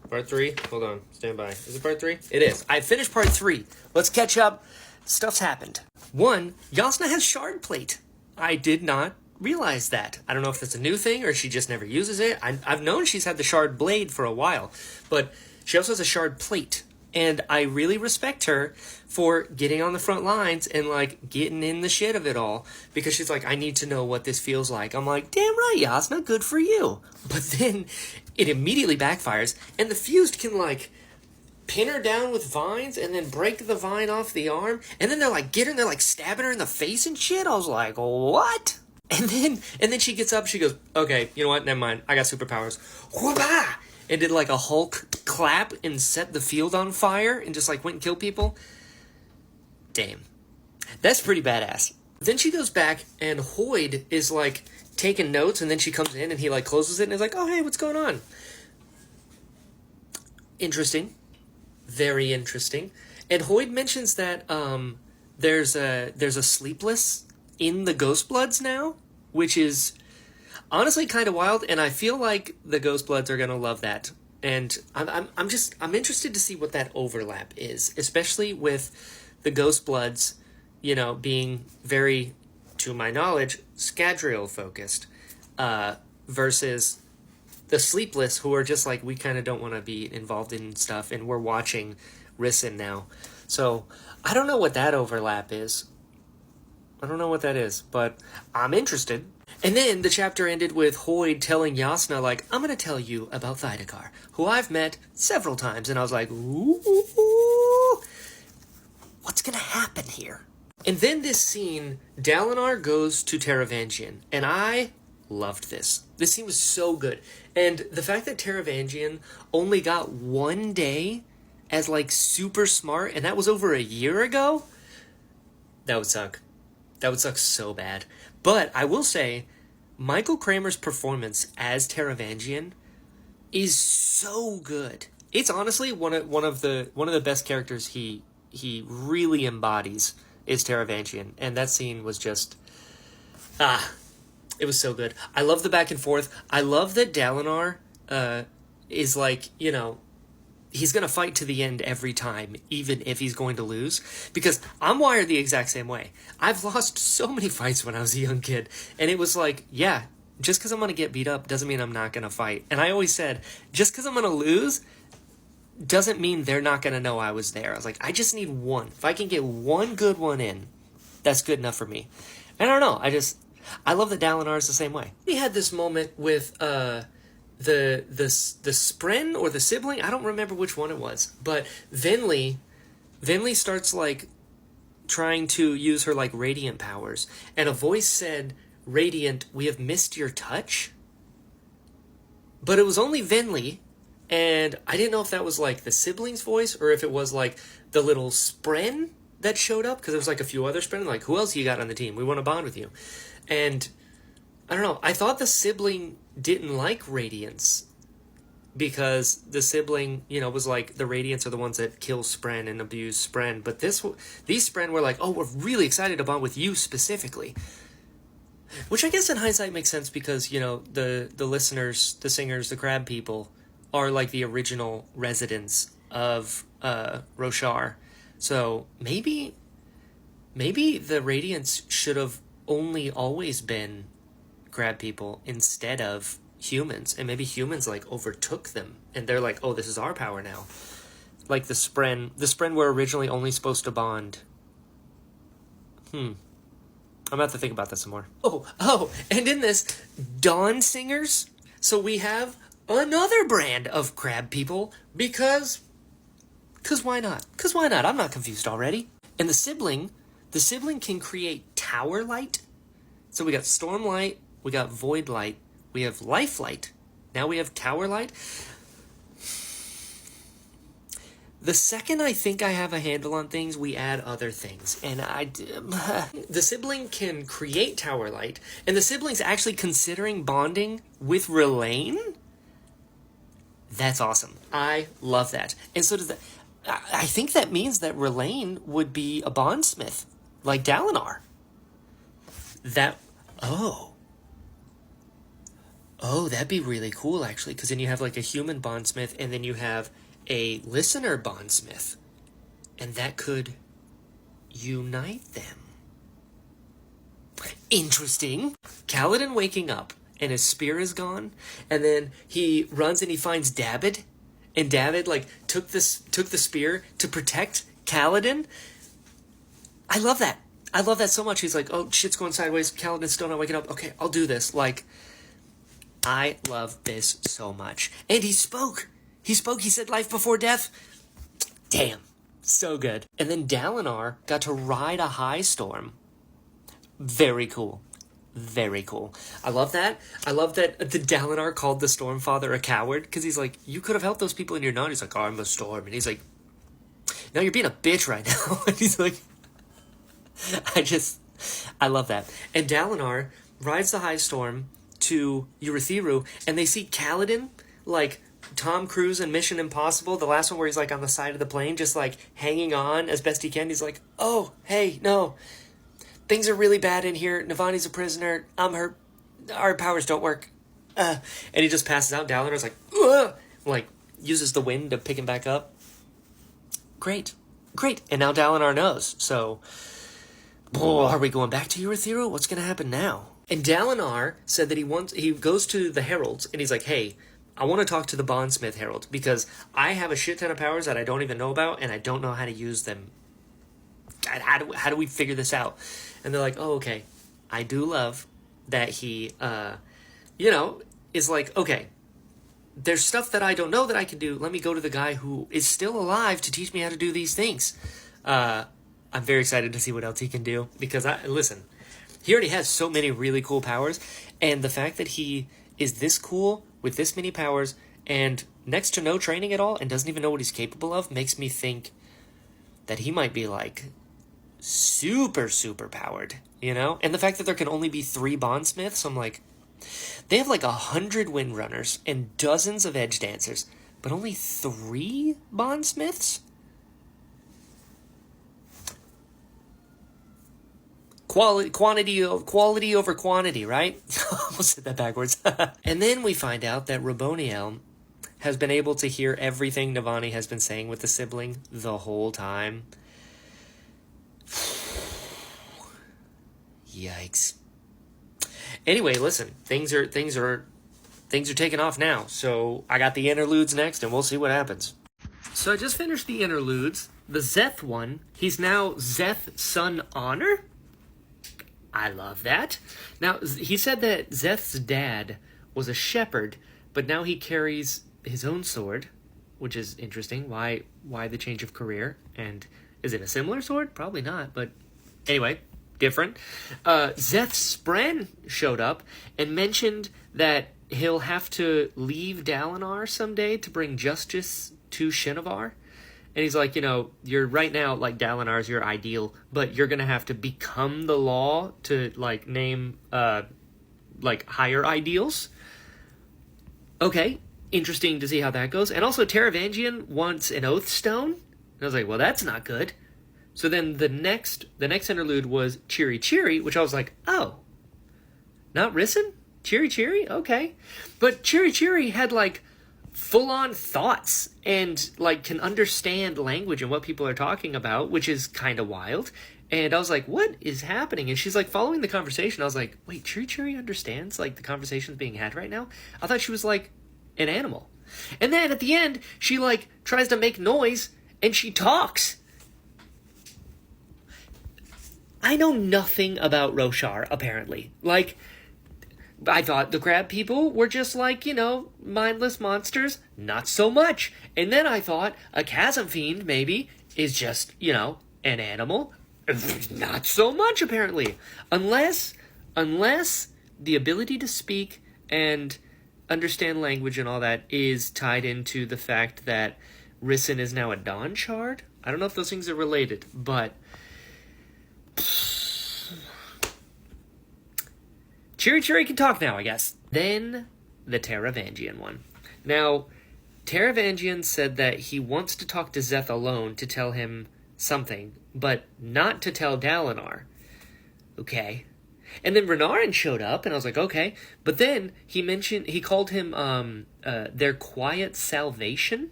Part 3. Hold on, stand by. Is it part 3? It is. I finished part 3. Let's catch up. Stuff's happened. 1, Yasna has shard plate. I did not realize that. I don't know if that's a new thing or she just never uses it. I've known she's had the shard blade for a while, but she also has a shard plate. And I really respect her for getting on the front lines and, like, getting in the shit of it all. Because she's like, I need to know what this feels like. I'm like, damn right, Yasna, good for you. But then it immediately backfires. And the Fused can, like, pin her down with vines and then break the vine off the arm. And then they're, like, getting her, they're, like, stabbing her in the face and shit. I was like, what? And then she gets up, she goes, okay, you know what, never mind. I got superpowers. Whoop-ah! And did like a Hulk clap and set the field on fire and just like went and killed people. Damn. That's pretty badass. Then she goes back and Hoyd is like taking notes, and then she comes in and he like closes it and is like, oh hey, what's going on? Interesting. Very interesting. And Hoyd mentions that there's a sleepless in the Ghost Bloods now, which is honestly kind of wild, and I feel like the Ghost Bloods are gonna love that. And I'm interested to see what that overlap is, especially with the Ghost Bloods, you know, being very, to my knowledge, Scadrial focused, versus the Sleepless, who are just like, we kind of don't want to be involved in stuff, and we're watching Rissyn now. So I don't know what that overlap is. I don't know what that is, but I'm interested. And then the chapter ended with Hoyd telling Yasna, like, I'm going to tell you about Thydakar, who I've met several times. And I was like, ooh, what's going to happen here? And then this scene, Dalinar goes to Taravangian. And I loved this. This scene was so good. And the fact that Taravangian only got 1 day as, like, super smart, and that was over a year ago, that would suck. That would suck so bad. But I will say, Michael Kramer's performance as Taravangian is so good. It's honestly one of the best characters he really embodies is Taravangian, and that scene was just it was so good. I love the back and forth. I love that Dalinar is like, you know, he's going to fight to the end every time, even if he's going to lose. Because I'm wired the exact same way. I've lost so many fights when I was a young kid. And it was like, yeah, just because I'm going to get beat up doesn't mean I'm not going to fight. And I always said, just because I'm going to lose doesn't mean they're not going to know I was there. I was like, I just need one. If I can get one good one in, that's good enough for me. And I don't know. I love that Dalinar is the same way. We had this moment with the Spren or the sibling, I don't remember which one it was, but Venli starts like trying to use her like radiant powers, and a voice said, Radiant, we have missed your touch. But it was only Venli, and I didn't know if that was like the sibling's voice or if it was like the little Spren that showed up, because there was like a few other Spren, like, who else you got on the team? We want to bond with you. And I don't know, I thought the sibling didn't like Radiance because the sibling, you know, was like, the Radiants are the ones that kill Spren and abuse Spren. But these Spren were like, oh, we're really excited to bond with you specifically. Which I guess in hindsight makes sense because, you know, the listeners, the singers, the crab people are like the original residents of Roshar. So maybe the Radiants should have only always been crab people instead of humans, and maybe humans like overtook them and they're like, oh, this is our power now. Like the Spren were originally only supposed to bond. I'm gonna have to think about that some more. Oh, and in this, Dawn Singers, so we have another brand of crab people because why not? Because why not? I'm not confused already. And the sibling can create tower light. So we got storm light, we got void light, we have life light, now we have tower light. The second I think I have a handle on things, we add other things. And the sibling can create tower light, and the sibling's actually considering bonding with R'lain? That's awesome. I love that. And so does that. I think that means that R'lain would be a bondsmith, like Dalinar. That'd be really cool, actually, because then you have like a human bondsmith, and then you have a listener bondsmith, and that could unite them. Interesting. Kaladin waking up, and his spear is gone, and then he runs and he finds Dabbid, and David like took the spear to protect Kaladin. I love that. I love that so much. He's like, oh, shit's going sideways. Kaladin's still not waking up. Okay, I'll do this. Like, I love this so much. And he spoke. He said life before death. Damn. So good. And then Dalinar got to ride a high storm. Very cool. Very cool. I love that. I love that the Dalinar called the Stormfather a coward, because he's like, you could have helped those people in your night. He's like, oh, I'm a storm. And he's like, no, you're being a bitch right now. And he's like, I love that. And Dalinar rides the high storm to Urithiru, and they see Kaladin, like Tom Cruise in Mission Impossible, the last one where he's like on the side of the plane, just like hanging on as best he can. He's like, oh, hey, no, things are really bad in here. Navani's a prisoner. I'm hurt. Our powers don't work. And he just passes out. Dalinar's like, ugh! Like, uses the wind to pick him back up. Great. And now Dalinar knows. So, are we going back to Urithiru? What's going to happen now? And Dalinar said that he goes to the heralds, and he's like, hey, I want to talk to the bondsmith herald, because I have a shit ton of powers that I don't even know about, and I don't know how to use them. How do we figure this out? And they're like, oh, okay. I do love that he, is like, okay, there's stuff that I don't know that I can do. Let me go to the guy who is still alive to teach me how to do these things. I'm very excited to see what else he can do, because listen, he already has so many really cool powers, and the fact that he is this cool with this many powers and next to no training at all and doesn't even know what he's capable of makes me think that he might be like super, super powered, you know? And the fact that there can only be 3 bondsmiths, I'm like, they have like 100 windrunners and dozens of edge dancers, but only 3 bondsmiths? Quality over quantity, right? Almost said that backwards. And then we find out that Raboniel has been able to hear everything Navani has been saying with the sibling the whole time. Yikes. Anyway, listen, things are taking off now. So I got the interludes next, and we'll see what happens. So I just finished the interludes. The Szeth one, he's now Szeth Son Honor. I love that. Now, he said that Szeth's dad was a shepherd, but now he carries his own sword, which is interesting. Why the change of career? And is it a similar sword? Probably not, but anyway, different. Szeth Spren showed up and mentioned that he'll have to leave Dalinar someday to bring justice to Shinovar. And he's like, you're right now, like, Dalinar's your ideal, but you're going to have to become the law to, like, name, higher ideals. Okay, interesting to see how that goes. And also, Taravangian wants an Oath Stone. And I was like, well, that's not good. So then the next interlude was Chiri Chiri, which I was like, oh, not Rissyn? Chiri Chiri? Okay. But Chiri Chiri had, like, full-on thoughts and like can understand language and what people are talking about, which is kind of wild. And I was like, what is happening? And she's like following the conversation. I was like, wait, Chiri Chiri understands like the conversation's being had right now? I thought she was like an animal. And then at the end, she like tries to make noise and she talks. I know nothing about Roshar, apparently. Like, I thought the crab people were just like, mindless monsters. Not so much. And then I thought a chasm fiend, maybe, is just, an animal. Not so much, apparently. Unless the ability to speak and understand language and all that is tied into the fact that Rissyn is now a Dawn Shard. I don't know if those things are related, but Chiri Chiri can talk now, I guess. Then, the Taravangian one. Now, Taravangian said that he wants to talk to Szeth alone to tell him something, but not to tell Dalinar. Okay. And then Renarin showed up, and I was like, okay. But then, he called him, their quiet salvation.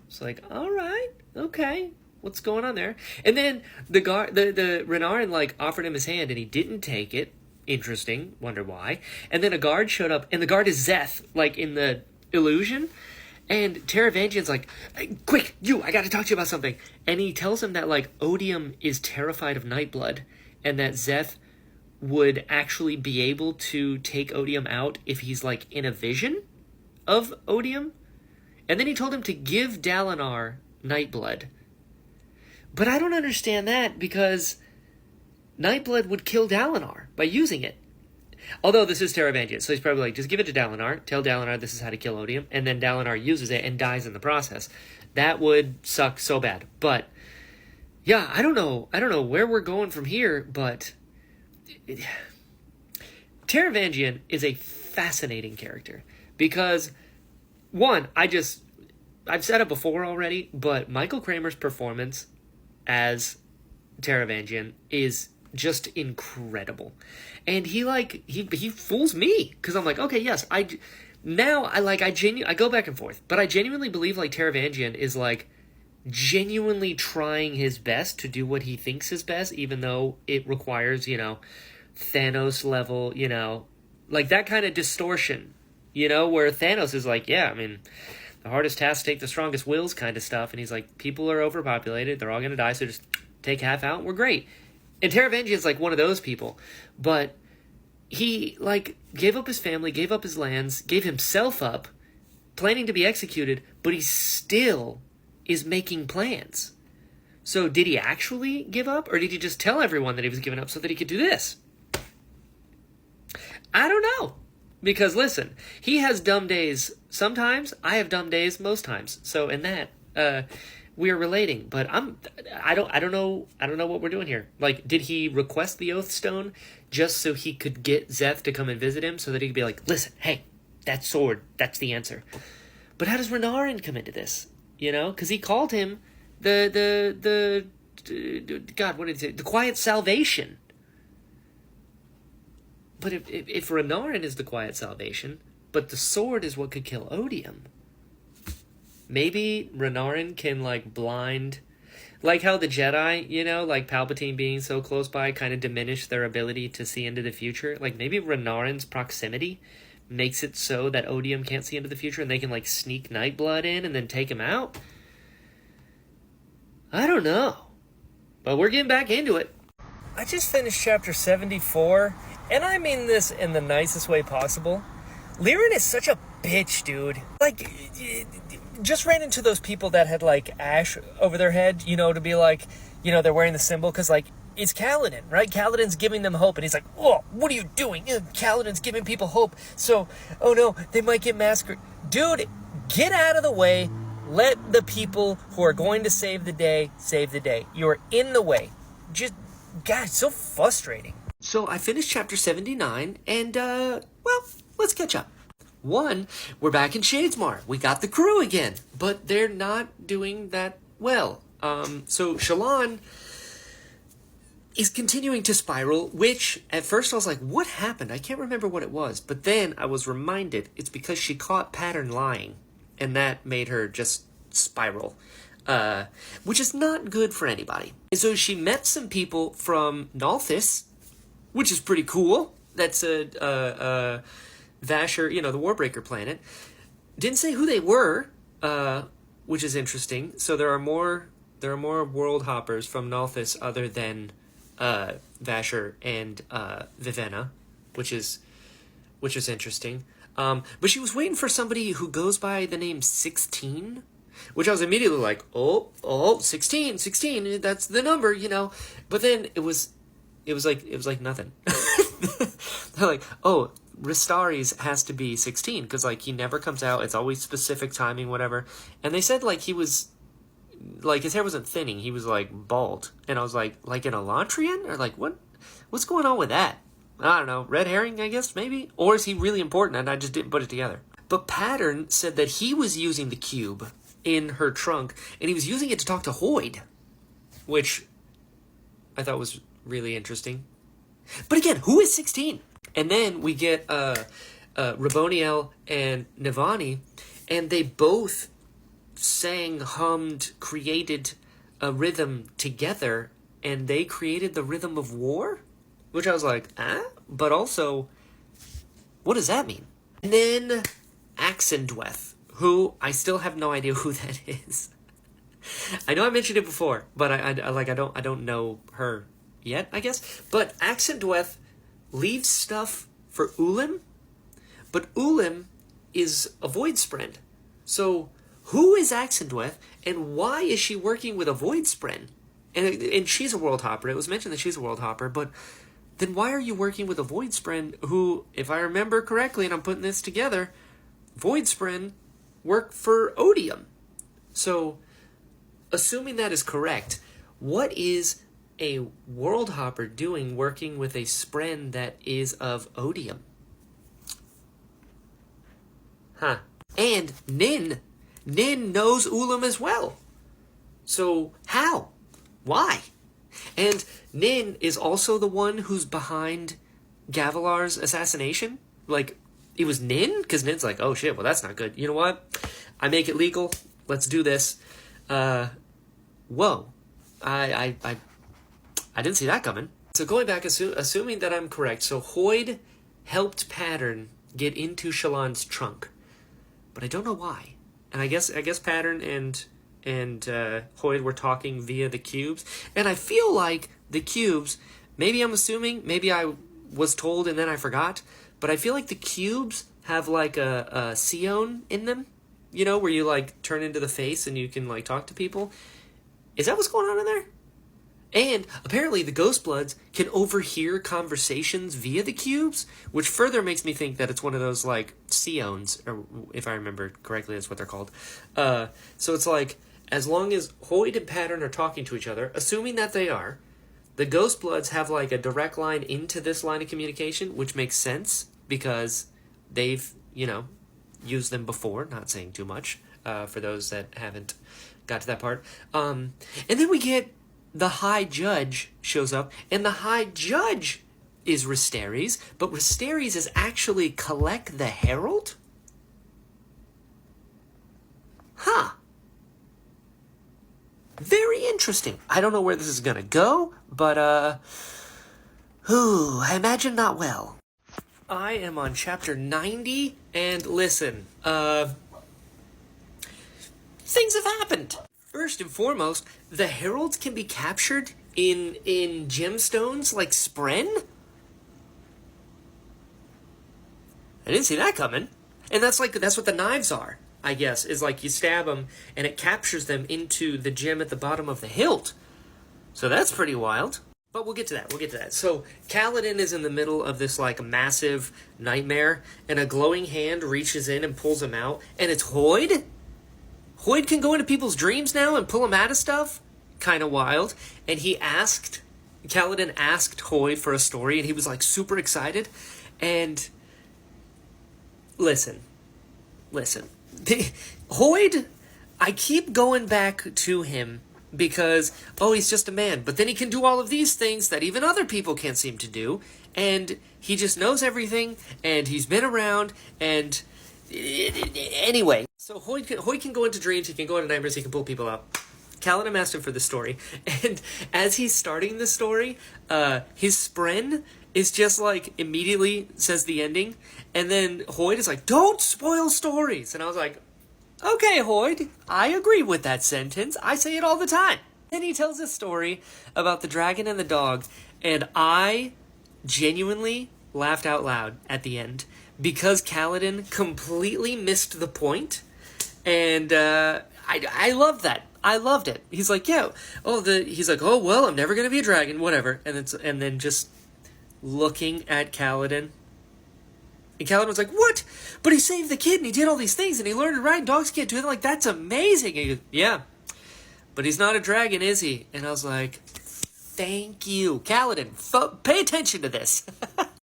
It's like, alright, okay. What's going on there? And then, the Renarin, like, offered him his hand, and he didn't take it. Interesting. Wonder why. And then a guard showed up, and the guard is Szeth, like in the illusion. And Taravangian's like, hey, quick, I gotta talk to you about something. And he tells him that, like, Odium is terrified of Nightblood, and that Zeth would actually be able to take Odium out if he's, like, in a vision of Odium. And then he told him to give Dalinar Nightblood. But I don't understand that, because Nightblood would kill Dalinar by using it. Although this is Taravangian, so he's probably like, just give it to Dalinar, tell Dalinar this is how to kill Odium, and then Dalinar uses it and dies in the process. That would suck so bad. But, yeah, I don't know where we're going from here, but Taravangian is a fascinating character. Because, one, I've said it before already, but Michael Kramer's performance as Taravangian is just incredible. And he fools me, because I'm like, okay, yes, I go back and forth, but I genuinely believe, like, Taravangian is, like, genuinely trying his best to do what he thinks is best, even though it requires, Thanos level, like that kind of distortion, where Thanos is like, yeah, I mean, the hardest tasks take the strongest wills kind of stuff, and he's like, people are overpopulated, they're all gonna die, so just take half out, we're great. And Taravangian's like one of those people, but he, like, gave up his family, gave up his lands, gave himself up, planning to be executed, but he still is making plans. So did he actually give up, or did he just tell everyone that he was giving up so that he could do this? I don't know. Because, listen, he has dumb days sometimes, I have dumb days most times. So in that, we are relating, but I don't know what we're doing here. Like, did he request the Oath Stone just so he could get Zeth to come and visit him, so that he could be like, listen, hey, that sword, that's the answer. But how does Renarin come into this? Because he called him the God, what did he say? The Quiet Salvation. But if Renarin is the Quiet Salvation, but the sword is what could kill Odium, maybe Renarin can, like, blind... Like how the Jedi, like Palpatine being so close by kind of diminished their ability to see into the future. Like, maybe Renarin's proximity makes it so that Odium can't see into the future, and they can, like, sneak Nightblood in and then take him out? I don't know. But we're getting back into it. I just finished chapter 74, and I mean this in the nicest way possible. Lirin is such a bitch, dude. Like, just ran into those people that had, like, ash over their head, to be like, they're wearing the symbol, because, like, it's Kaladin, right? Kaladin's giving them hope, and he's like, oh, what are you doing? Kaladin's giving people hope, so, oh no, they might get massacred. Dude, get out of the way. Let the people who are going to save the day, save the day. You're in the way. Just, God, it's so frustrating. So I finished chapter 79, and, well, let's catch up. One, we're back in Shadesmar. We got the crew again, but they're not doing that well. So Shallan is continuing to spiral, which at first I was like, what happened? I can't remember what it was. But then I was reminded it's because she caught Pattern lying, and that made her just spiral, which is not good for anybody. And so she met some people from Nalthis, which is pretty cool. That's a Vasher, the Warbreaker planet. Didn't say who they were, which is interesting. So there are more world hoppers from Nalthis other than Vasher and Vivenna, which is interesting. But she was waiting for somebody who goes by the name 16, which I was immediately like, oh, 16, that's the number, But then it was like nothing. They're like, oh, Ristari's has to be 16, because, like, he never comes out. It's always specific timing, whatever. And they said, like, he was, like, his hair wasn't thinning. He was, like, bald. And I was like an Elantrian? Or, like, what's going on with that? I don't know. Red herring, I guess, maybe? Or is he really important and I just didn't put it together? But Pattern said that he was using the cube in her trunk, and he was using it to talk to Hoyd, which I thought was really interesting. But again, who is 16? And then we get Raboniel and Navani, and they both sang, hummed, created a rhythm together, and they created the rhythm of war? Which I was like, But also, what does that mean? And then Axendweth, who I still have no idea who that is. I know I mentioned it before, but I don't know her yet, I guess. But Axendweth leaves stuff for Ulim, but Ulim is a Voidspren. So who is Axendweth, and why is she working with a Voidspren? And she's a World Hopper. It was mentioned that she's a World Hopper, but then why are you working with a Voidspren who, if I remember correctly, and I'm putting this together, Voidspren work for Odium. So, assuming that is correct, what is a World Hopper doing working with a Spren that is of Odium? Huh. And Nin knows Ulam as well. So, how? Why? And Nin is also the one who's behind Gavilar's assassination? Like, it was Nin? Because Nin's like, oh shit, well that's not good. You know what? I make it legal. Let's do this. Whoa. I didn't see that coming. So going back, assuming that I'm correct, so Hoid helped Pattern get into Shallan's trunk. But I don't know why. And I guess Pattern and Hoid were talking via the cubes. And I feel like the cubes, maybe I'm assuming, maybe I was told and then I forgot, but I feel like the cubes have like a Sion in them, you know, where you like turn into the face and you can like talk to people. Is that what's going on in there? And apparently the Ghostbloods can overhear conversations via the cubes, which further makes me think that it's one of those like Sions, or if I remember correctly, that's what they're called. So it's like, as long as Hoid and Pattern are talking to each other, assuming that they are, the Ghostbloods have like a direct line into this line of communication, which makes sense because they've, you know, used them before, not saying too much for those that haven't got to that part. And then we get the High Judge shows up, and the High Judge is Risteres, but Risteres is actually Kalek the Herald? Huh. Very interesting. I don't know where this is going to go, but, I imagine not well. I am on chapter 90, and listen, things have happened. First and foremost, the heralds can be captured in gemstones like Spren? I didn't see that coming. And that's what the knives are, I guess, is like you stab them and it captures them into the gem at the bottom of the hilt. So that's pretty wild. But we'll get to that. So Kaladin is in the middle of this like massive nightmare, and a glowing hand reaches in and pulls him out, and it's Hoid? Hoid can go into people's dreams now and pull them out of stuff? Kind of wild. And Kaladin asked Hoid for a story, and he was like super excited. And listen. Hoid, I keep going back to him because, he's just a man. But then he can do all of these things that even other people can't seem to do. And he just knows everything, and he's been around, and anyway. So Hoid can go into dreams, he can go into nightmares, he can pull people out. Kaladin asked him for the story, and as he's starting the story, his Spren is just like immediately says the ending, and then Hoid is like, don't spoil stories, and I was like, okay, Hoid, I agree with that sentence, I say it all the time. Then he tells a story about the dragon and the dog, and I genuinely laughed out loud at the end, because Kaladin completely missed the point. And I loved that. I loved it. He's like, he's like, oh well, I'm never gonna be a dragon, whatever. And then just looking at Kaladin. And Kaladin was like, what? But he saved the kid and he did all these things and he learned to ride. Dogs can't do it. Like, that's amazing. And he goes, yeah, but he's not a dragon, is he? And I was like, thank you, Kaladin. Pay attention to this.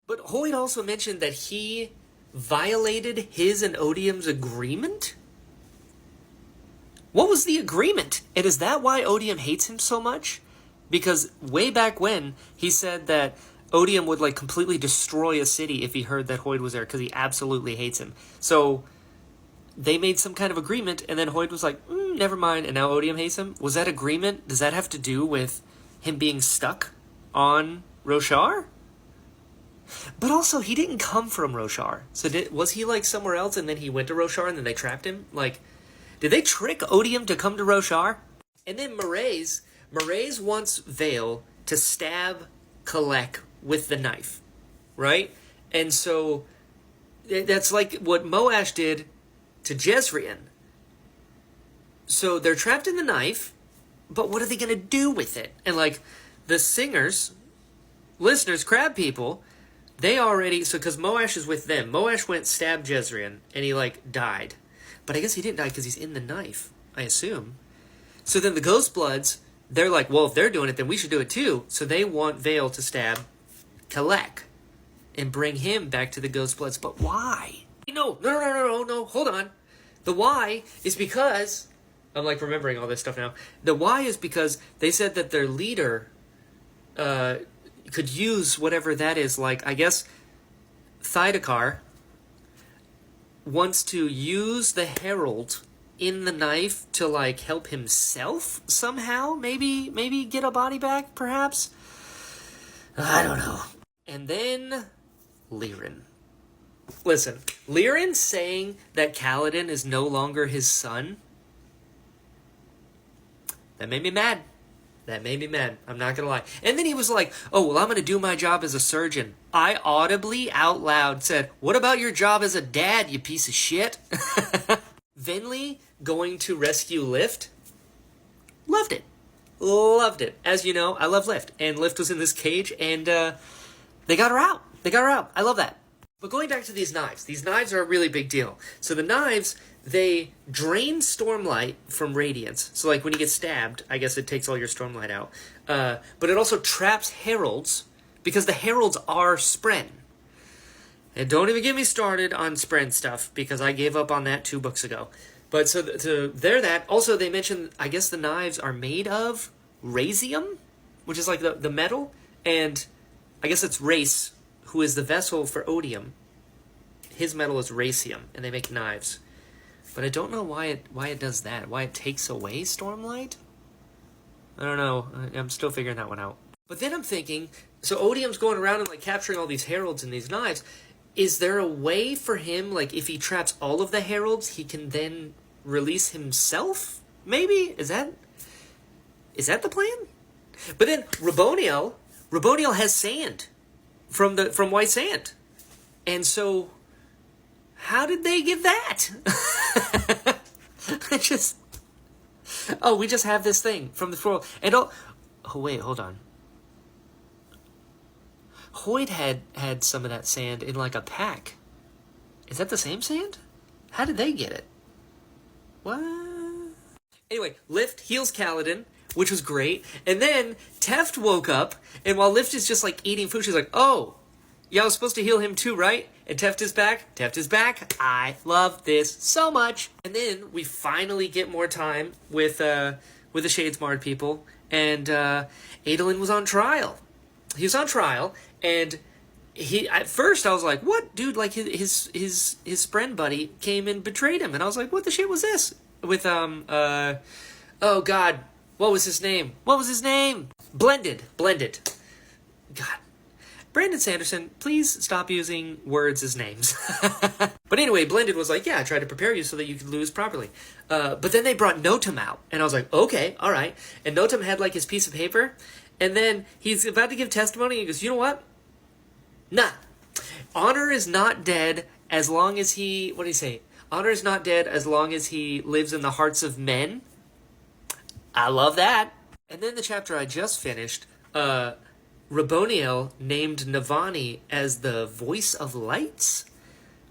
But Hoid also mentioned that he violated his and Odium's agreement? What was the agreement? And is that why Odium hates him so much? Because way back when, he said that Odium would like completely destroy a city if he heard that Hoid was there, because he absolutely hates him. So they made some kind of agreement, and then Hoid was like, never mind, and now Odium hates him? Was that agreement, does that have to do with him being stuck on Roshar? But also, he didn't come from Roshar. So was he like somewhere else and then he went to Roshar and then they trapped him? Like, did they trick Odium to come to Roshar? And then Mraize wants Vale to stab Kalek with the knife, right? And so that's like what Moash did to Jezrien. So they're trapped in the knife, but what are they going to do with it? And like the singers, listeners, crab people, they already, so because Moash is with them, Moash went stabbed Jezrien and he like died. But I guess he didn't die because he's in the knife, I assume. So then the Ghostbloods, they're like, well, if they're doing it, then we should do it too. So they want Vale to stab Kalek and bring him back to the Ghostbloods. But why? No, hold on. The why is because, I'm like remembering all this stuff now. The why is because they said that their leader could use whatever that is. Like, I guess Thydakar wants to use the Herald in the knife to like help himself somehow, maybe get a body back, perhaps. I don't know. And then Lirin. Listen, Lirin saying that Kaladin is no longer his son, that made me mad. I'm not gonna lie. And then he was like, oh, well, I'm gonna do my job as a surgeon. I audibly, out loud, said, what about your job as a dad, you piece of shit? Venli going to rescue Lift. Loved it. As you know, I love Lift. And Lift was in this cage, and they got her out. I love that. But going back to these knives are a really big deal. So the knives, they drain Stormlight from Radiance. So like when you get stabbed, I guess it takes all your Stormlight out. But it also traps Heralds, because the Heralds are Spren. And don't even get me started on Spren stuff, because I gave up on that 2 books ago. But so they're that. Also, they mentioned, I guess the knives are made of Razium, which is like the metal. And I guess it's Race, who is the vessel for Odium. His metal is Racium, and they make knives. But I don't know why it does that. Why it takes away Stormlight? I don't know. I'm still figuring that one out. But then I'm thinking, so Odium's going around and like capturing all these Heralds and these knives. Is there a way for him, like, if he traps all of the Heralds, he can then release himself? Maybe? Is that the plan? But then Raboniel has sand from White Sand. And so, how did they get that? We just have this thing from the floor. And wait, hold on. Hoyd had some of that sand in like a pack. Is that the same sand? How did they get it? What? Anyway, Lift heals Kaladin, which was great. And then Teft woke up, and while Lift is just like eating food, she's like, oh, yeah, I was supposed to heal him too, right? And Teft is back. I love this so much. And then we finally get more time with the Shadesmarred people, and Adolin was on trial. He was on trial, and at first I was like, what? Dude, like his Spren buddy came and betrayed him. And I was like, what the shit was this? With, oh God, what was his name? Blended. God. Brandon Sanderson, please stop using words as names. But anyway, Blended was like, yeah, I tried to prepare you so that you could lose properly. But then they brought Notum out, and I was like, okay, all right. And Notum had like his piece of paper, and then he's about to give testimony, and he goes, you know what? Nah. Honor is not dead as long as he... What did he say? Honor is not dead as long as he lives in the hearts of men. I love that. And then the chapter I just finished, Raboniel named Navani as the voice of lights.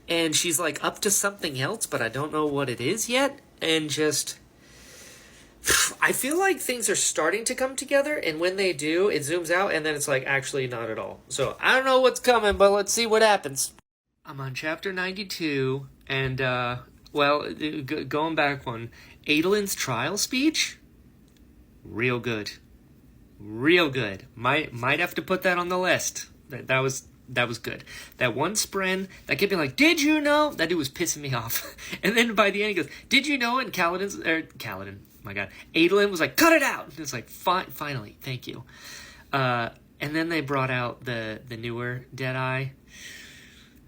And she's like up to something else, but I don't know what it is yet. And just... I feel like things are starting to come together, and when they do, it zooms out, and then it's like, actually not at all. So, I don't know what's coming, but let's see what happens. I'm on chapter 92, and, going back one, Adolin's trial speech? Real good. Might have to put that on the list. That was good. That one Spren that kept being like, did you know? That dude was pissing me off. And then by the end he goes, did you know? And Kaladin, my God, Adolin was like, cut it out. And it's like, finally, thank you. And And then they brought out the newer Deadeye.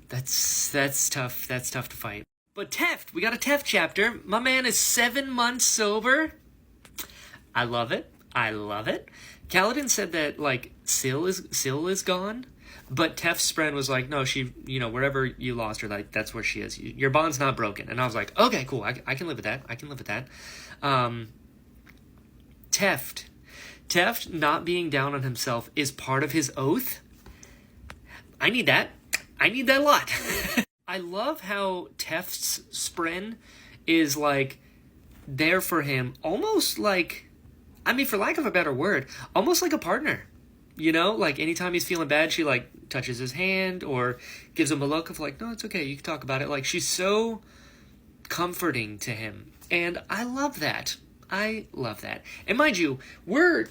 That's tough. That's tough to fight. But Teft, we got a Teft chapter. My man is 7 months sober. I love it. I love it. Kaladin said that, like, Syl is gone, but Teft's friend was like, no, she, wherever you lost her, like, that's where she is. Your bond's not broken. And I was like, okay, cool. I can live with that. I can live with that. Teft not being down on himself is part of his oath. I need that. I need that a lot. I love how Teft's spren is, like, there for him, almost like, I mean, for lack of a better word, almost like a partner. Like, anytime he's feeling bad, she, like, touches his hand or gives him a look of, like, no, it's okay, you can talk about it. Like, she's so comforting to him. And I love that. I love that. And mind you, we're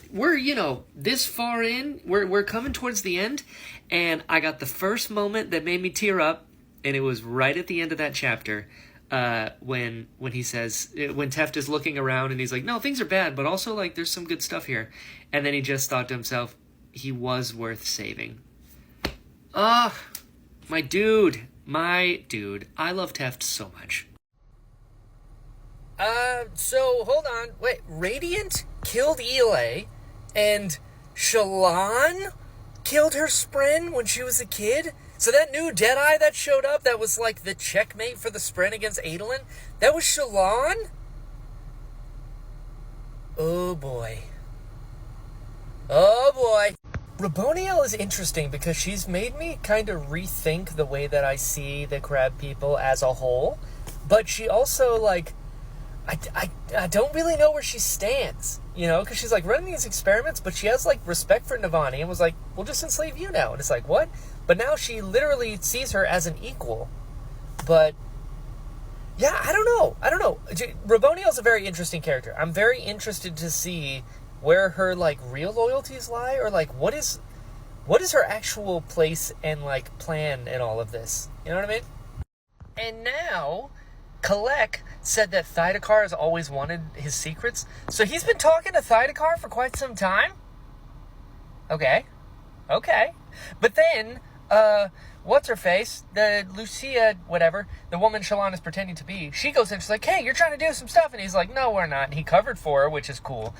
this far in, we're coming towards the end, and I got the first moment that made me tear up, and it was right at the end of that chapter, when he says, when Teft is looking around and he's like, no, things are bad, but also, like, there's some good stuff here. And then he just thought to himself, he was worth saving. My dude. I love Teft so much. So, hold on. Wait, Radiant killed Elay, and Shallan killed her spren when she was a kid? So that new Deadeye that showed up, that was like the checkmate for the spren against Adolin, that was Shallan? Oh boy. Raboniel is interesting because she's made me kind of rethink the way that I see the crab people as a whole, but she also, like, I don't really know where she stands, because she's, like, running these experiments, but she has, like, respect for Navani and was like, we'll just enslave you now. And it's like, what? But now she literally sees her as an equal. But, yeah, I don't know. Raboniel's a very interesting character. I'm very interested to see where her, like, real loyalties lie, or, like, what is her actual place and, like, plan in all of this? You know what I mean? And now Kalek said that Thydakar has always wanted his secrets. So he's been talking to Thydakar for quite some time? Okay. But then, what's-her-face, the Lucia, whatever, the woman Shallan is pretending to be, she goes in, she's like, hey, you're trying to do some stuff. And he's like, no, we're not. And he covered for her, which is cool.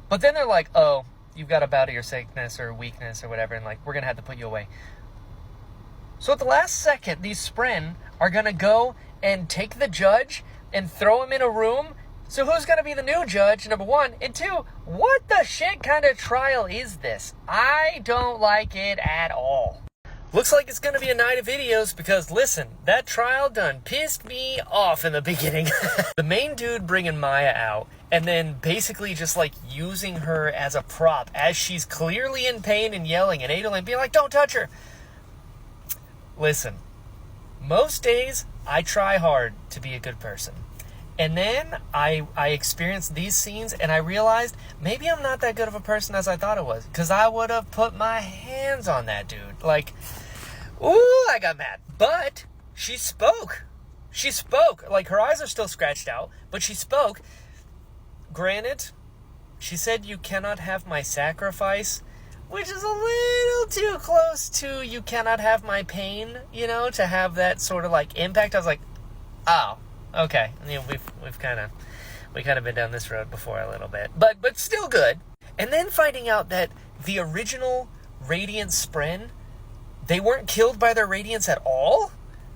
But then they're like, oh, you've got a bout of your sickness or weakness or whatever, and, like, we're going to have to put you away. So at the last second, these spren are going to go and take the judge and throw him in a room. So who's going to be the new judge, number one? And two, what the shit kind of trial is this? I don't like it at all. Looks like it's going to be a night of videos because, listen, that trial done pissed me off in the beginning. The main dude bringing Maya out and then basically just, like, using her as a prop as she's clearly in pain and yelling at Adolin, being like, don't touch her. Listen, most days I try hard to be a good person. And then I experienced these scenes and I realized maybe I'm not that good of a person as I thought I was. Because I would have put my hands on that dude. Like, ooh, I got mad. But she spoke. Like, her eyes are still scratched out, but she spoke. Granted, she said, you cannot have my sacrifice, which is a little too close to you cannot have my pain, to have that sort of, like, impact. I was like, oh, okay. We've kind of been down this road before a little bit, but still good. And then finding out that the original Radiant spren, they weren't killed by their Radiance at all.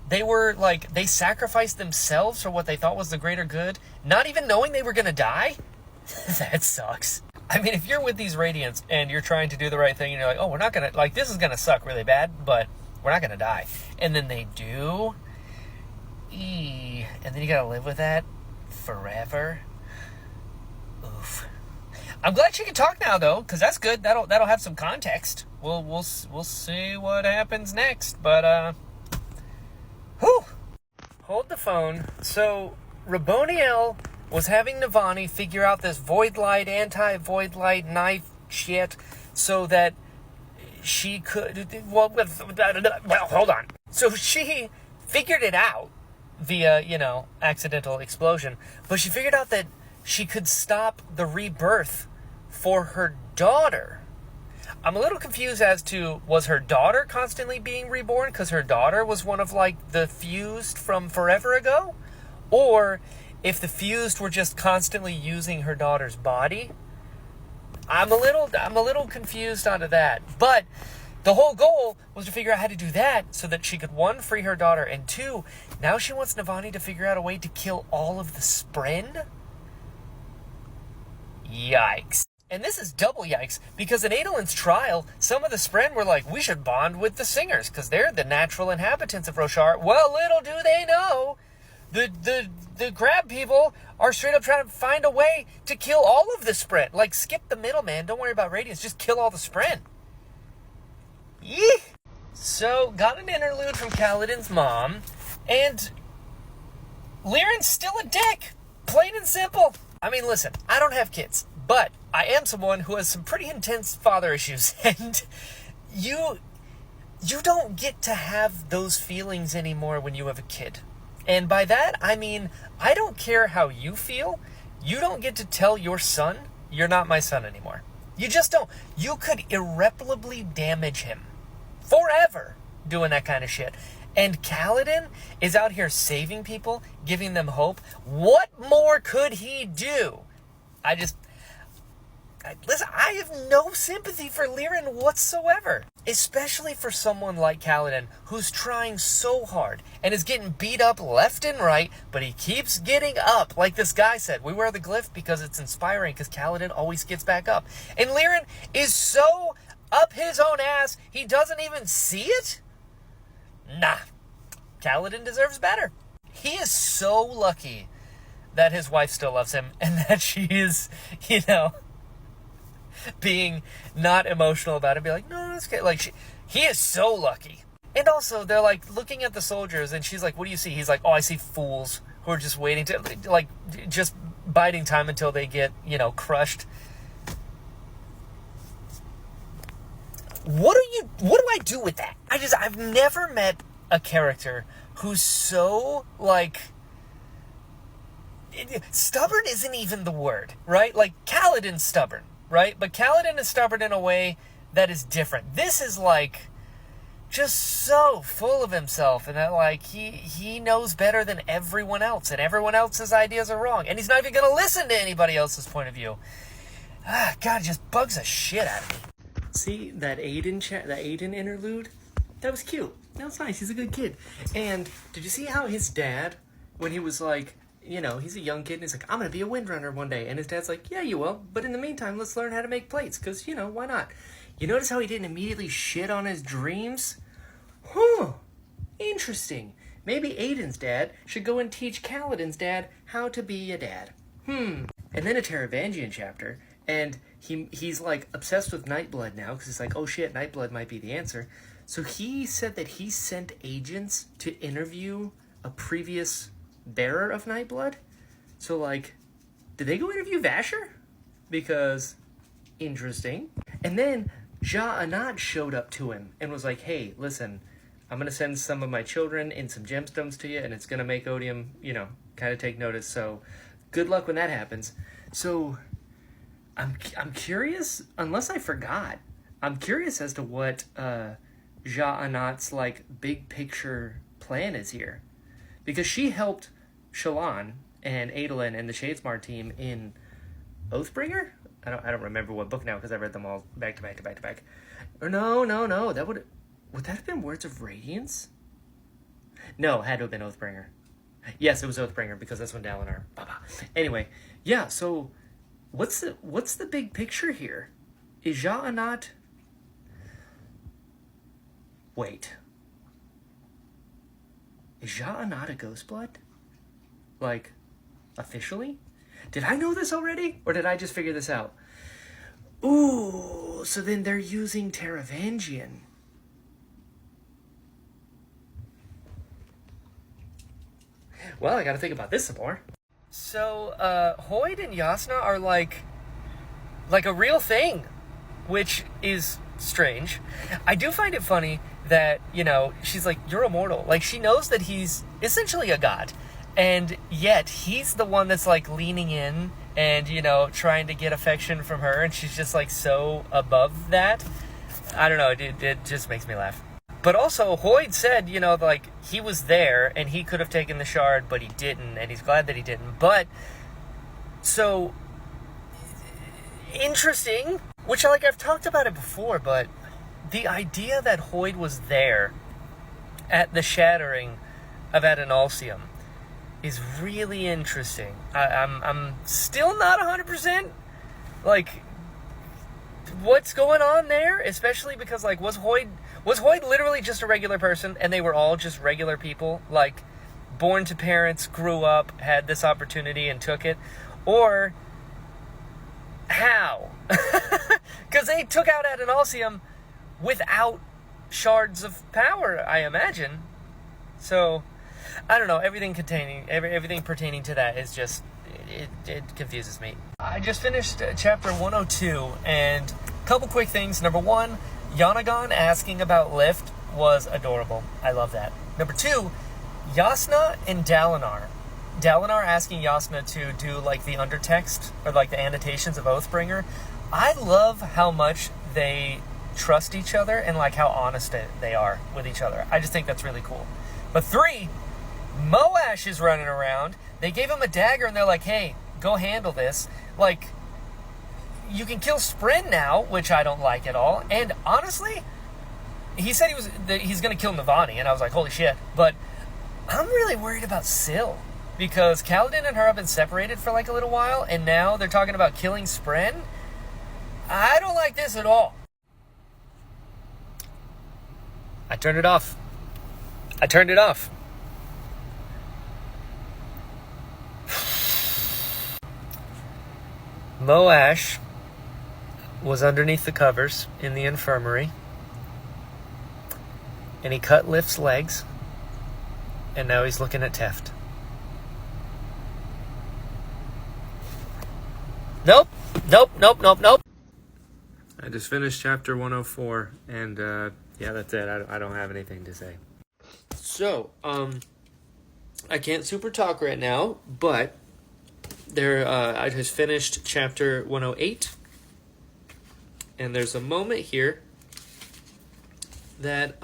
They were, like, they sacrificed themselves for what they thought was the greater good, not even knowing they were going to die. That sucks. I mean, if you're with these Radiants and you're trying to do the right thing and you're like, oh, we're not going to, like, this is going to suck really bad, but we're not going to die. And then they do. And then you got to live with that forever. Oof. I'm glad she can talk now, though, because that's good. That'll have some context. We'll see what happens next, but, whew. Hold the phone. So, Raboniel was having Navani figure out this void light, anti-void light knife shit so that she could, well, hold on. So she figured it out via, accidental explosion, but she figured out that she could stop the rebirth for her daughter. I'm a little confused as to, was her daughter constantly being reborn because her daughter was one of, like, the fused from forever ago? Or if the fused were just constantly using her daughter's body? I'm a little confused onto that. But the whole goal was to figure out how to do that so that she could, one, free her daughter, and two, now she wants Navani to figure out a way to kill all of the Spren? Yikes. And this is double yikes, because in Adolin's trial, some of the Spren were like, we should bond with the Singers, because they're the natural inhabitants of Roshar. Well, little do they know, the crab people are straight up trying to find a way to kill all of the Spren. Like, skip the middleman, don't worry about Radiance, just kill all the Spren. Yee! So, got an interlude from Kaladin's mom, and Liren's still a dick, plain and simple. I mean, listen, I don't have kids, but I am someone who has some pretty intense father issues, and you don't get to have those feelings anymore when you have a kid. And by that, I mean, I don't care how you feel. You don't get to tell your son, you're not my son anymore. You just don't. You could irreparably damage him forever doing that kind of shit. And Kaladin is out here saving people, giving them hope. What more could he do? Listen, I have no sympathy for Liren whatsoever. Especially for someone like Kaladin, who's trying so hard and is getting beat up left and right, but he keeps getting up. Like this guy said, we wear the glyph because it's inspiring, because Kaladin always gets back up. And Liren is so up his own ass, he doesn't even see it? Nah, Kaladin deserves better. He is so lucky that his wife still loves him and that she is, being not emotional about it, be like, no, it's okay. Like, he is so lucky. And also, they're like looking at the soldiers, and she's like, what do you see? He's like, oh, I see fools who are just waiting to, like, just biding time until they get, crushed. What do I do with that? I've never met a character who's so, like, stubborn isn't even the word, right? Like, Kaladin's stubborn, right? But Kaladin is stubborn in a way that is different. This is, like, just so full of himself, and that, like, he knows better than everyone else, and everyone else's ideas are wrong, and he's not even going to listen to anybody else's point of view. God, it just bugs the shit out of me. See, that Aiden interlude? That was cute. That was nice. He's a good kid. And did you see how his dad, when he was like, he's a young kid, and he's like, I'm going to be a windrunner one day. And his dad's like, yeah, you will. But in the meantime, let's learn how to make plates, because, why not? You notice how he didn't immediately shit on his dreams? Interesting. Maybe Aiden's dad should go and teach Kaladin's dad how to be a dad. And then a Taravangian chapter, and he's like obsessed with Nightblood now, because it's like, oh shit, Nightblood might be the answer. So he said that he sent agents to interview a previous bearer of Nightblood. So, like, did they go interview Vasher? Because, interesting. And then Ja-Anat showed up to him and was like, hey, listen, I'm going to send some of my children and some gemstones to you, and it's going to make Odium, kind of take notice. So, good luck when that happens. So, I'm curious, unless I forgot, I'm curious as to what Ja-Anat's, like, big picture plan is here. Because she helped Shallan and Adolin and the Shadesmar team in Oathbringer? I don't remember what book now, because I read them all back to back to back to back. Or no. Would that have been Words of Radiance? No, it had to have been Oathbringer. Yes, it was Oathbringer, because that's when Dalinar. Anyway, yeah, so what's the big picture here? Is Ja-Anat... Wait. Is Ja-Anat a Ghostblood? Like, officially? Did I know this already? Or did I just figure this out? Ooh, so then they're using Taravangian. Well, I gotta think about this some more. So, Hoyd and Yasna are like a real thing, which is strange. I do find it funny that, she's like, you're immortal. Like, she knows that he's essentially a god. And yet, he's the one that's, like, leaning in and, trying to get affection from her. And she's just, like, so above that. I don't know, it just makes me laugh. But also, Hoyd said, you know, like, he was there, and he could have taken the shard, but he didn't, and he's glad that he didn't. But, so, interesting, which, like, I've talked about it before, but the idea that Hoyd was there at the shattering of Adonalsium is really interesting. I'm still not 100%, like, what's going on there, especially because, like, was Hoyd literally just a regular person, and they were all just regular people, like, born to parents, grew up, had this opportunity, and took it? Or, how? Because they took out Adonalsium without shards of power, I imagine. So, I don't know, everything pertaining to that is just, it confuses me. I just finished chapter 102, and a couple quick things. Number one, Yanagon asking about Lift was adorable. I love that. Number two, Yasna and Dalinar. Dalinar asking Yasna to do, like, the undertext, or, like, the annotations of Oathbringer. I love how much they trust each other, and, like, how honest they are with each other. I just think that's really cool. But three, Moash is running around. They gave him a dagger, and they're like, hey, go handle this. Like, you can kill Spren now, which I don't like at all. And honestly, he said he's going to kill Navani, and I was like, holy shit. But I'm really worried about Syl, because Kaladin and her have been separated for like a little while, and now they're talking about killing Spren. I don't like this at all. I turned it off. Moash was underneath the covers in the infirmary, and he cut Lift's legs, and now he's looking at Teft. Nope. I just finished chapter 104, and yeah, that's it. I don't have anything to say. So, I can't super talk right now, but I just finished chapter 108, and there's a moment here that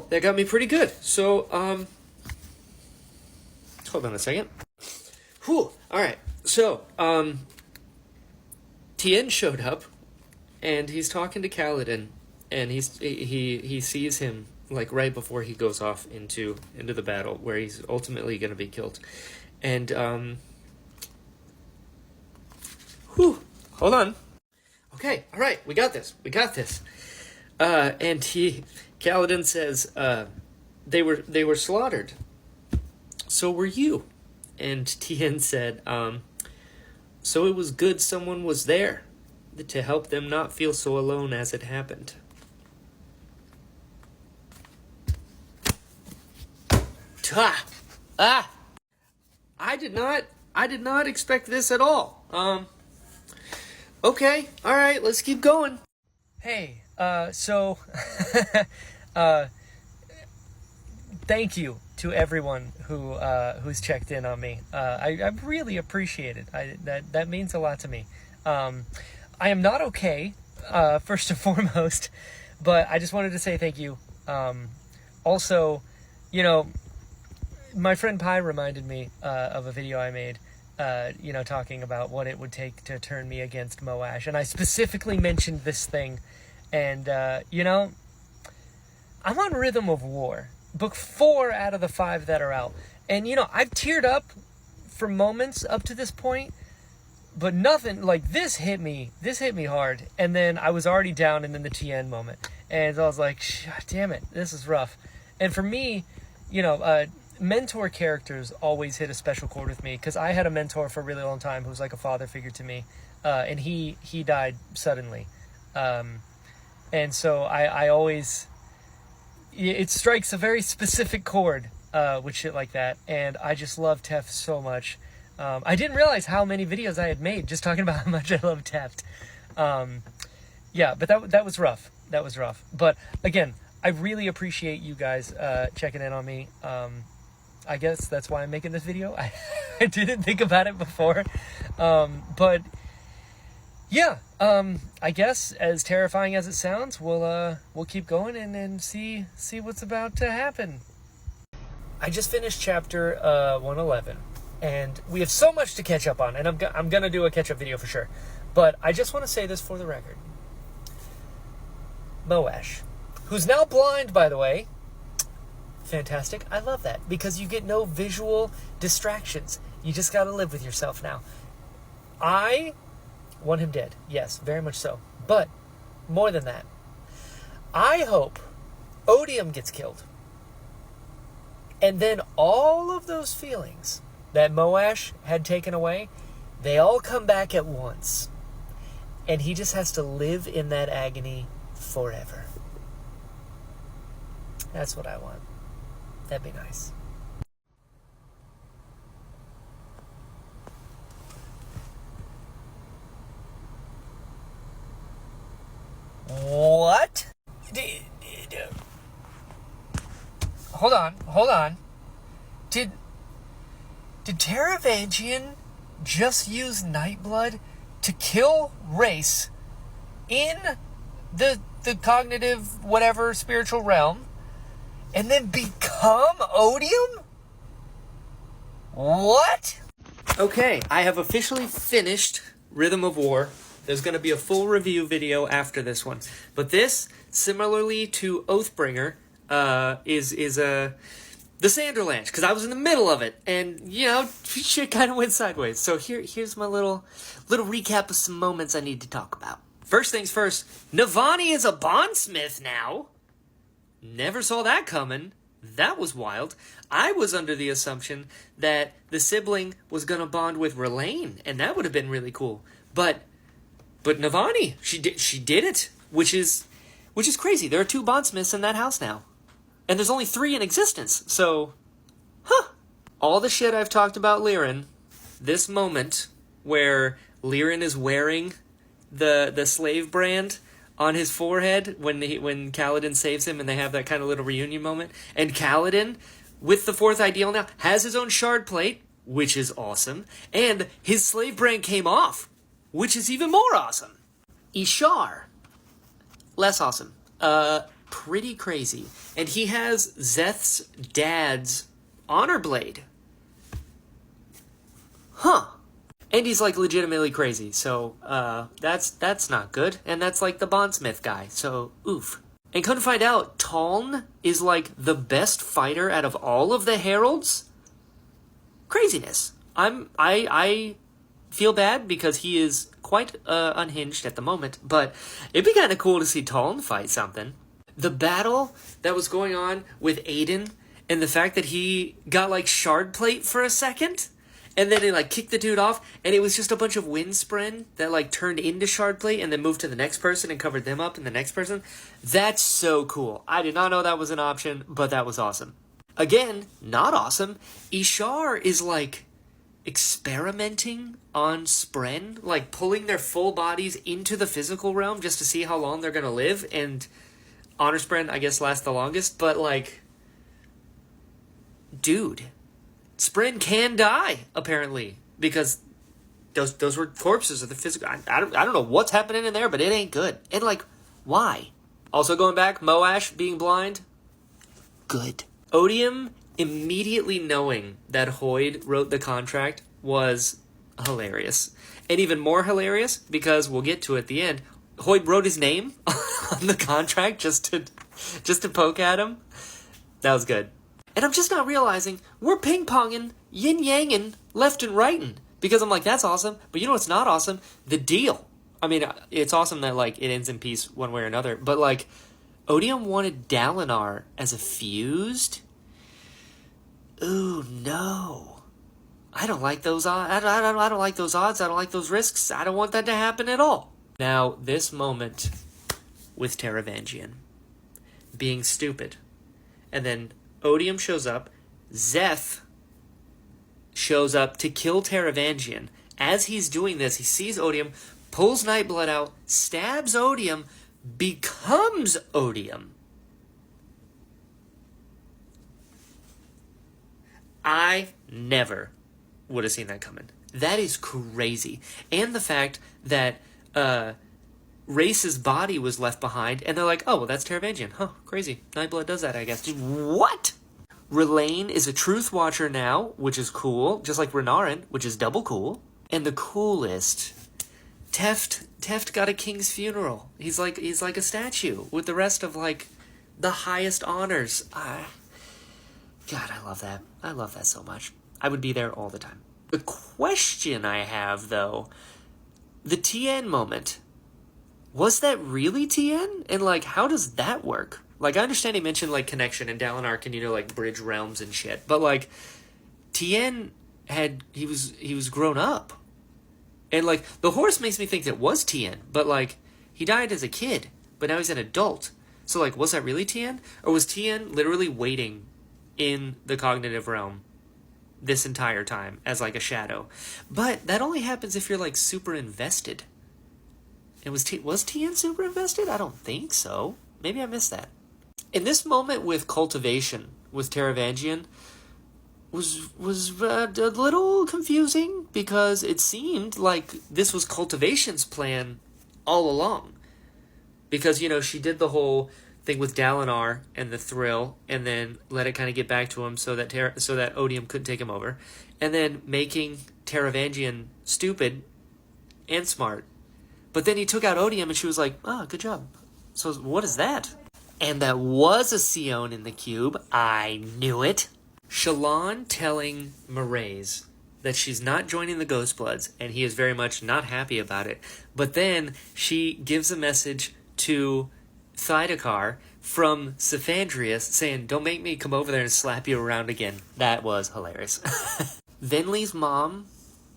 that got me pretty good. So hold on a second. All right. So Tien showed up, and he's talking to Kaladin, and he sees him, like, right before he goes off into the battle, where he's ultimately going to be killed. And, hold on. Okay, all right, we got this. And Kaladin says, they were slaughtered. So were you. And Tien said, so it was good someone was there to help them not feel so alone as it happened. I did not expect this at all. Okay, all right, let's keep going. Hey, so thank you to everyone who's checked in on me. I really appreciate it. That means a lot to me. I am not okay, first and foremost, but I just wanted to say thank you. Also, you know, my friend Pi reminded me of a video I made, talking about what it would take to turn me against Moash, and I specifically mentioned this thing, and, I'm on Rhythm of War, book 4 out of the 5 that are out, and, I've teared up for moments up to this point, but nothing, like, this hit me hard, and then I was already down, and then the Tien moment, and I was like, damn it, this is rough, and for me, mentor characters always hit a special chord with me, because I had a mentor for a really long time who was like a father figure to me, and he died suddenly, and so I always, it strikes a very specific chord with shit like that, and I just love Teft so much. I didn't realize how many videos I had made just talking about how much I love Teft. Yeah, but that was rough. But again, I really appreciate you guys checking in on me. I guess that's why I'm making this video. I didn't think about it before. But Yeah, I guess as terrifying as it sounds, we'll keep going and see what's about to happen. I just finished chapter 111, and we have so much to catch up on, and I'm gonna do a catch-up video for sure. But I just want to say this for the record. Moash, who's now blind, by the way. Fantastic. I love that, because you get no visual distractions. You just gotta live with yourself now. I want him dead. Yes, very much so. But more than that, I hope Odium gets killed. And then all of those feelings that Moash had taken away, they all come back at once. And he just has to live in that agony forever. That's what I want. That'd be nice. What? Hold on. Did Taravangian just use Nightblood to kill Race in the cognitive whatever spiritual realm and then become Odium? What? Okay, I have officially finished Rhythm of War. There's going to be a full review video after this one. But this, similarly to Oathbringer, is the Sanderlanche, because I was in the middle of it, and, you know, shit kind of went sideways. So here's my little recap of some moments I need to talk about. First things first, Navani is a bondsmith now. Never saw that coming. That was wild. I was under the assumption that the sibling was going to bond with Relaine, and that would have been really cool. But Navani, she did it, which is crazy. There are 2 bondsmiths in that house now. And there's only 3 in existence, so, all the shit I've talked about Liren, this moment where Liren is wearing the slave brand on his forehead when Kaladin saves him and they have that kind of little reunion moment, and Kaladin, with the 4th ideal now, has his own shard plate, which is awesome, and his slave brand came off, which is even more awesome. Ishar, less awesome. Pretty crazy. And he has Zeth's dad's honor blade. And he's like legitimately crazy, so that's not good. And that's like the bondsmith guy, so oof. And couldn't find out, Taln is like the best fighter out of all of the heralds? Craziness. I feel bad because he is quite unhinged at the moment, but it'd be kind of cool to see Taln fight something. The battle that was going on with Aiden and the fact that he got like shard plate for a second and then he like kicked the dude off and it was just a bunch of windspren that like turned into shard plate and then moved to the next person and covered them up and the next person. That's so cool. I did not know that was an option, but that was awesome. Again, not awesome. Ishar is like experimenting on Spren, like pulling their full bodies into the physical realm just to see how long they're going to live, and Honor Spren, I guess, lasts the longest, but like, dude, Spren can die, apparently, because those were corpses of the physical. I don't know what's happening in there, but it ain't good. And like, why? Also going back, Moash being blind, good. Odium immediately knowing that Hoyd wrote the contract was hilarious. And even more hilarious, because we'll get to it at the end, Hoyd wrote his name on the contract just to poke at him. That was good. And I'm just not realizing we're ping-ponging, yin-yanging, left and righting. Because I'm like, that's awesome. But you know what's not awesome? The deal. I mean, it's awesome that, like, it ends in peace one way or another. But, like, Odium wanted Dalinar as a fused? Ooh, no. I don't like those odds. I don't like those odds. I don't like those risks. I don't want that to happen at all. Now, this moment with Taravangian being stupid. And then Odium shows up. Zeth shows up to kill Taravangian. As he's doing this, he sees Odium, pulls Nightblood out, stabs Odium, becomes Odium. I never would have seen that coming. That is crazy. And the fact that Race's body was left behind, and they're like, oh, well, that's Taravangian. Huh, crazy. Nightblood does that, I guess. What? Relaine is a Truth Watcher now, which is cool, just like Renarin, which is double cool. And the coolest, Teft got a king's funeral. He's like a statue with the rest of, like, the highest honors. God, I love that. I love that so much. I would be there all the time. The question I have, though, the Tien moment, was that really Tien? And, like, how does that work? Like, I understand he mentioned, like, connection, and Dalinar can, like, bridge realms and shit. But, like, Tien he was grown up. And, like, the horse makes me think it was Tien. But, like, he died as a kid. But now he's an adult. So, like, was that really Tien? Or was Tien literally waiting in the cognitive realm this entire time as, like, a shadow? But that only happens if you're, like, super invested. And was Tien super invested? I don't think so. Maybe I missed that. In this moment with cultivation, with Taravangian, was a little confusing, because it seemed like this was Cultivation's plan all along. Because, she did the whole thing with Dalinar and the thrill, and then let it kind of get back to him so that Odium couldn't take him over. And then making Taravangian stupid and smart. But then he took out Odium, and she was like, oh, good job. So what is that? And that was a Sion in the cube. I knew it. Shallan telling Mraize that she's not joining the Ghostbloods, and he is very much not happy about it. But then she gives a message to Thydakar from Siphandrius saying, don't make me come over there and slap you around again. That was hilarious. Venli's mom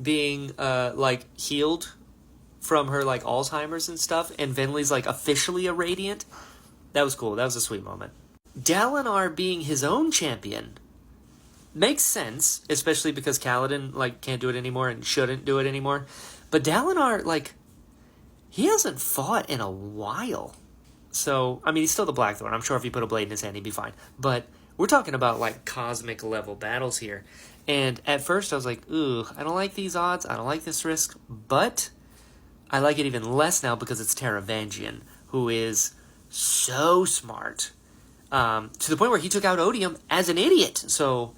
being, healed from her, like, Alzheimer's and stuff, and Venli's, like, officially a Radiant. That was cool. That was a sweet moment. Dalinar being his own champion makes sense, especially because Kaladin, like, can't do it anymore and shouldn't do it anymore. But Dalinar, like, he hasn't fought in a while. So, I mean, he's still the Blackthorn. I'm sure if you put a blade in his hand, he'd be fine. But we're talking about, like, cosmic level battles here. And at first I was like, ooh, I don't like these odds. I don't like this risk. But I like it even less now because it's Taravangian, who is so smart. To the point where he took out Odium as an idiot. So,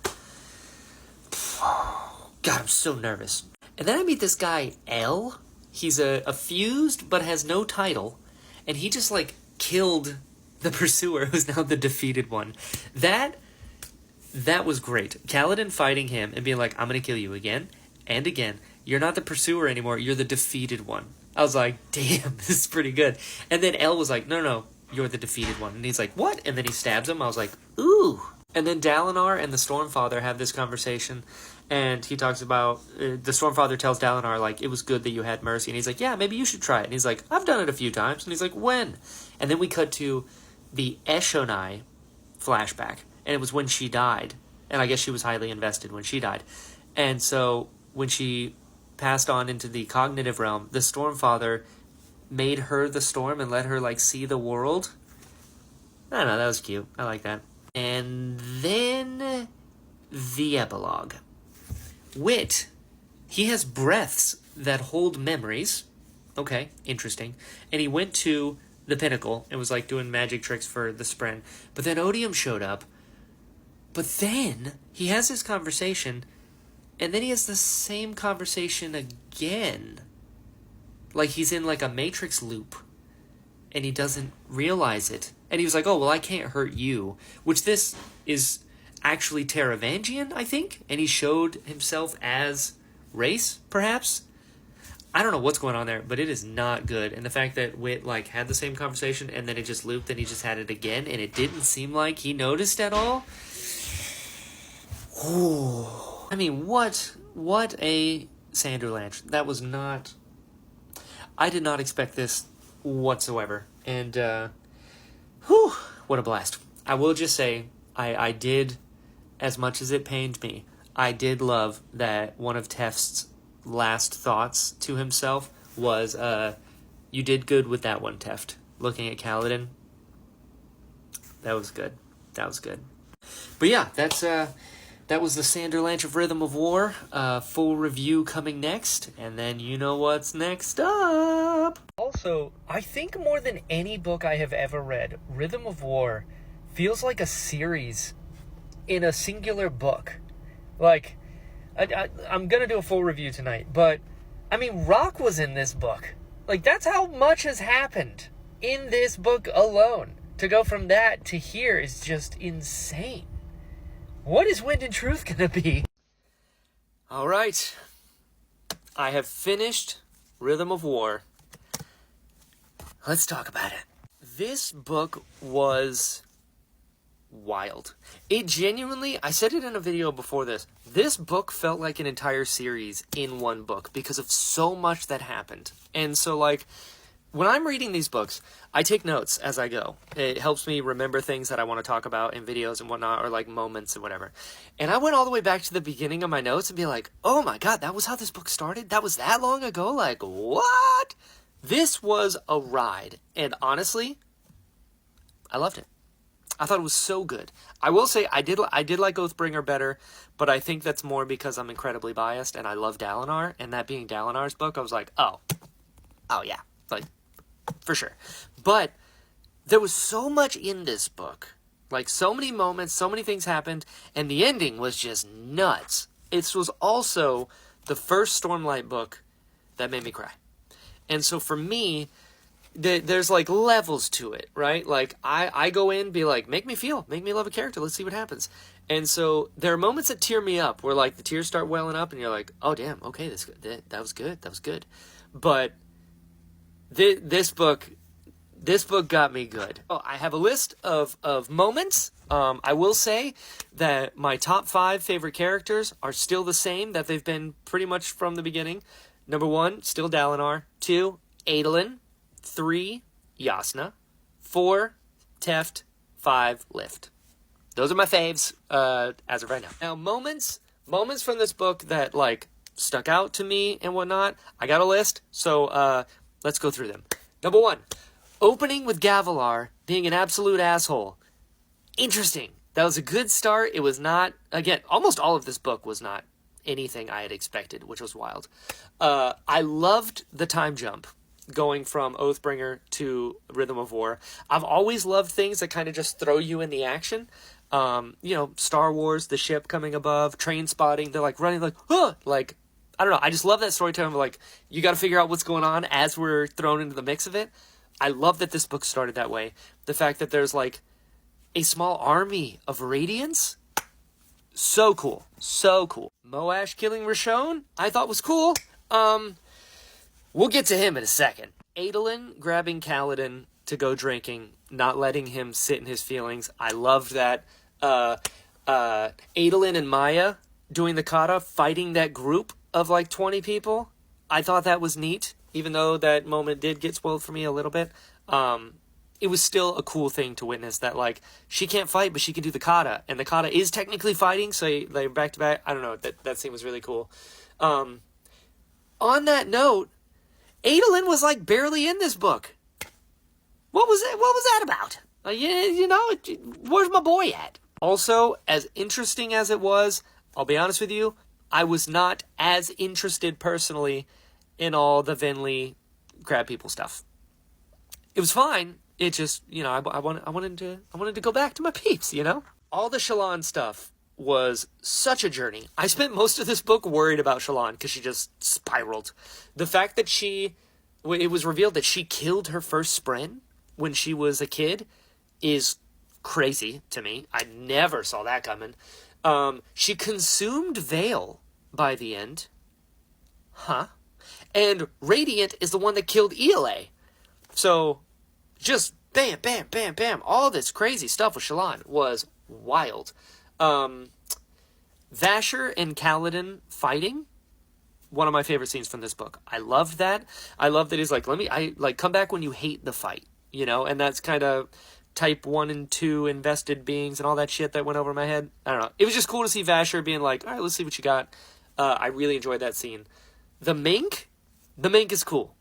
God, I'm so nervous. And then I meet this guy, L. He's a fused, but has no title. And he just, like, killed the Pursuer, who's now the defeated one. That was great. Kaladin fighting him and being like, I'm going to kill you again and again. You're not the Pursuer anymore. You're the defeated one. I was like, damn, this is pretty good. And then L was like, no, you're the defeated one. And he's like, what? And then he stabs him. I was like, ooh. And then Dalinar and the Stormfather have this conversation. And he talks about, the Stormfather tells Dalinar, like, it was good that you had mercy. And he's like, yeah, maybe you should try it. And he's like, I've done it a few times. And he's like, when? And then we cut to the Eshonai flashback. And it was when she died. And I guess she was highly invested when she died. And so when she passed on into the cognitive realm, the Stormfather made her the storm and let her, like, see the world. I don't know, that was cute. I like that. And then the epilogue. Wit, he has breaths that hold memories. Okay, interesting. And he went to the pinnacle and was, like, doing magic tricks for the Spren. But then Odium showed up. But then he has this conversation, and then he has the same conversation again. Like he's in, like, a Matrix loop, and he doesn't realize it. And he was like, oh, well, I can't hurt you. Which this is actually Taravangian, I think. And he showed himself as race, perhaps. I don't know what's going on there, but it is not good. And the fact that Wit, like, had the same conversation, and then it just looped, and he just had it again, and it didn't seem like he noticed at all. Ooh. I mean, what a Sanderlanche. That was not... I did not expect this whatsoever. And, what a blast. I will just say, I did, as much as it pained me, I did love that one of Teft's last thoughts to himself was, you did good with that one, Teft. Looking at Kaladin. That was good. That was good. But yeah, that was the Sanderlanche of Rhythm of War. Full review coming next. And then you know what's next up. up. Also, I think more than any book I have ever read, Rhythm of War feels like a series in a singular book. Like, I'm going to do a full review tonight, but, I mean, Rock was in this book. Like, that's how much has happened in this book alone. To go from that to here is just insane. What is Wind and Truth going to be? All right. I have finished Rhythm of War. Let's talk about it. This book was wild. It genuinely, I said it in a video before this book felt like an entire series in one book because of so much that happened. And so, like, when I'm reading these books, I take notes as I go. It helps me remember things that I want to talk about in videos and whatnot, or like moments and whatever. And I went all the way back to the beginning of my notes and be like, oh my God, that was how this book started? That was that long ago? Like, what? This was a ride. And honestly, I loved it. I thought it was so good. I will say I did like Oathbringer better, but I think that's more because I'm incredibly biased and I love Dalinar, and that being Dalinar's book, I was like, oh yeah, like, for sure. But there was so much in this book. Like, so many moments, so many things happened, and the ending was just nuts. It was also the first Stormlight book that made me cry. And so for me, there's like levels to it, right? Like, I go in, be like, make me love a character, let's see what happens. And so there are moments that tear me up, where like the tears start welling up, and you're like, oh damn, okay, that was good. But this book got me good. Oh, I have a list of moments. I will say that my top 5 favorite characters are still the same that they've been pretty much from the beginning. Number 1, still Dalinar. 2, Adolin. 3, Yasna. 4, Teft. 5, Lift. Those are my faves as of right now. Now, moments from this book that like stuck out to me and whatnot. I got a list, so let's go through them. Number 1, opening with Gavilar being an absolute asshole. Interesting. That was a good start. It was not, again, almost all of this book was not anything I had expected, which was wild. I loved the time jump going from Oathbringer to Rhythm of War. I've always loved things that kind of just throw you in the action. Star Wars, the ship coming above, train spotting, they're like running like, huh! Like, I don't know, I just love that storytelling of like, you got to figure out what's going on as we're thrown into the mix of it. I love that this book started that way. The fact that there's like a small army of Radiants, so cool. Moash killing Rashon, I thought was cool. We'll get to him in a second. Adolin grabbing Kaladin to go drinking, not letting him sit in his feelings. I loved that. Adolin and Maya doing the kata, fighting that group of like 20 people. I thought that was neat, even though that moment did get spoiled for me a little bit. It was still a cool thing to witness that, like, she can't fight, but she can do the kata, and the kata is technically fighting, so they're back to back. I don't know, that scene was really cool. On that note, Adolin was like barely in this book. What was that about? Where's my boy at? Also, as interesting as it was, I'll be honest with you, I was not as interested personally in all the Vinley crab people stuff. It was fine. It just, I wanted to go back to my peeps, All the Shallan stuff was such a journey. I spent most of this book worried about Shallan because she just spiraled. The fact that it was revealed that she killed her first Spren when she was a kid is crazy to me. I never saw that coming. She consumed Vale by the end. Huh? And Radiant is the one that killed Ela. So, just bam, bam, bam, bam. All this crazy stuff with Shallan was wild. Vasher and Kaladin fighting, one of my favorite scenes from this book. I loved that. I love that he's like, come back when you hate the fight, and that's kind of type 1 and 2 invested beings and all that shit that went over my head. I don't know. It was just cool to see Vasher being like, all right, let's see what you got. I really enjoyed that scene. The mink is cool.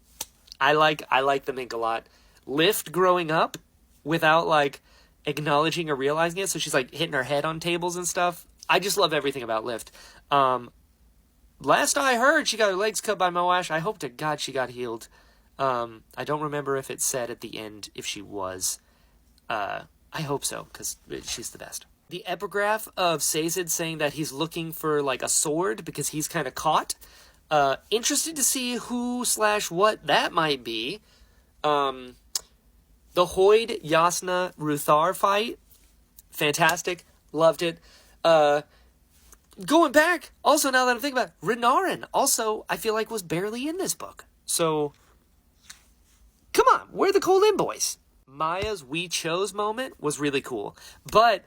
I like the mink a lot. Lift growing up without like acknowledging or realizing it, so she's like hitting her head on tables and stuff. I just love everything about Lift. Last I heard, she got her legs cut by Moash. I hope to God she got healed. I don't remember if it said at the end if she was. I hope so, because she's the best. The epigraph of Sazed saying that he's looking for, like, a sword because he's kind of caught. Interested to see who/what that might be. The Hoyd, Yasna, Ruthar fight. Fantastic. Loved it. Going back, also now that I'm thinking about it, Renarin also, I feel like, was barely in this book. So, come on, where are the Colin boys? Maya's "We Chose" moment was really cool. But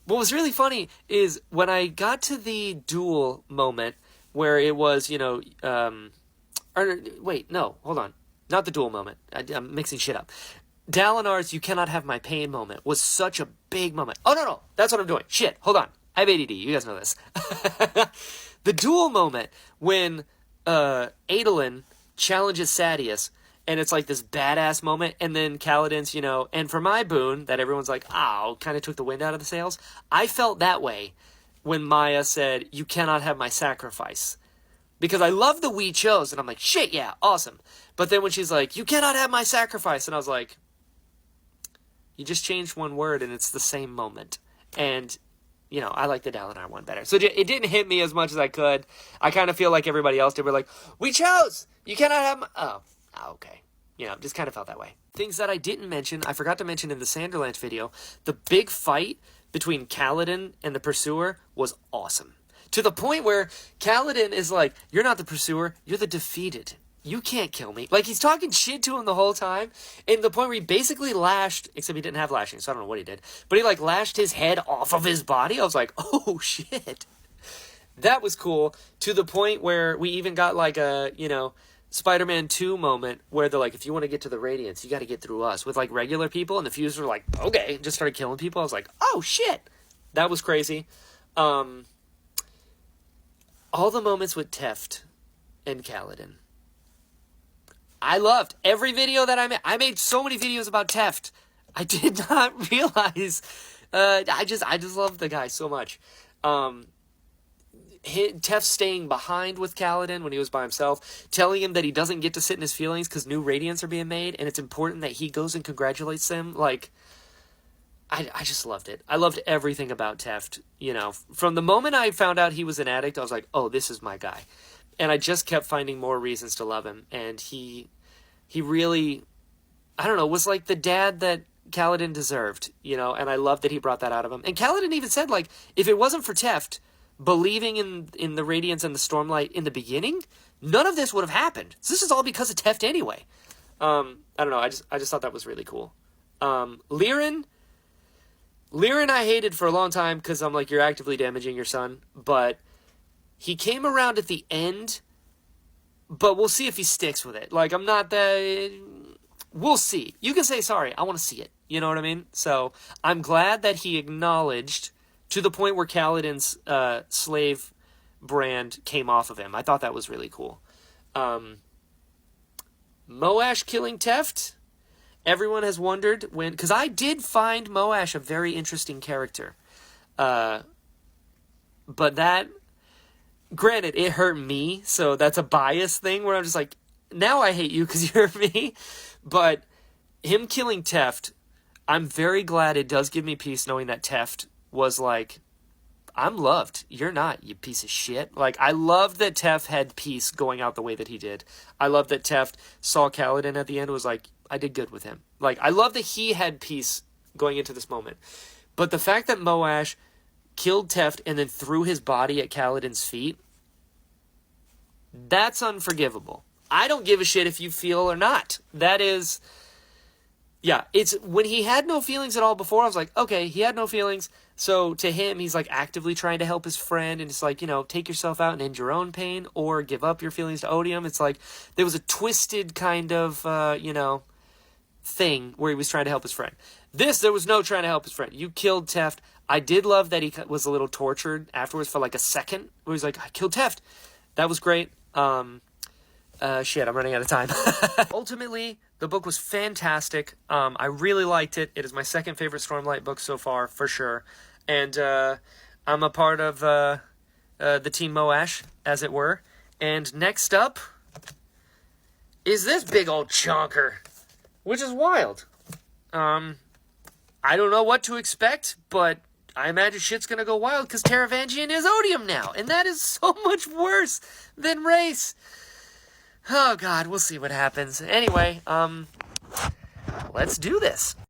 what was really funny is when I got to the duel moment where it was, wait, no, hold on. Not the duel moment. I'm mixing shit up. Dalinar's "You Cannot Have My Pain" moment was such a big moment. Oh, no, that's what I'm doing. Shit, hold on. I have ADD. You guys know this. The duel moment when Adolin challenges Sadeas, and it's like this badass moment, and then Kaladin's, and for my boon, that everyone's like, kind of took the wind out of the sails. I felt that way when Maya said, "You cannot have my sacrifice." Because I love the "We Chose," and I'm like, shit, yeah, awesome. But then when she's like, "You cannot have my sacrifice," and I was like, you just changed one word, and it's the same moment. And I like the Dalinar one better. So it didn't hit me as much as I could. I kind of feel like everybody else did. We're like, "We chose! You cannot have my..." Oh, okay. Just kind of felt that way. Things that I didn't mention, I forgot to mention in the Sanderlanche video, the big fight between Kaladin and the Pursuer was awesome. To the point where Kaladin is like, "You're not the Pursuer, you're the defeated. You can't kill me." Like, he's talking shit to him the whole time. And the point where he basically lashed, except he didn't have lashing, so I don't know what he did. But he, lashed his head off of his body. I was like, oh, shit. That was cool. To the point where we even got, a, Spider-Man 2 moment where they're like, "If you want to get to the Radiance, you got to get through us." With, regular people. And the Fusers were like, "Okay." And just started killing people. I was like, oh, shit. That was crazy. All the moments with Teft and Kaladin. I loved every video that I made. I made so many videos about Teft. I did not realize. I just love the guy so much. Teft staying behind with Kaladin when he was by himself, telling him that he doesn't get to sit in his feelings because new Radiants are being made, and it's important that he goes and congratulates them. I just loved it. I loved everything about Teft. From the moment I found out he was an addict, I was like, oh, this is my guy. And I just kept finding more reasons to love him. And he really, I don't know, was like the dad that Kaladin deserved, and I love that he brought that out of him. And Kaladin even said, if it wasn't for Teft believing in the Radiance and the Stormlight in the beginning, none of this would have happened. So this is all because of Teft anyway. I don't know, I just thought that was really cool. Lirin I hated for a long time because I'm like, you're actively damaging your son, but he came around at the end, but we'll see if he sticks with it. I'm not that... We'll see. You can say, sorry, I want to see it. You know what I mean? So, I'm glad that he acknowledged, to the point where Kaladin's slave brand came off of him. I thought that was really cool. Moash killing Teft? Everyone has wondered when... Because I did find Moash a very interesting character. But that... Granted, it hurt me, so that's a bias thing where I'm just like, now I hate you because you hurt me. But him killing Teft, I'm very glad it does give me peace knowing that Teft was like, I'm loved. You're not, you piece of shit. I loved that Teft had peace going out the way that he did. I love that Teft saw Kaladin at the end and was like, I did good with him. I love that he had peace going into this moment. But the fact that Moash killed Teft and then threw his body at Kaladin's feet, that's unforgivable. I don't give a shit if you feel or not. That is... Yeah, it's... When he had no feelings at all before, I was like, okay, he had no feelings. So to him, he's actively trying to help his friend. And it's take yourself out and end your own pain or give up your feelings to Odium. It's there was a twisted kind of, thing where he was trying to help his friend. There was no trying to help his friend. You killed Teft. I did love that he was a little tortured afterwards for a second. Where he's like, I killed Teft. That was great. Shit, I'm running out of time. Ultimately, the book was fantastic. I really liked it. It is my second favorite Stormlight book so far, for sure. And I'm a part of the Team Moash, as it were. And next up is this big old chonker, which is wild. I don't know what to expect, but I imagine shit's gonna go wild because Taravangian is Odium now, and that is so much worse than Race. Oh god, we'll see what happens. Anyway, let's do this.